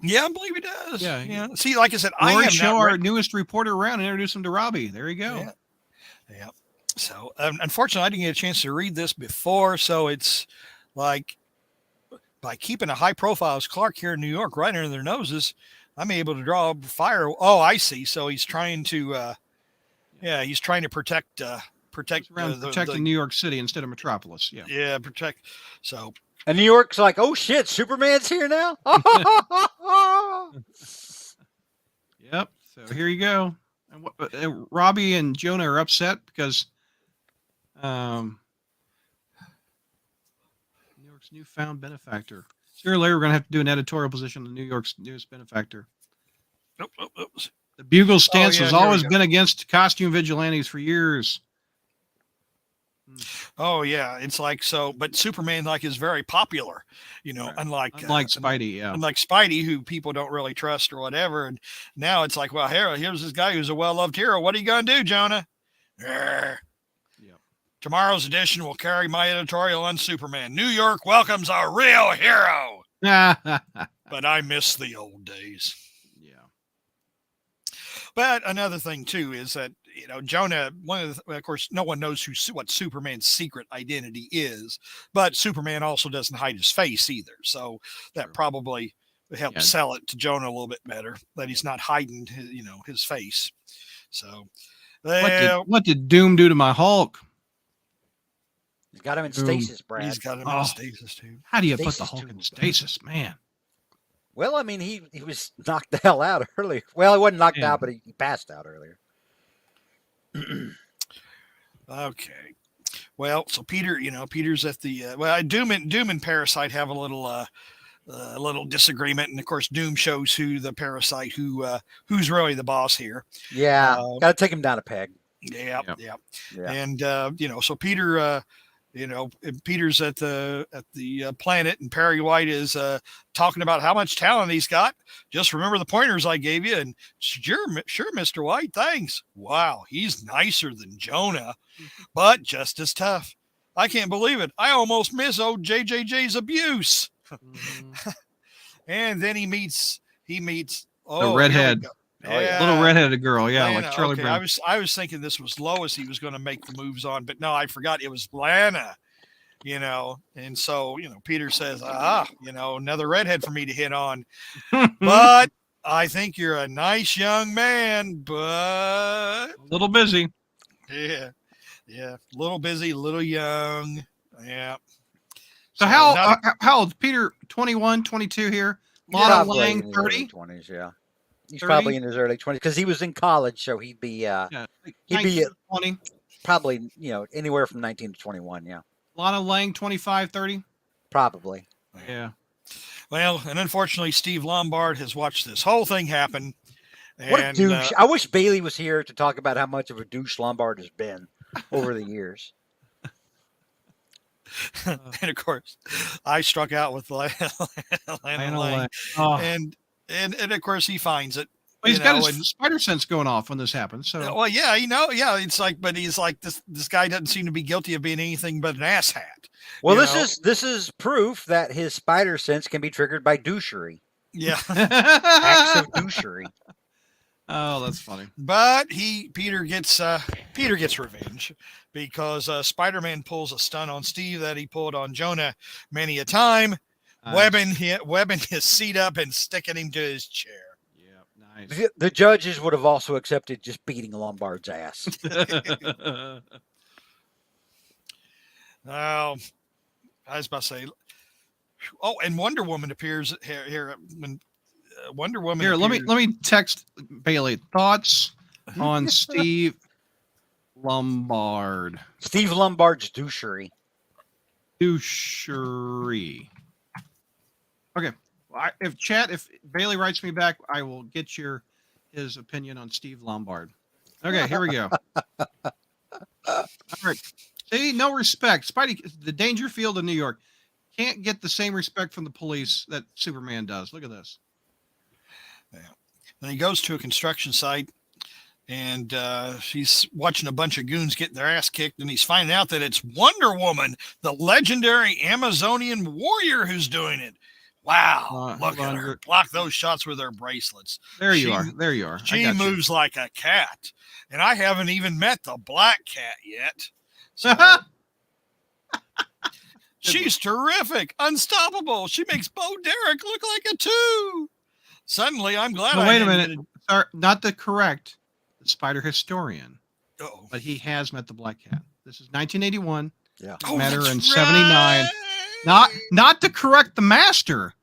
Yeah, I believe he does. Yeah. See, like I said, I show our newest reporter around and introduce him to Robbie. There you go. Yeah. So, unfortunately, I didn't get a chance to read this before. So it's like by keeping a high profile as Clark here in New York right under their noses, I'm able to draw fire. Oh, I see. So he's trying to, protect protecting New York City instead of Metropolis. Yeah. Yeah, protect. So. And New York's like, oh shit, Superman's here now. Yep. So here you go. And Robbie and Jonah are upset because New York's newfound benefactor. Sooner or later, we're going to have to do an editorial position on New York's newest benefactor. Oops. The Bugle's stance has always been against costume vigilantes for years. Oh yeah, it's like so, but Superman is very popular, right. unlike Spidey, yeah, unlike Spidey, who people don't really trust or whatever. And now it's like, well, here's this guy who's a well-loved hero. What are you gonna do, Jonah? Yep. Tomorrow's edition will carry my editorial on Superman. New York welcomes a real hero. But I miss the old days. Yeah. But another thing too is that Jonah. Of course, no one knows what Superman's secret identity is, but Superman also doesn't hide his face either. So that probably helps sell it to Jonah a little bit better that he's not hiding his face. So Well, What did Doom do to my Hulk? He's got him in Boom. stasis, Brad. he's got him Oh. in stasis too. How do you put the Stasis Hulk in tube. stasis, man? Well, I mean, he was knocked the hell out earlier. Well, he wasn't knocked Yeah. out, but he passed out earlier. Okay. Well, so Peter, Peter's at the Doom and Parasite have a little disagreement, and of course, Doom shows who the Parasite who's really the boss here. Yeah, got to take him down a peg. Yeah. Yeah. And so Peter, Peter's at the planet, and Perry White is talking about how much talent he's got. Just remember the pointers I gave you, and sure, Mr. White, thanks. Wow, he's nicer than Jonah, but just as tough. I can't believe it. I almost miss old JJJ's abuse. Mm-hmm. And then he meets The redhead. Yeah. Little redheaded girl. Yeah, Lana, like Charlie okay. Brown. I was thinking this was Lois he was going to make the moves on, but no, I forgot it was Lana. And so Peter says, another redhead for me to hit on, but I think you're a nice young man, but A little busy. yeah, little busy, little young, yeah. So how old? Peter 21, 22 here. Lana Probably Lang in his 30. early 20s, yeah. He's 30? probably in his early 20s because he was in college, so he'd be he'd be 20. probably anywhere from 19 to 21, yeah. Lana Lang 25, 30. Probably. Yeah. Well, and unfortunately, Steve Lombard has watched this whole thing happen. What a douche. I wish Bailey was here to talk about how much of a douche Lombard has been over the years. And of course, I struck out with Lana Lang. Oh. And of course he finds it. Well, he's got his spider sense going off when this happens. So well, yeah, it's like, but he's like this guy doesn't seem to be guilty of being anything but an asshat. Well, this is proof that his spider sense can be triggered by douchery. Yeah. Acts of douchery. Oh, that's funny. But Peter gets revenge because Spider-Man pulls a stunt on Steve that he pulled on Jonah many a time, webbing his seat up and sticking him to his chair. Yeah, nice. The judges would have also accepted just beating Lombard's ass. I was about to say, oh, and Wonder Woman appears here when Wonder Woman. Here, appears. let me text Bailey thoughts on Steve Lombard. Steve Lombard's douchery. Douchery. Okay. If Bailey writes me back, I will get his opinion on Steve Lombard. Okay, here we go. All right. See, no respect. Spidey, the danger field in New York, can't get the same respect from the police that Superman does. Look at this. Yeah. Then he goes to a construction site, and he's watching a bunch of goons get their ass kicked, and he's finding out that it's Wonder Woman, the legendary Amazonian warrior, who's doing it. Wow, look at her. Block those shots with her bracelets. There you are. She moves like a cat. And I haven't even met the black cat yet. So, she's terrific. Unstoppable. She makes Bo Derek look like a 2. Suddenly, I'm glad wait a minute. Sorry, not the correct Spider Historian. Uh-oh. But he has met the Black Cat. This is 1981. Yeah. Met her in 79. Not to correct the master.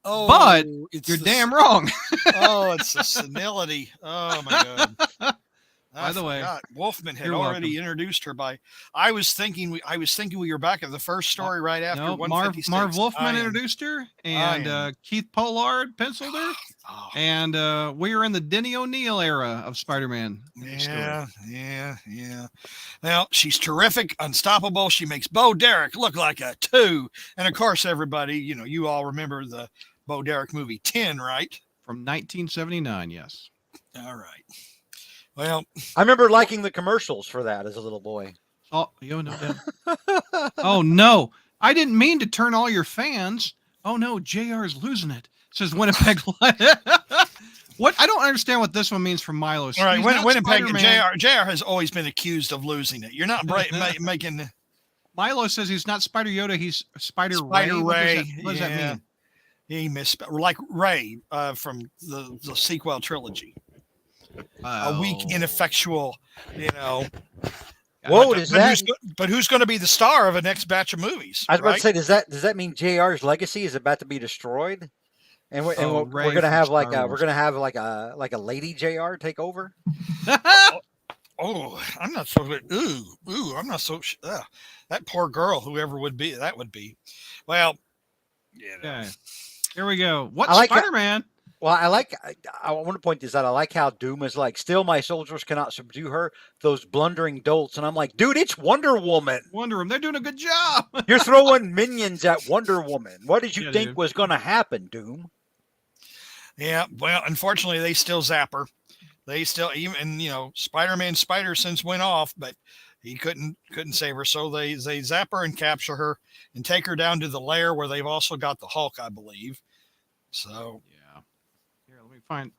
Oh, but you're damn wrong. It's the senility. Oh my God. By the way, Wolfman had already introduced her by. I was thinking we were back at the first story right after 156. Marv Wolfman introduced her, and Keith Pollard penciled her, and we were in the Denny O'Neil era of Spider-Man. Yeah. Now she's terrific, unstoppable. She makes Bo Derek look like a 2, and of course, everybody, you all remember the Bo Derek movie 10, right? From 1979, yes. All right. Well, I remember liking the commercials for that as a little boy. Oh, no doubt. Oh no, I didn't mean to turn all your fans. Oh no, JR's losing it. Says Winnipeg. What? I don't understand what this one means from Milo. All right, Winnipeg and JR has always been accused of losing it. You're not making. Milo says he's not Spider Yoda. He's Spider Ray. What does that mean? He missed like Ray from the sequel trilogy. a weak, ineffectual, you know. Whoa, does that? But who's going to be the star of a next batch of movies? I was about to say, does that mean JR's legacy is about to be destroyed? And we're gonna have like a lady JR take over. Oh, I'm not so. I'm not so. That poor girl, whoever would be, that would be. Well, yeah. Okay. Here we go. What Spider-Man? Well, I want to point this out. I like how Doom is like, still my soldiers cannot subdue her, those blundering dolts. And I'm like, dude, it's Wonder Woman. Wonder Woman. They're doing a good job. You're throwing minions at Wonder Woman. What did you think was going to happen, Doom? Yeah, well, unfortunately, they still zap her. They still, even, Spider-Man Spider-Sense went off, but he couldn't save her. So they zap her and capture her and take her down to the lair where they've also got the Hulk, I believe. So yeah. Here, let me find.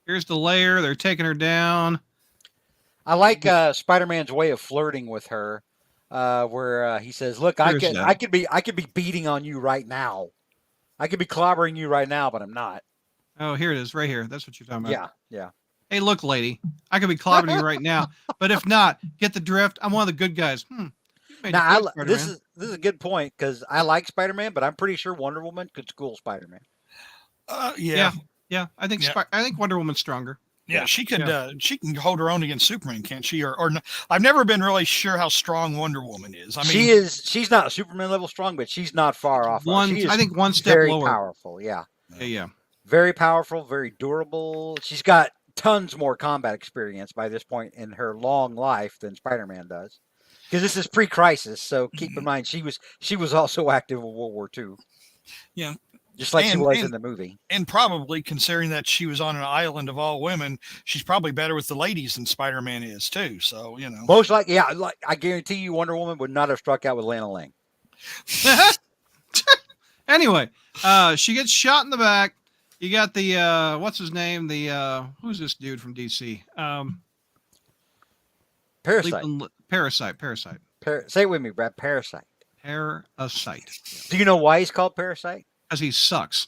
Here's the lair. They're taking her down. I like Spider-Man's way of flirting with her, where he says, "Look, I could be beating on you right now. I could be clobbering you right now, but I'm not." Oh, here it is, right here. That's what you're talking about. Yeah. Hey, look, lady, I could be clobbering you right now, but if not, get the drift. I'm one of the good guys. Now, this is a good point because I like Spider-Man, but I'm pretty sure Wonder Woman could school Spider-Man. Yeah. I think Wonder Woman's stronger. Yeah, she could. She can hold her own against Superman, can't she? Or I've never been really sure how strong Wonder Woman is. I mean, she's not Superman level strong, but she's not far off. I think one step very lower. Powerful. Yeah. Very powerful, very durable. She's got tons more combat experience by this point in her long life than Spider-Man does. Because this is pre-crisis, so keep in mind she was also active in World War II. Yeah. Just like she was in the movie. And probably, considering that she was on an island of all women, she's probably better with the ladies than Spider-Man is too. So, Most likely, yeah. Like, I guarantee you Wonder Woman would not have struck out with Lana Lang. Anyway, she gets shot in the back. You got the what's his name? The who's this dude from DC? Parasite. Parasite. Say it with me, Brad. Parasite. Parasite. Do you know why he's called Parasite? Because he sucks.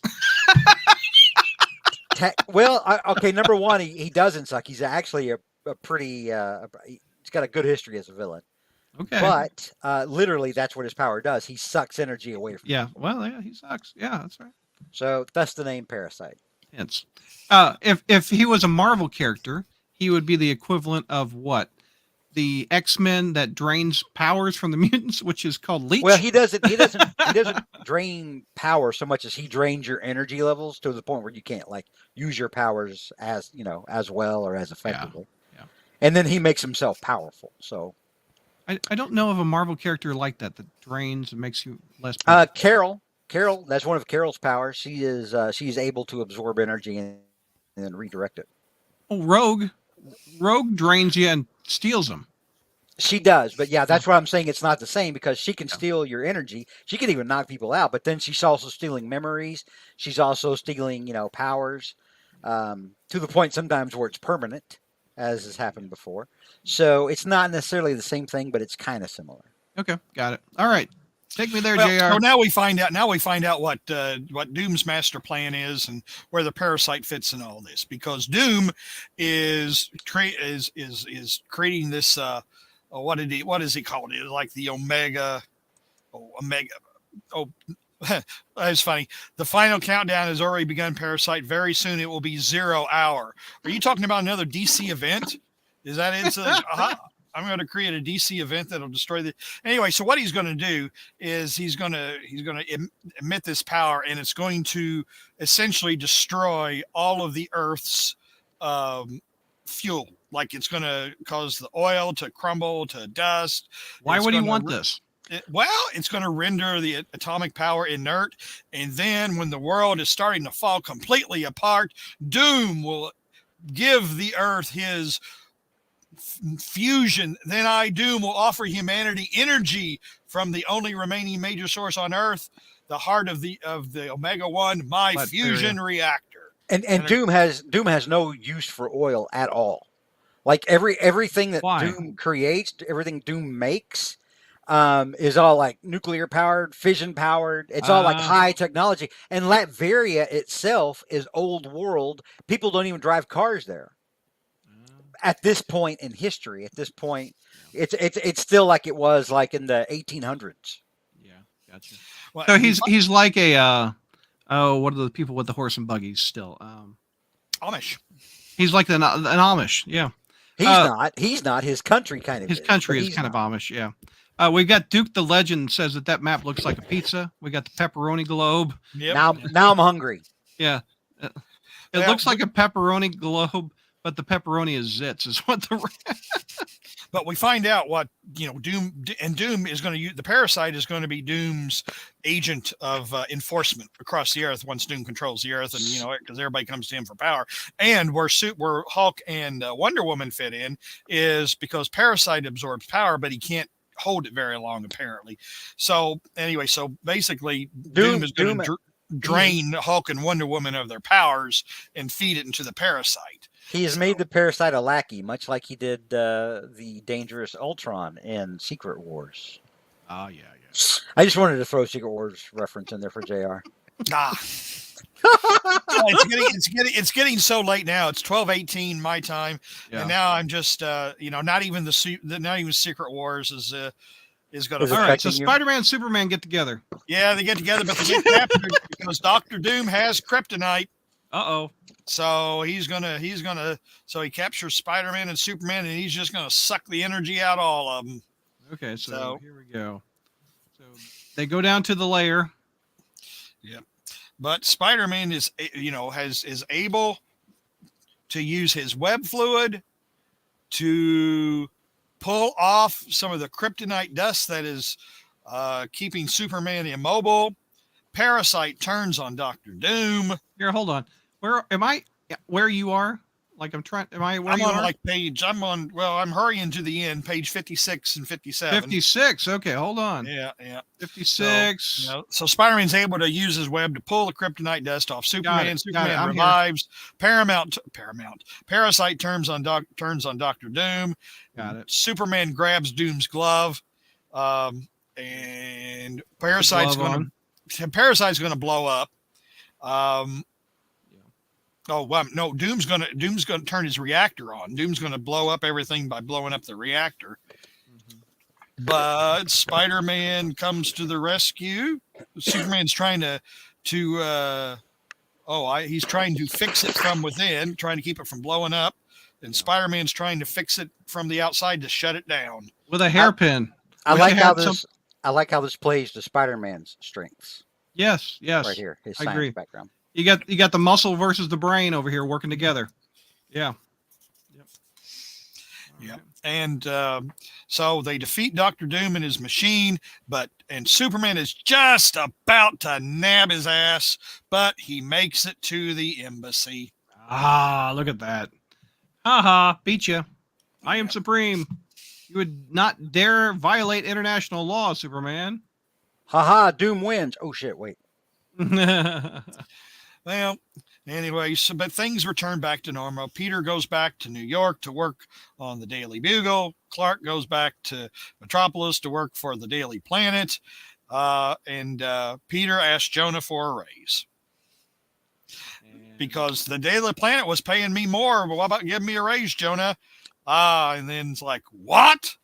Okay. Number one, he doesn't suck. He's actually a pretty. He's got a good history as a villain. Okay. But literally, that's what his power does. He sucks energy away from. Yeah. Well, yeah, he sucks. Yeah, that's right. So that's the name Parasite. Hence, if he was a Marvel character, he would be the equivalent of what? The X-Men that drains powers from the mutants, which is called Leech. Well, he doesn't drain power so much as he drains your energy levels to the point where you can't like use your powers as well or as effectively. Yeah. And then he makes himself powerful. So I don't know of a Marvel character like that drains and makes you less powerful. Carol, that's one of Carol's powers. She's able to absorb energy and then redirect it. Oh, Rogue drains you and steals them. She does, but yeah, that's what I'm saying. It's not the same because she can steal your energy. She can even knock people out, but then she's also stealing memories. She's also stealing, powers, to the point sometimes where it's permanent, as has happened before. So it's not necessarily the same thing, but it's kind of similar. Okay, got it. All right. Take me there, JR. So now we find out what Doom's master plan is and where the Parasite fits in all this. Because Doom is creating this. What is he called? It like the Omega. That's funny. The final countdown has already begun. Parasite. Very soon it will be 0 hour. Are you talking about another DC event? Is that it? I'm going to create a DC event that'll destroy the. Anyway, so what he's going to do is he's going to emit this power, and it's going to essentially destroy all of the Earth's fuel. Like it's going to cause the oil to crumble to dust. Why would he want this? It's going to render the atomic power inert, and then when the world is starting to fall completely apart, Doom will give the Earth his fusion. Then Doom will offer humanity energy from the only remaining major source on Earth, the heart of the Omega-1, my fusion reactor. And Doom has no use for oil at all. Like everything that Doom creates, everything Doom makes, is all like nuclear powered, fission powered. It's all like high technology. And Latveria itself is old world. People don't even drive cars there. at this point in history, at this point, it's still like it was like in the 1800s. Yeah, gotcha. Well, So and he's like a what are the people with the horse and buggies still? Amish. He's like an Amish. Yeah, He's not. He's not. His country kind of his is, country but is he's kind of not. Amish. Yeah. We've got Duke the Legend says that map looks like a pizza. We got the pepperoni globe. Yep. Now I'm hungry. Yeah. It Well, looks like a pepperoni globe, but the pepperoni is zits. Is what the. But we find out what Doom is going to use. The parasite is going to be Doom's agent of enforcement across the earth once Doom controls the earth, and because everybody comes to him for power. And where Hulk and Wonder Woman fit in is because parasite absorbs power, but he can't hold it very long apparently. So anyway, so basically Doom is going to drain Hulk and Wonder Woman of their powers and feed it into the parasite. He has made the parasite a lackey, much like he did the dangerous Ultron in Secret Wars. Oh yeah. I just wanted to throw Secret Wars reference in there for JR. It's getting so late now. It's 12:18 my time, and now I'm just not even Secret Wars is going to. All right, so Spider-Man and Superman get together. Yeah, they get together, but they get captured because Doctor Doom has kryptonite. Uh-oh. So he captures Spider-Man and Superman, and he's just going to suck the energy out of all of them. Okay, so here we go. So they go down to the lair. Yep. But Spider-Man is able to use his web fluid to pull off some of the kryptonite dust that is keeping Superman immobile. Parasite turns on Doctor Doom. Here, hold on. Where am I? Where you are? Like I'm trying. Am I? Where I'm you on are? like page. I'm hurrying to the end, page 56 and 57. 56. Okay, hold on. Yeah. 56. So Spider-Man's able to use his web to pull the kryptonite dust off Superman. Superman revives. Parasite turns on Doctor Doom. Got it. Superman grabs Doom's glove, and Parasite's going to blow up. Oh well, no! Doom's gonna turn his reactor on. Doom's gonna blow up everything by blowing up the reactor. Mm-hmm. But Spider-Man comes to the rescue. Superman's trying he's trying to fix it from within, trying to keep it from blowing up, and Spider-Man's trying to fix it from the outside to shut it down with a hairpin. I like how this plays to Spider-Man's strengths. Yes. Right here, his science background. You got the muscle versus the brain over here working together. Yeah. Yep. And so they defeat Doctor Doom and his machine, and Superman is just about to nab his ass, but he makes it to the embassy. Ah, look at that. Haha, beat you. I am supreme. You would not dare violate international law, Superman. Haha, Doom wins. Oh shit, wait. Well, anyway, but things return back to normal. Peter goes back to New York to work on the Daily Bugle. Clark goes back to Metropolis to work for the Daily Planet. And Peter asks Jonah for a raise. Because the Daily Planet was paying me more. But what about giving me a raise, Jonah? And then it's like, what?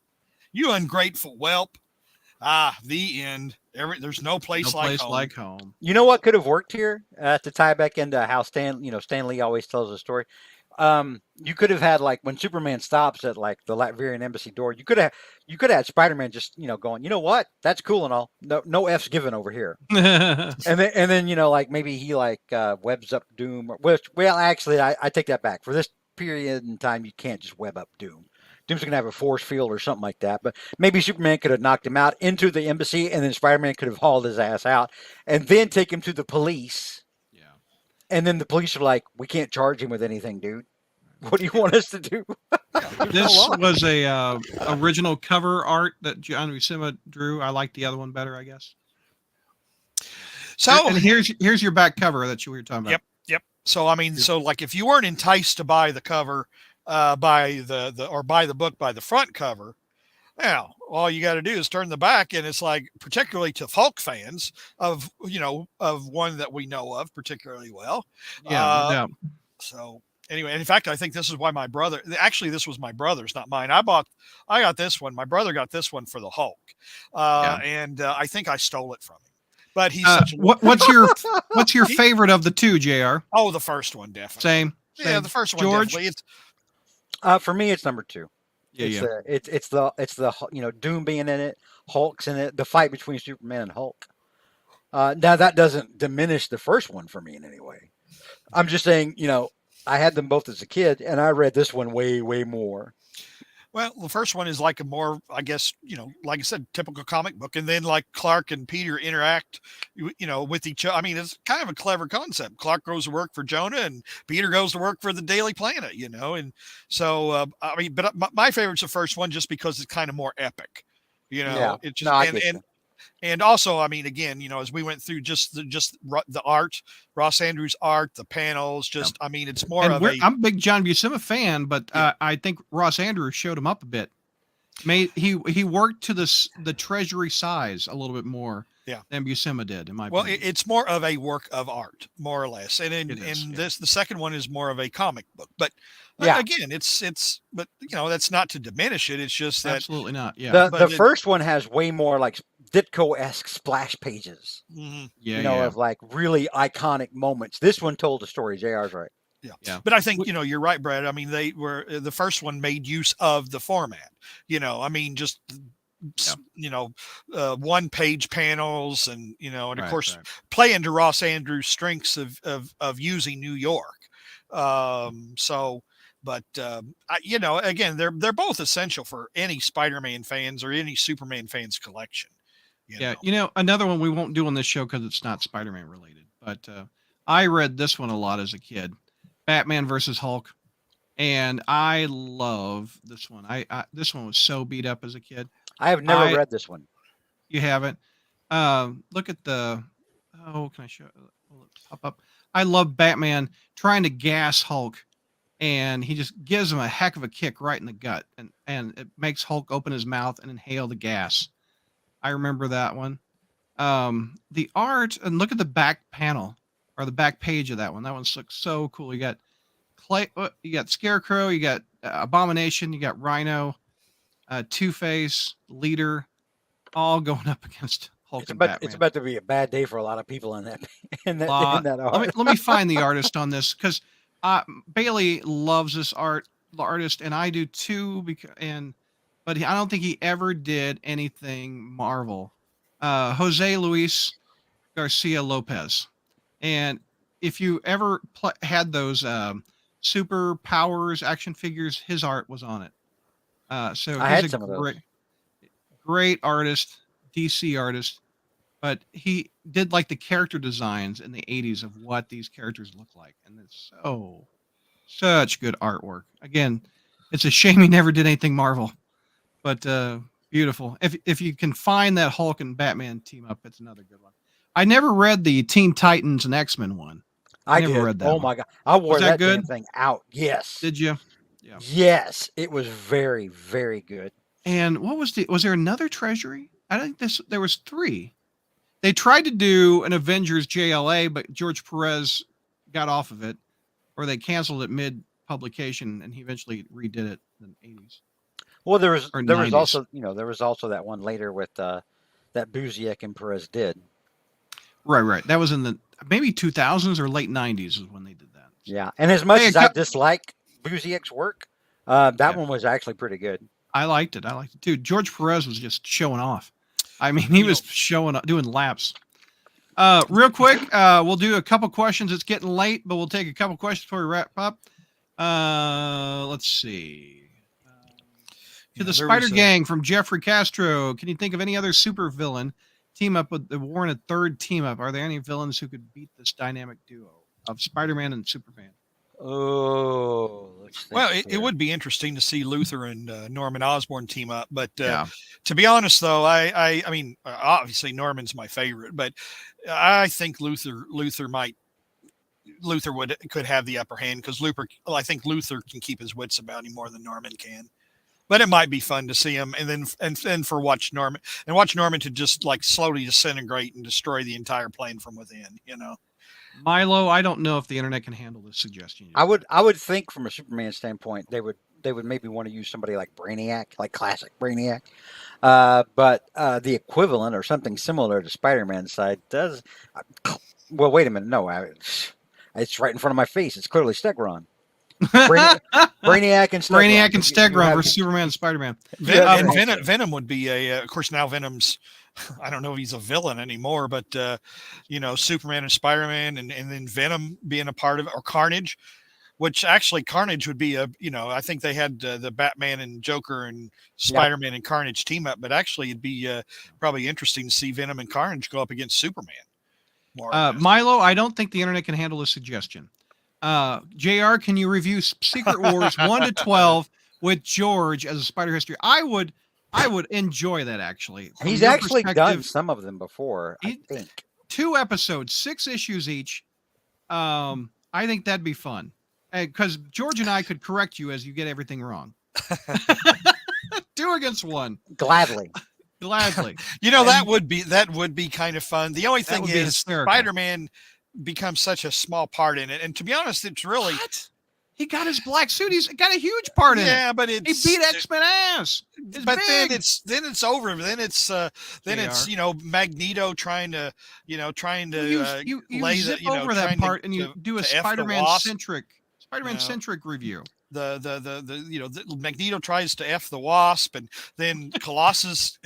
You ungrateful whelp. The end. There's no place like home. You know what could have worked here to tie back into how Stan Lee always tells a story. You could have had, like, when Superman stops at like the Latvian embassy door, you could have had Spider-Man just going, you know what, that's cool and all, no F's given over here. and then like maybe he webs up Doom, well actually I take that back. For this period in time, you can't just web up Doom. Doom's going to have a force field or something like that. But maybe Superman could have knocked him out into the embassy, and then Spider-Man could have hauled his ass out and then take him to the police. Yeah. And then the police are like, we can't charge him with anything, dude. What do you want us to do? This was a original cover art that John Buscema drew. I like the other one better, I guess. So and here's your back cover that you were talking about. Yep. So I mean, like if you weren't enticed to buy the cover, buy the book by the front cover. Now, all you got to do is turn the back, and it's like, particularly to Hulk fans of one that we know of particularly well. Yeah. So Anyway, in fact, I think this is why my brother. Actually, this was my brother's, not mine. I got this one. My brother got this one for the Hulk, and I think I stole it from him. But he's such a what's your favorite of the two, Jr.? Oh, the first one definitely. Same. Yeah, the first one George? definitely. For me, it's number 2. Yeah, It's the Doom being in it, Hulk's in it, the fight between Superman and Hulk. Now that doesn't diminish the first one for me in any way. I'm just saying, I had them both as a kid, and I read this one way, way more. Well, the first one is like a more, I guess, like I said, typical comic book. And then like Clark and Peter interact, with each other. I mean, it's kind of a clever concept. Clark goes to work for Jonah and Peter goes to work for the Daily Planet, And so, but my favorite's the first one just because it's kind of more epic, Yeah. It's just, No, I get you. and also, I mean, again, as we went through just the art, Ross Andrews' art, the panels, I mean, it's more and of I'm a big John Buscema fan, but I think Ross Andrews showed him up a bit. He worked to the Treasury size a little bit more than Buscema did, in my opinion. It's more of a work of art, more or less. And the second one is more of a comic book. But again, but that's not to diminish it. It's just that absolutely not. Yeah. The first one has way more like Ditko-esque splash pages. Mm-hmm. Of like really iconic moments. This one told the story. JR's right. Yeah. But I think, you're right, Brad. I mean, the first one made use of the format, I mean, just, 1-page panels and, and of course, playing to Ross Andrews' strengths of using New York. But again, they're both essential for any Spider-Man fans or any Superman fans collection. Another one we won't do on this show because it's not Spider-Man related, but I read this one a lot as a kid. Batman versus Hulk, and I love this one. This one was so beat up as a kid. I have never read this one. You haven't? Look at the. Oh, can I show? Will it pop up? I love Batman trying to gas Hulk, and he just gives him a heck of a kick right in the gut, and it makes Hulk open his mouth and inhale the gas. I remember that one. The art, and look at the back panel. Or the back page of that one. That one looks so cool. You got you got Scarecrow, you got Abomination, you got Rhino, Two-Face, Leader, all going up against Hulk and Batman. It's about to be a bad day for a lot of people in that art. Let me find the artist on this because Bailey loves this artist, and I do too. But I don't think he ever did anything Marvel. Jose Luis Garcia Lopez. And if you ever had those super powers action figures, his art was on it. So I had some of those. Great artist, DC artist, but he did like the character designs in the 80s of what these characters look like. And it's such good artwork. Again, it's a shame he never did anything Marvel, but beautiful. If you can find that Hulk and Batman team up, it's another good one. I never read the Teen Titans and X-Men one. I never did. read that. Oh one. my God. I wore that good? damn thing out. Yes. Did you? Yeah. Yes. It was very, very good. And what was there another Treasury? I think there was 3. They tried to do an Avengers JLA, but George Perez got off of it, or they canceled it mid-publication, and he eventually redid it in the 80s. Well, there was also that one later with that Busiek and Perez did. Right. That was in the maybe 2000s or late 90s is when they did that. So. Yeah, and as much as I dislike Busiek's work, that one was actually pretty good. I liked it too. George Perez was just showing off. I mean, he was doing laps. Real quick, we'll do a couple questions. It's getting late, but we'll take a couple questions before we wrap up. Let's see. To the Spider Gang from Jeffrey Castro. Can you think of any other supervillain team up with the warranted third team up? Are there any villains who could beat this dynamic duo of Spider-Man and Superman? Oh, well, it would be interesting to see Luther and Norman Osborn team up. But to be honest, though, I mean, obviously Norman's my favorite, but I think Luther could have the upper hand because I think Luther can keep his wits about him more than Norman can. But it might be fun to see him, and then watch Norman to just like slowly disintegrate and destroy the entire plane from within. Milo, I don't know if the internet can handle this suggestion. I would think from a Superman standpoint, they would maybe want to use somebody like Brainiac, like classic Brainiac. But the equivalent or something similar to Spider-Man's side does. Well, wait a minute. No, it's right in front of my face. It's clearly Stegron. Brainiac and Stegron. Brainiac and Stegron versus Superman and Spider-Man. Venom would be of course, now Venom's, I don't know if he's a villain anymore, but Superman and Spider-Man, and then Venom being a part of it, or Carnage, which actually Carnage would be I think they had the Batman and Joker and Spider-Man and Carnage team up, but actually it'd be probably interesting to see Venom and Carnage go up against Superman. Milo, I don't think the internet can handle this suggestion. JR, can you review Secret Wars 1 to 12 with George as a Spider History? I would enjoy that, actually. He's actually done some of them before, I think. 2 episodes, 6 issues each. I think that'd be fun. Because George and I could correct you as you get everything wrong. 2 against 1. Gladly. That would be kind of fun. The only thing is Spider-Man becomes such a small part in it, and to be honest, it's really he got his black suit. He's got a huge part in it. Yeah, but he beat X-Men ass. But then it's over. Then it's Magneto trying to you lay zip over that part and you do a Spider-Man centric review. The Magneto tries to F the Wasp, and then Colossus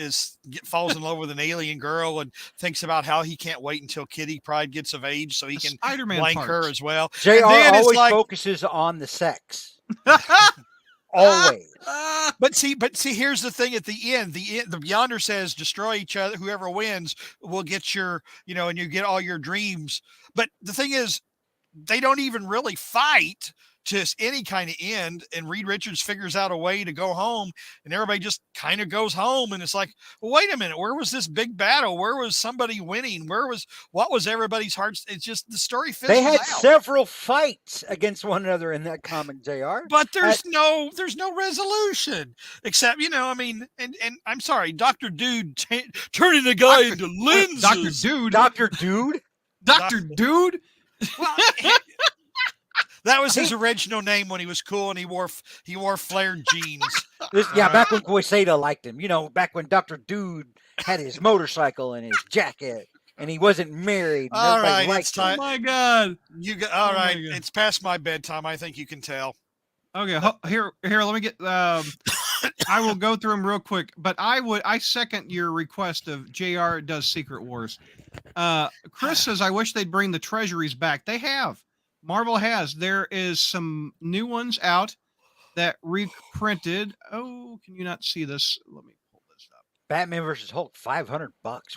falls in love with an alien girl and thinks about how he can't wait until Kitty Pryde gets of age so he can blank her as well. JR always focuses on the sex. Always. But see, here's the thing. At the end, the Beyonder says, "Destroy each other. Whoever wins will get your, and you get all your dreams." But the thing is, they don't even really fight to any kind of end, and Reed Richards figures out a way to go home, and everybody just kind of goes home, and it's like, well, wait a minute, where was this big battle? Where was somebody winning? What was everybody's hearts? It's just the story fizzles They had out. several fights against one another in that comic, JR. But there's no resolution, except and I'm sorry, Dr. Dude turning the guy into lenses. Dr. Dude. Well, that was his original name when he was cool and he wore flared jeans. Back when Quesada liked him. Back when Dr. Dude had his motorcycle and his jacket and he wasn't married. All right, it's time. Oh my God! All right, it's past my bedtime. I think you can tell. Okay, here. Let me get. I will go through them real quick, but I second your request of JR does Secret Wars. Chris says, I wish they'd bring the Treasuries back. They have. Marvel has. There is some new ones out that reprinted. Oh, can you not see this? Let me pull this up. Batman versus Hulk, $500.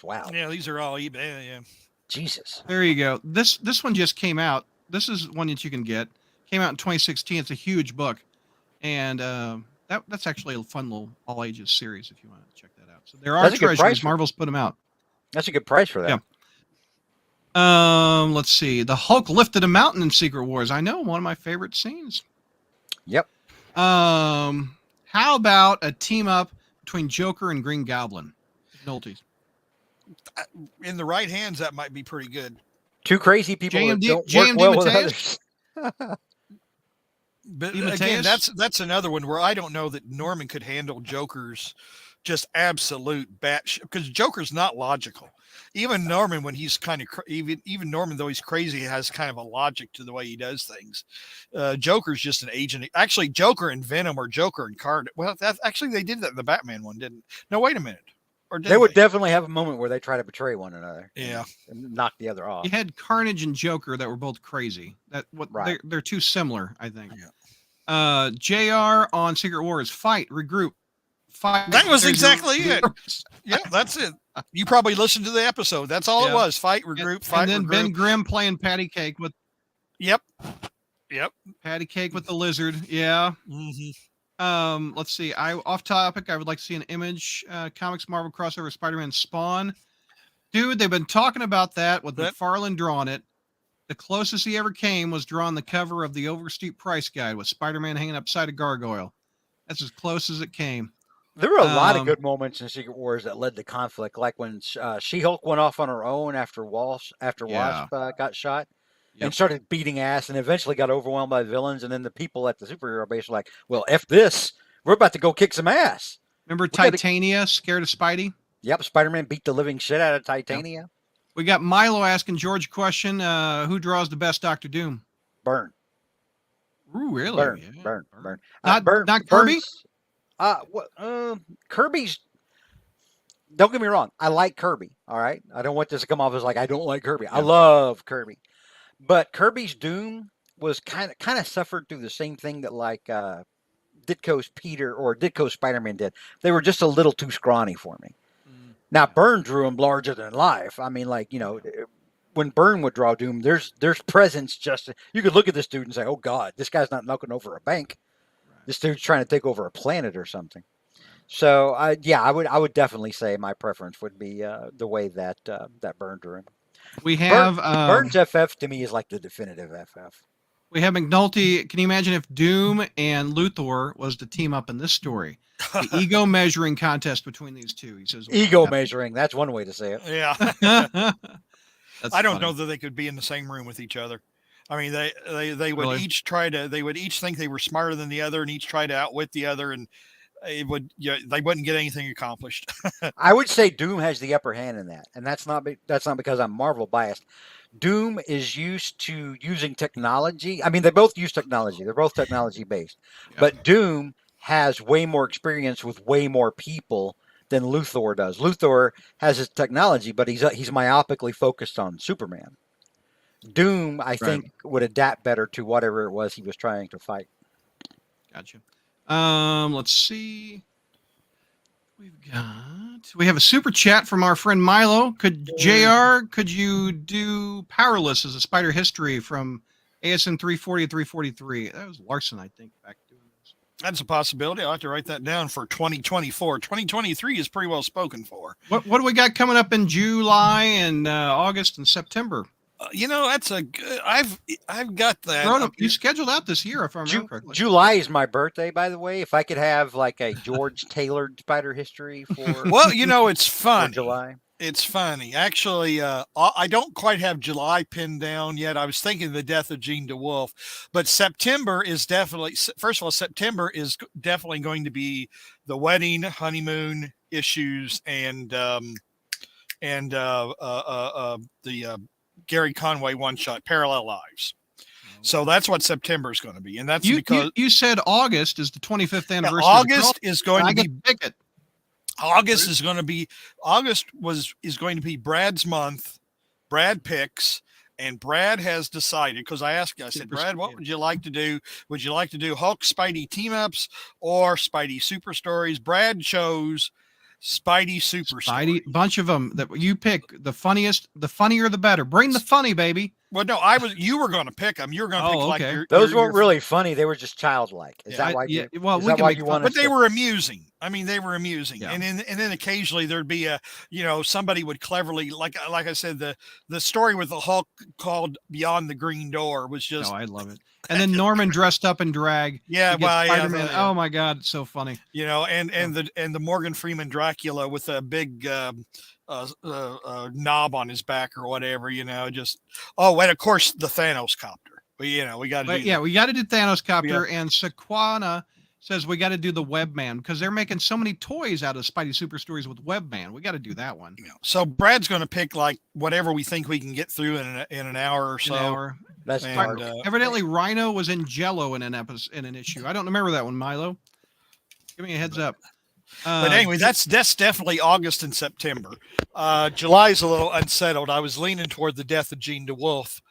Wow. Yeah, these are all eBay. Yeah. Jesus. There you go. This one just came out. This is one that you can get. Came out in 2016. It's a huge book, and that's actually a fun little all ages series if you want to check that out. So there are Treasuries. Marvel's put them out. That's a good price for that. Yeah. Let's see. The Hulk lifted a mountain in Secret Wars. I know, one of my favorite scenes. Yep. How about a team up between Joker and Green Goblin? Nolte's. In the right hands, that might be pretty good. Two crazy people that don't work well with others. But again, that's another one where I don't know that Norman could handle Joker's just absolute batshit, because Joker's not logical. Even Norman, when he's kind of even Norman, though he's crazy, has kind of a logic to the way he does things. Joker's just an agent. Actually, Joker and Venom, or Joker and Card. Well, actually they did that in the Batman one, didn't? No, wait a minute. Or they would definitely have a moment where they try to betray one another. Yeah, and knock the other off. You had Carnage and Joker that were both crazy. Right. They're too similar, I think. Yeah. JR on Secret Wars: fight, regroup, fight. That was exactly it. Yeah, that's it. You probably listened to the episode. That's all it was. Fight, regroup, fight, and then regroup. Ben Grimm playing patty cake with. Yep. Patty cake with the lizard. Yeah. Mm-hmm. Let's see. Off topic. I would like to see an Image Comics Marvel crossover Spider-Man Spawn. Dude, they've been talking about that with McFarlane drawing it. The closest he ever came was drawing the cover of the Oversteep Price Guide with Spider-Man hanging upside a gargoyle. That's as close as it came. There were a lot of good moments in Secret Wars that led to conflict, like when She-Hulk went off on her own after Wasp got shot. and started beating ass, and eventually got overwhelmed by villains. And then the people at the superhero base were like, "Well, f this, we're about to go kick some ass." Remember Titania, scared of Spidey? Yep, Spider-Man beat the living shit out of Titania. Yep. We got Milo asking George a question. Who draws the best Doctor Doom? Byrne. Ooh, really? Byrne. Not Kirby? Burns, Kirby's. Don't get me wrong. I like Kirby. All right. I don't want this to come off as like I don't like Kirby. I love Kirby, but Kirby's Doom was kind of suffered through the same thing that like Ditko's Peter or Ditko's Spider-Man did. They were just a little too scrawny for me. Now Byrne drew him larger than life. I mean, like, when Byrne would draw Doom, there's presence. Just you could look at this dude and say, "Oh God, this guy's not knocking over a bank. This dude's trying to take over a planet or something." So I would definitely say my preference would be the way that Byrne drew him. We have Byrne's FF to me is like the definitive FF. We have McNulty. Can you imagine if Doom and Luthor was to team up in this story? The ego measuring contest between these two. He says ego measuring. That's one way to say it. Yeah. I don't know that they could be in the same room with each other. I mean, they would Really? they would each think they were smarter than the other and each try to outwit the other, and they wouldn't get anything accomplished. I would say Doom has the upper hand in that, and that's not because I'm Marvel biased. Doom is used to using technology. I mean, they both use technology. They're both technology based, but Doom has way more experience with way more people than Luthor does. Luthor has his technology, but he's myopically focused on Superman. Doom, I think, would adapt better to whatever it was he was trying to fight. Gotcha. Let's see. We have a super chat from our friend Milo. Could you do Powerless as a Spider history from ASN 340 to 343? That was Larson, I think, back doing this. That's a possibility. I'll have to write that down for 2024. 2023 is pretty well spoken for. What do we got coming up in July and August and September? That's a good. I've got that. You scheduled out this year, if I remember correctly. July is my birthday, by the way. If I could have like a George tailored Spider history for it's fun. July. It's funny. Actually, I don't quite have July pinned down yet. I was thinking the death of Jean DeWolf, but September is definitely. First of all, September is definitely going to be the wedding, honeymoon issues, and the Gary Conway one shot, Parallel Lives. So that's what September is going to be, and that's because you said August is the 25th anniversary. August is going to be. August is going to be Brad's month. Brad picks, and Brad has decided, because I asked, I said, Brad, what would you like to do? Would you like to do Hulk Spidey team ups or Spidey super stories? Brad chose Spidey super stories. Bunch of them that you pick. The funnier the better. Bring the funny, baby. Well, no, you were going to pick them. You were going to pick okay. like those weren't really funny. They were just childlike. Is that why? Yeah. You Well, but they were amusing. I mean, they were amusing. Yeah. And then occasionally there'd be somebody would cleverly, like I said, the story with the Hulk called Beyond the Green Door was just. Oh, I love it. And then Norman dressed up in drag. Yeah, Spider-Man. Oh my God, it's so funny. And the Morgan Freeman Dracula with a big knob on his back or whatever, and of course the Thanos copter. We got to do we got to do Thanos copter. And Sequana says we got to do the Webman because they're making so many toys out of Spidey Super Stories with Webman. We got to do that one. So Brad's going to pick like whatever we think we can get through in an hour or so. That's evidently Rhino was in Jello in an issue. I don't remember that one, Milo. Give me a heads up. But anyway, that's definitely August and September. July is a little unsettled. I was leaning toward the death of Jean DeWolf.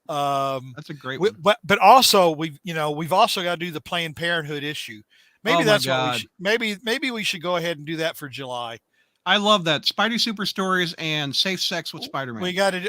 That's a great one. But also we've also got to do the Planned Parenthood issue. Maybe that's what we should, maybe we should go ahead and do that for July. I love that. Spidey Super Stories and Safe Sex with Spider-Man. We got to do.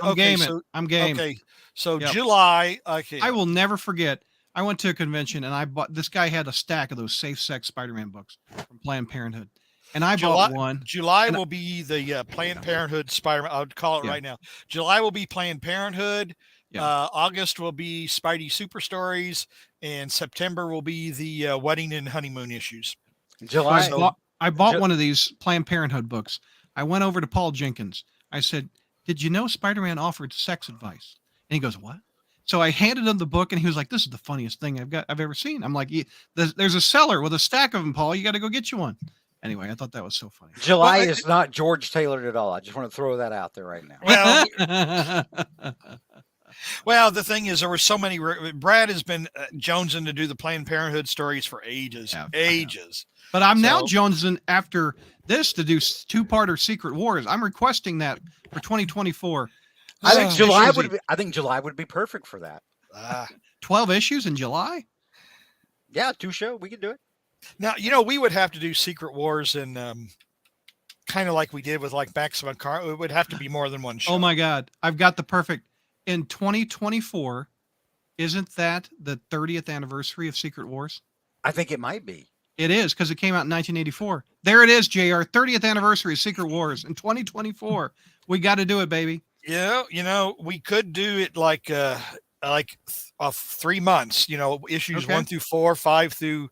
I'm game. Okay, so July. Okay, I will never forget. I went to a convention and I bought. This guy had a stack of those Safe Sex Spider-Man books from Planned Parenthood, and I bought one. July will be the Planned Parenthood Spider-Man. I would call it right now. July will be Planned Parenthood. Yeah. August will be Spidey Super Stories, and September will be the wedding and honeymoon issues. July. I bought one of these Planned Parenthood books. I went over to Paul Jenkins. I said, "Did you know Spider-Man offered sex advice?" And he goes, "What?" So I handed him the book, and he was like, "This is the funniest thing I've ever seen." I'm like, "There's a seller with a stack of them, Paul. You got to go get you one." Anyway, I thought that was so funny. July is not George tailored at all. I just want to throw that out there right now. Well, the thing is, there were so many. Brad has been jonesing to do the Planned Parenthood stories for ages. But I'm now jonesing after this to do 2-parter Secret Wars. I'm requesting that for 2024. I think July would be perfect for that. 12 issues in July? Yeah, 2 shows. We could do it. Now, we would have to do Secret Wars and kind of like we did with like Maximum Car. It would have to be more than one show. Oh my God. I've got the perfect. In 2024, isn't that the 30th anniversary of Secret Wars? I think it might be. It is, because it came out in 1984. There it is, JR. 30th anniversary of Secret Wars in 2024. We got to do it, baby. Yeah, we could do it like 3 months. Issues 1 through 4, 5 through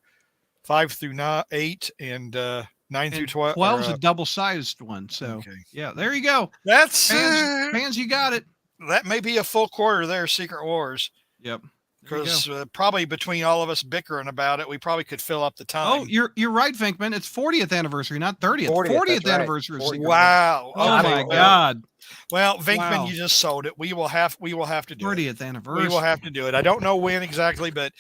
8, and 9 through 12. 12 is a double-sized one. So yeah, there you go. That's fans. You got it. That may be a full quarter there, Secret Wars. Yep. Because probably between all of us bickering about it, we probably could fill up the time. Oh, you're right, Vinkman. It's 40th anniversary, not 30th. 40th anniversary. Right. Wow. Oh my God. Well, Vinkman, you just sold it. We will have to do 40th anniversary. We will have to do it. I don't know when exactly, but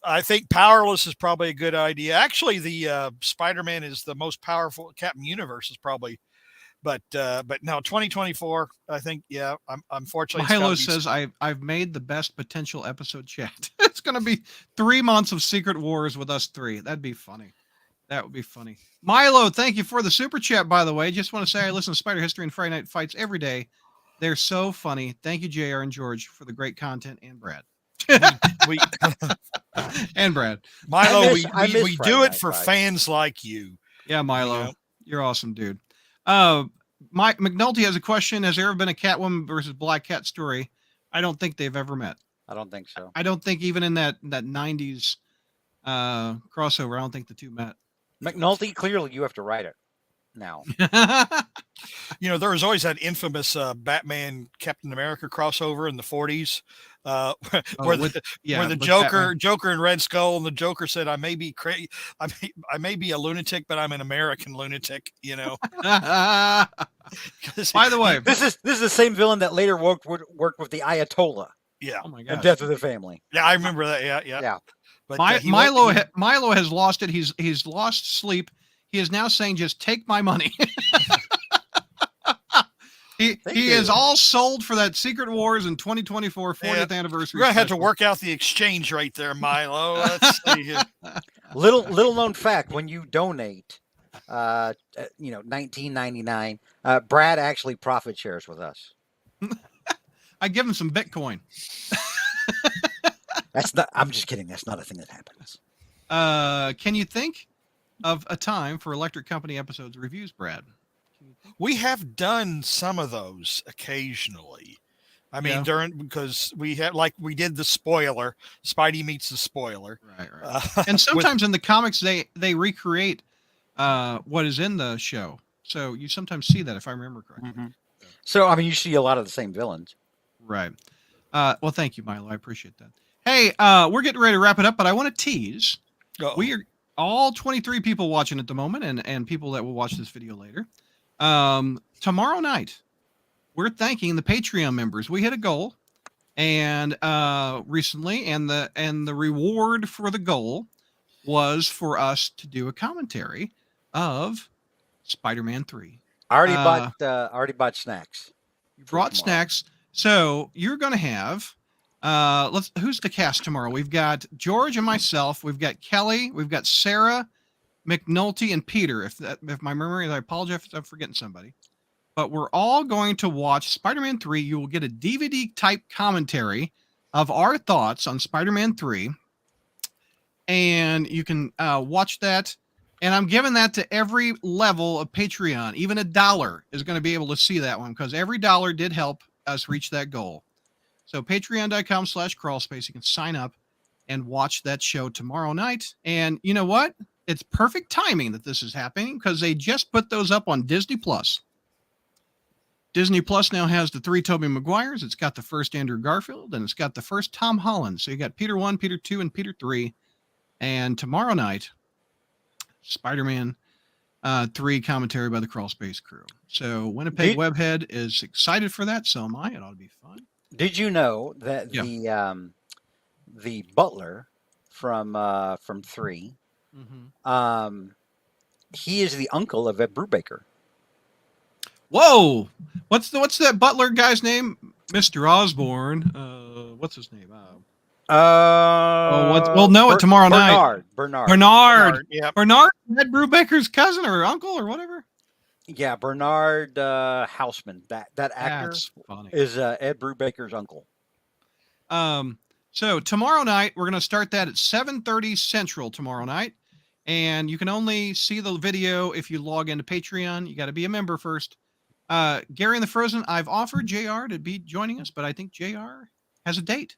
I think Powerless is probably a good idea. Actually, the Spider-Man is the most powerful. Captain Universe is probably. But no, 2024, I think, unfortunately. Milo says, I've made the best potential episode chat. It's going to be 3 months of Secret Wars with us 3. That'd be funny. That would be funny. Milo, thank you for the super chat, by the way. Just want to say I listen to Spider History and Friday Night Fights every day. They're so funny. Thank you, JR and George, for the great content, and Brad. And Brad. Milo, we do it for fans like you. Yeah, Milo. You're awesome, dude. Mike McNulty has a question. Has there ever been a Catwoman versus Black Cat story? I don't think they've ever met. I don't think so. I don't think even in that 90s crossover, I don't think the two met. McNulty, clearly you have to write it now. There was always that infamous Batman Captain America crossover in the 40s. Where the Joker and Red Skull, and the Joker said, "I may be crazy, I may be a lunatic, but I'm an American lunatic." By the way, this is the same villain that later worked with the Ayatollah. Yeah. Oh my God. The Death of the Family. Yeah, I remember that. Yeah. But Milo has lost it. He's lost sleep. He is now saying, "Just take my money." He is all sold for that Secret Wars in 2024 40th anniversary. We're gonna have to work out the exchange rate there, Milo. Let's see here. Little known fact: when you donate, $19.99, Brad actually profit shares with us. I give him some Bitcoin. I'm just kidding. That's not a thing that happens. Can you think of a time for Electric Company episodes reviews, Brad? We have done some of those occasionally. I mean, because we had, like, we did the spoiler, Spidey meets the spoiler. Right. And sometimes in the comics, they recreate what is in the show. So you sometimes see that, if I remember correctly. Mm-hmm. So, I mean, you see a lot of the same villains. Right. Well, thank you, Milo. I appreciate that. Hey, we're getting ready to wrap it up, but I want to tease. Uh-oh. We are all 23 people watching at the moment, and people that will watch this video later. Tomorrow night, we're thanking the Patreon members. We hit a goal, and recently, and the reward for the goal was for us to do a commentary of Spider-Man 3. I already bought snacks. You brought snacks, so you're going to have. Who's the cast tomorrow? We've got George and myself. We've got Kelly. We've got Sarah, McNulty, and Peter. If my memory, I apologize if I'm forgetting somebody. But we're all going to watch Spider-Man 3. You will get a DVD type commentary of our thoughts on Spider-Man 3. And you can watch that. And I'm giving that to every level of Patreon. Even $1 is going to be able to see that one, because every dollar did help us reach that goal. So patreon.com/crawlspace. You can sign up and watch that show tomorrow night. And you know what? It's perfect timing that this is happening, because they just put those up on Disney Plus. Disney Plus now has the 3 Tobey Maguires. It's got the first Andrew Garfield, and it's got the first Tom Holland. So you got Peter 1, Peter 2, and Peter 3. And tomorrow night, Spider-Man 3 commentary by the Crawl Space crew. So Winnipeg Webhead is excited for that. So am I. It ought to be fun. Did you know that the butler from 3, he is the uncle of Ed Brubaker. Whoa! What's that butler guy's name? Mr. Osborne. What's his name? Tomorrow night. Bernard. Yeah. Bernard, Ed Brubaker's cousin or uncle or whatever. Yeah, Bernard Houseman. That actor is Ed Brubaker's uncle. So tomorrow night we're going to start that at 7:30 Central tomorrow night, and you can only see the video if you log into Patreon. You got to be a member first. Gary and the Frozen, I've offered JR to be joining us, but I think JR has a date.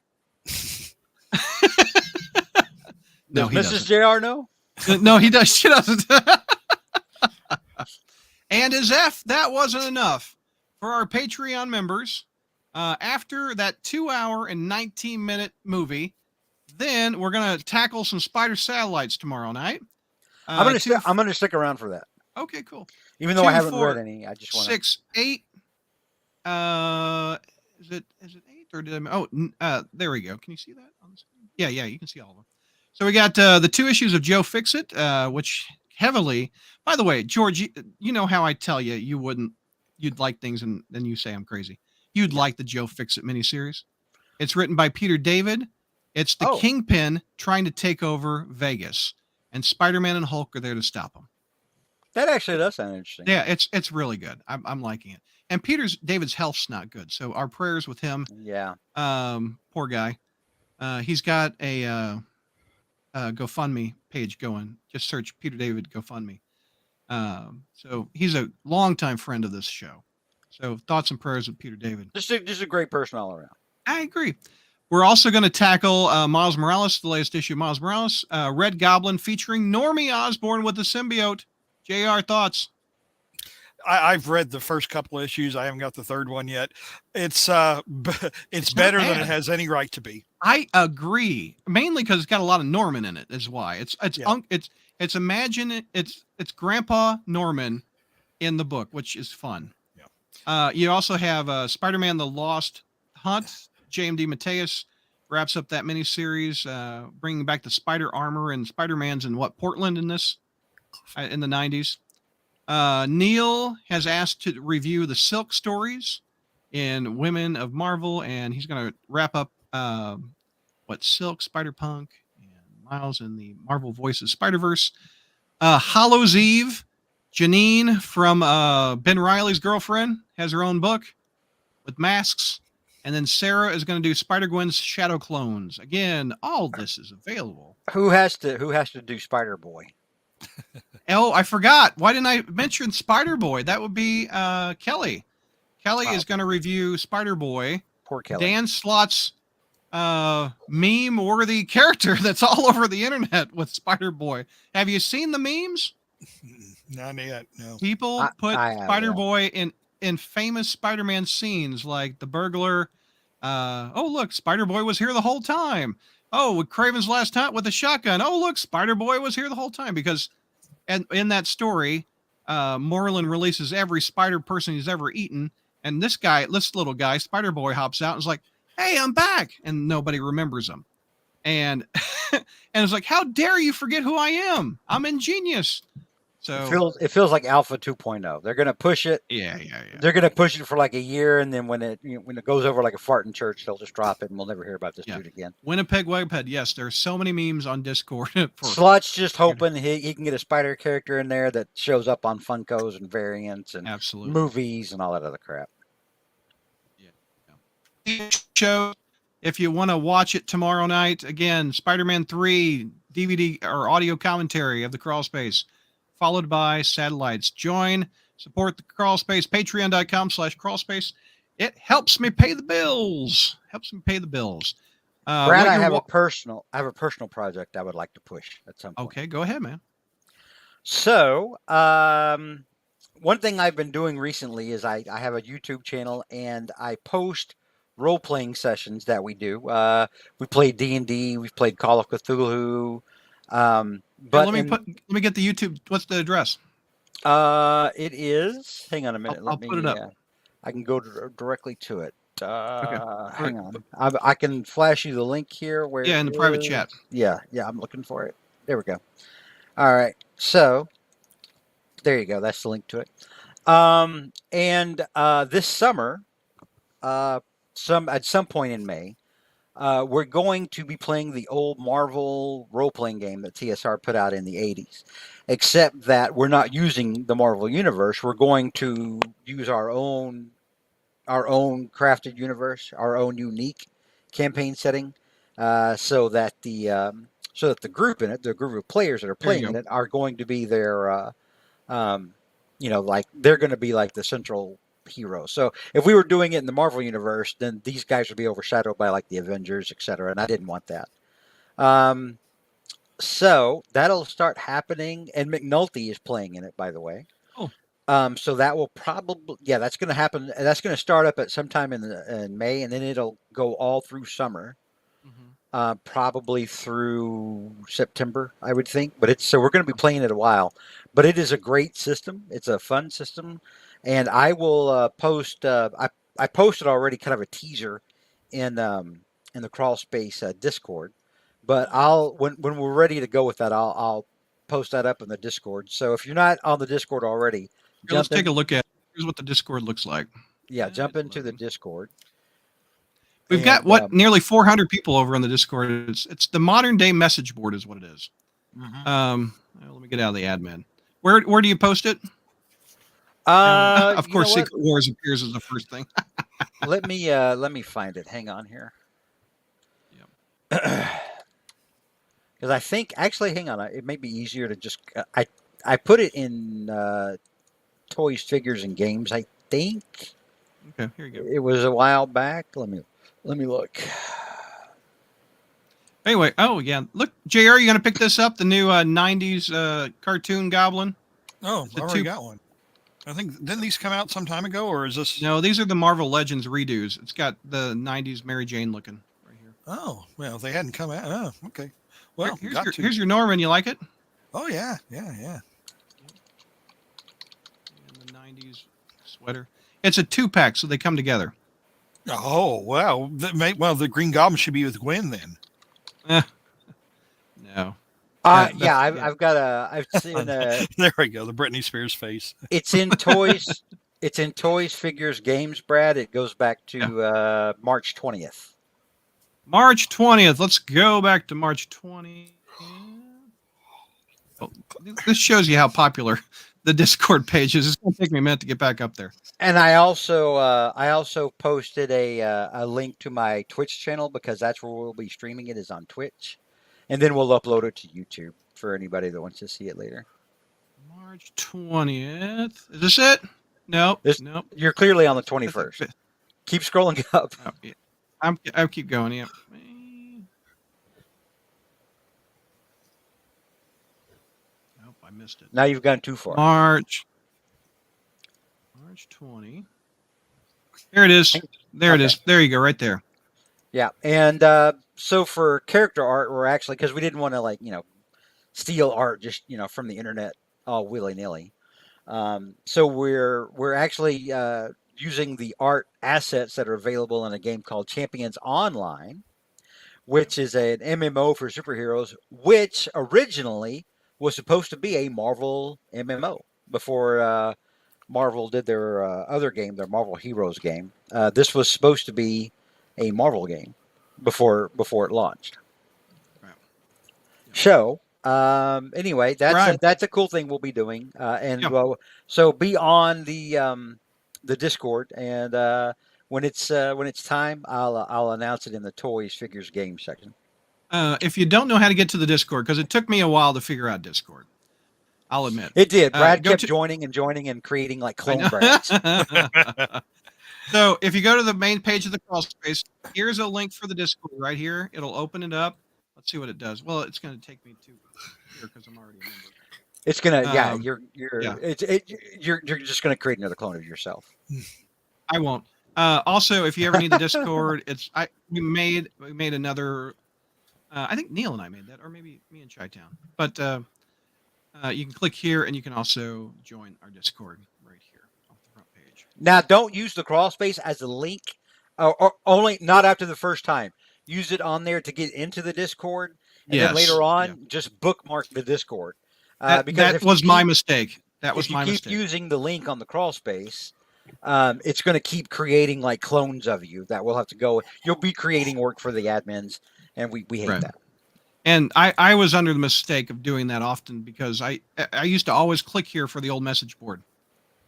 No, he doesn't. JR know? No, he does. She doesn't. And as if that wasn't enough for our Patreon members, after that 2-hour and 19-minute movie, then we're going to tackle some spider satellites tomorrow night. I'm going to stick around for that. Okay, cool. Even though I haven't read any, I just want 6, 8. Is it 8 or did I? There we go. Can you see that on the screen? Yeah, you can see all of them. So we got the 2 issues of Joe Fixit, which heavily. By the way, George, you know how I tell you you'd like things and then you say I'm crazy. You'd like the Joe Fixit miniseries. It's written by Peter David. It's the Kingpin trying to take over Vegas, and Spider-Man and Hulk are there to stop him. That actually does sound interesting. Yeah, it's really good. I'm liking it. And David's health's not good, so our prayers with him. Yeah. Poor guy. He's got a GoFundMe page going. Just search Peter David GoFundMe. So he's a longtime friend of this show. So thoughts and prayers with Peter David. Just a great person all around. I agree. We're also going to tackle Miles Morales, the latest issue of Miles Morales, Red Goblin featuring Normie Osborn with the symbiote. JR, thoughts? I've read the first couple of issues. I haven't got the third one yet. It's better than it has any right to be. I agree, mainly because it's got a lot of Norman in it. Is why it's Grandpa Norman in the book, which is fun. Yeah. You also have Spider-Man: The Lost Hunt. JMD Mateus wraps up that miniseries, bringing back the spider armor, and Spider-Man's in Portland in this in the 90s. Neil has asked to review the Silk stories in Women of Marvel, and he's going to wrap up Silk, Spider-Punk, and Miles in the Marvel Voices Spider-Verse. Hallows Eve, Janine from Ben Reilly's girlfriend has her own book with masks. And then Sarah is going to do Spider-Gwen's Shadow Clones. Again, all this is available. Who has to do Spider-Boy? Oh, I forgot. Why didn't I mention Spider-Boy? That would be Kelly. Kelly is going to review Spider-Boy. Poor Kelly. Dan Slott's meme-worthy character that's all over the internet with Spider-Boy. Have you seen the memes? Not yet, no. People put Spider-Boy in famous Spider-Man scenes like the burglar. Look, Spider-Boy was here the whole time. Oh, with Kraven's Last Hunt with a shotgun. Oh, look, Spider-Boy was here the whole time. Because in that story, Moreland releases every spider person he's ever eaten. And this little guy, Spider-Boy, hops out and is like, hey, I'm back. And nobody remembers him. And and it's like, how dare you forget who I am? I'm ingenious. So it feels like Alpha 2.0. They're going to push it. Yeah. They're going to push it for like a year, and then when it goes over like a fart in church, they'll just drop it, and we'll never hear about this dude again. Winnipeg Webhead. Yes, there's so many memes on Discord. Slot's just hoping he can get a spider character in there that shows up on Funkos and variants and movies and all that other crap. Yeah. Show. If you want to watch it tomorrow night, again, Spider-Man 3 DVD or audio commentary of the Crawl Space, followed by Satellites. Support the Crawl Space, patreon.com/crawlspace. It helps me pay the bills. Brad, I have a personal project I would like to push at some point. Okay, go ahead, man. So, one thing I've been doing recently is I have a YouTube channel and I post role playing sessions that we do. We played D&D, we've played Call of Cthulhu, Here, but let me get the YouTube. What's the address? it is. Hang on a minute. I'll Let put it me. up. I can go directly to it. Okay. Hang on. I can flash you the link here. Where? Yeah, in the private chat. Yeah. I'm looking for it. There we go. All right. So there you go. That's the link to it. And this summer, at some point in May, we're going to be playing the old Marvel role-playing game that TSR put out in the 80s. Except that we're not using the Marvel universe. We're going to use our own crafted universe, our own unique campaign setting, so that the group in it, the group of players that are playing in it, are going to be their like they're going to be like the central hero. So if we were doing it in the Marvel universe, then these guys would be overshadowed by like the Avengers, etc. And I didn't want that. So that'll start happening, and McNulty is playing in it, by the way. Oh. So that will probably, that's going to happen. That's going to start up at sometime in May, and then it'll go all through summer. Probably through September, I would think. But so we're going to be playing it a while. But it is a great system. It's a fun system, and I will post. I posted already kind of a teaser in the Crawl Space Discord. But when we're ready to go with that, I'll post that up in the Discord. So if you're not on the Discord already, let's take a look at it. Here's what the Discord looks like. Yeah, jump into the Discord. We've got nearly 400 people over on the Discord. It's the modern day message board, is what it is. Let me get out of the admin. Where do you post it? Of course, Secret Wars appears as the first thing. let me find it. Hang on here. Because I think actually, hang on. It may be easier to just I put it in Toys, Figures, and Games. I think. Okay, here you go. It was a while back. Let me look. Anyway, oh yeah, look, JR, you gonna pick this up? The new '90s cartoon Goblin. Oh, I already got one. I think didn't these come out some time ago, or is this? No, these are the Marvel Legends redos. It's got the '90s Mary Jane looking right here. Oh well, they hadn't come out. Oh, okay. Well, here's your Norman. You like it? Oh yeah. And the '90s sweater. It's a 2-pack, so they come together. Oh wow! The Green Goblin should be with Gwen then. No. I've seen there we go. The Britney Spears face. It's in Toys. It's in Toys, Figures, Games, Brad. It goes back to March 20th. March 20th. Let's go back to March 20th. Oh, this shows you how popular the Discord page is. It's going to take me a minute to get back up there. And I also posted a link to my Twitch channel, because that's where we'll be streaming it, is on Twitch. And then we'll upload it to YouTube for anybody that wants to see it later. March 20th. Is this it? Nope. Nope. You're clearly on the 21st. Keep scrolling up. Oh, yeah. I'll keep going. Yeah. Nope, I missed it. Now you've gone too far. March 20. There it is. There it is. There you go, right there. Yeah, and so for character art, we're actually, because we didn't want to steal art just from the internet all willy nilly. So we're actually using the art assets that are available in a game called Champions Online, which is an MMO for superheroes, which originally was supposed to be a Marvel MMO before Marvel did their other game, their Marvel Heroes game. This was supposed to be a Marvel game before it launched. Right. So anyway, that's a cool thing we'll be doing, so be on the Discord, and when it's time, I'll announce it in the Toys, Figures, Games section. If you don't know how to get to the Discord, because it took me a while to figure out Discord, I'll admit it did. Brad kept joining and creating like clone brands. So if you go to the main page of the crawl space, here's a link for the Discord right here. It'll open it up. Let's see what it does. Well, it's going to take me to here because I'm already a member. It's gonna, yeah. Um, yeah. You're just gonna create another clone of yourself. I won't. Also, if you ever need the Discord, we made another. I think Neil and I made that, or maybe me and Chi-Town. But you can click here, and you can also join our Discord right here off the front page. Now, don't use the crawl space as a link, or only not after the first time. Use it on there to get into the Discord, and then later on, just bookmark the Discord. Because that was my mistake. That was my mistake. If you keep using the link on the crawl space, it's going to keep creating like clones of you that will have to go. You'll be creating work for the admins, and we hate that. And I was under the mistake of doing that often because I used to always click here for the old message board,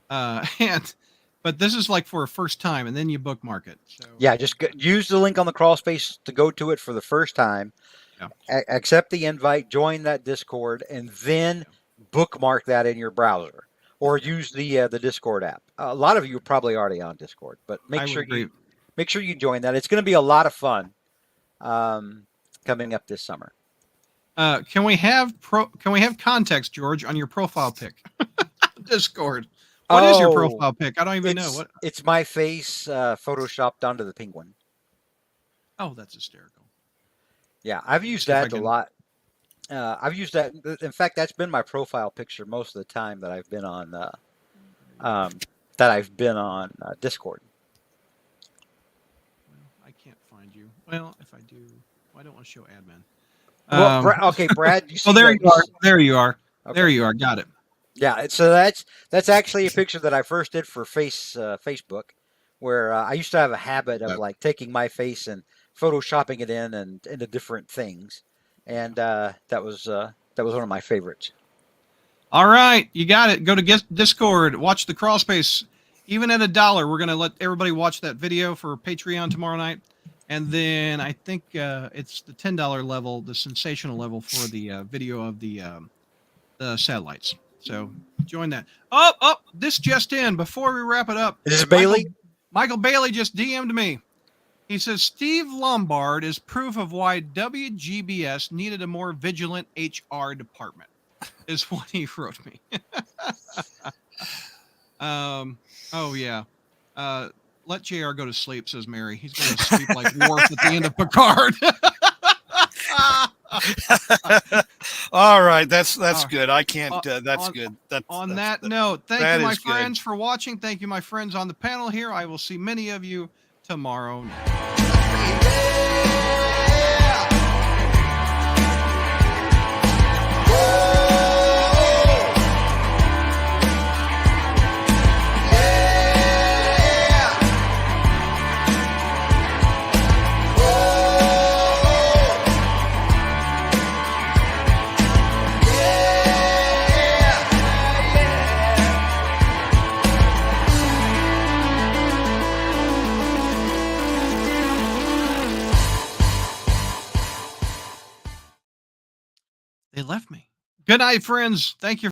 but this is like for a first time, and then you bookmark it. So yeah, just use the link on the crawl space to go to it for the first time. Yeah. Accept the invite, join that Discord, and then bookmark that in your browser, or use the Discord app. A lot of you are probably already on Discord, but make sure you join that. It's going to be a lot of fun coming up this summer. Can we have context, George, on your profile pic? Discord. What is your profile pic? I don't even know. What? It's my face photoshopped onto the penguin. Oh, that's hysterical. Yeah, I've used that a lot. I've used that. In fact, that's been my profile picture most of the time that I've been on Discord. Well, I can't find you. Well, if I do, I don't want to show admin. Well, okay, Brad. You see there you are. There you are. Okay. There you are. Got it. Yeah. So that's actually a picture that I first did for Facebook, where I used to have a habit of like taking my face and photoshopping it in and into different things, and that was one of my favorites. All right, you got it. Go to Discord, watch the crawl space. Even at $1, we're gonna let everybody watch that video for Patreon tomorrow night, and then I think it's the $10 level, the sensational level for the video of the satellites. So join that. Oh, this just in before we wrap it up. Is this Bailey? Michael Bailey just DM'd me. He says Steve Lombard is proof of why WGBS needed a more vigilant HR department, is what he wrote me. Oh yeah. Let JR go to sleep, says Mary. He's going to sleep like Worf at the end of Picard. All right, that's good. I can't. That's good. On that note, thank you, my friends, for watching. Thank you, my friends on the panel here. I will see many of you tomorrow night. They left me. Good night, friends. Thank you.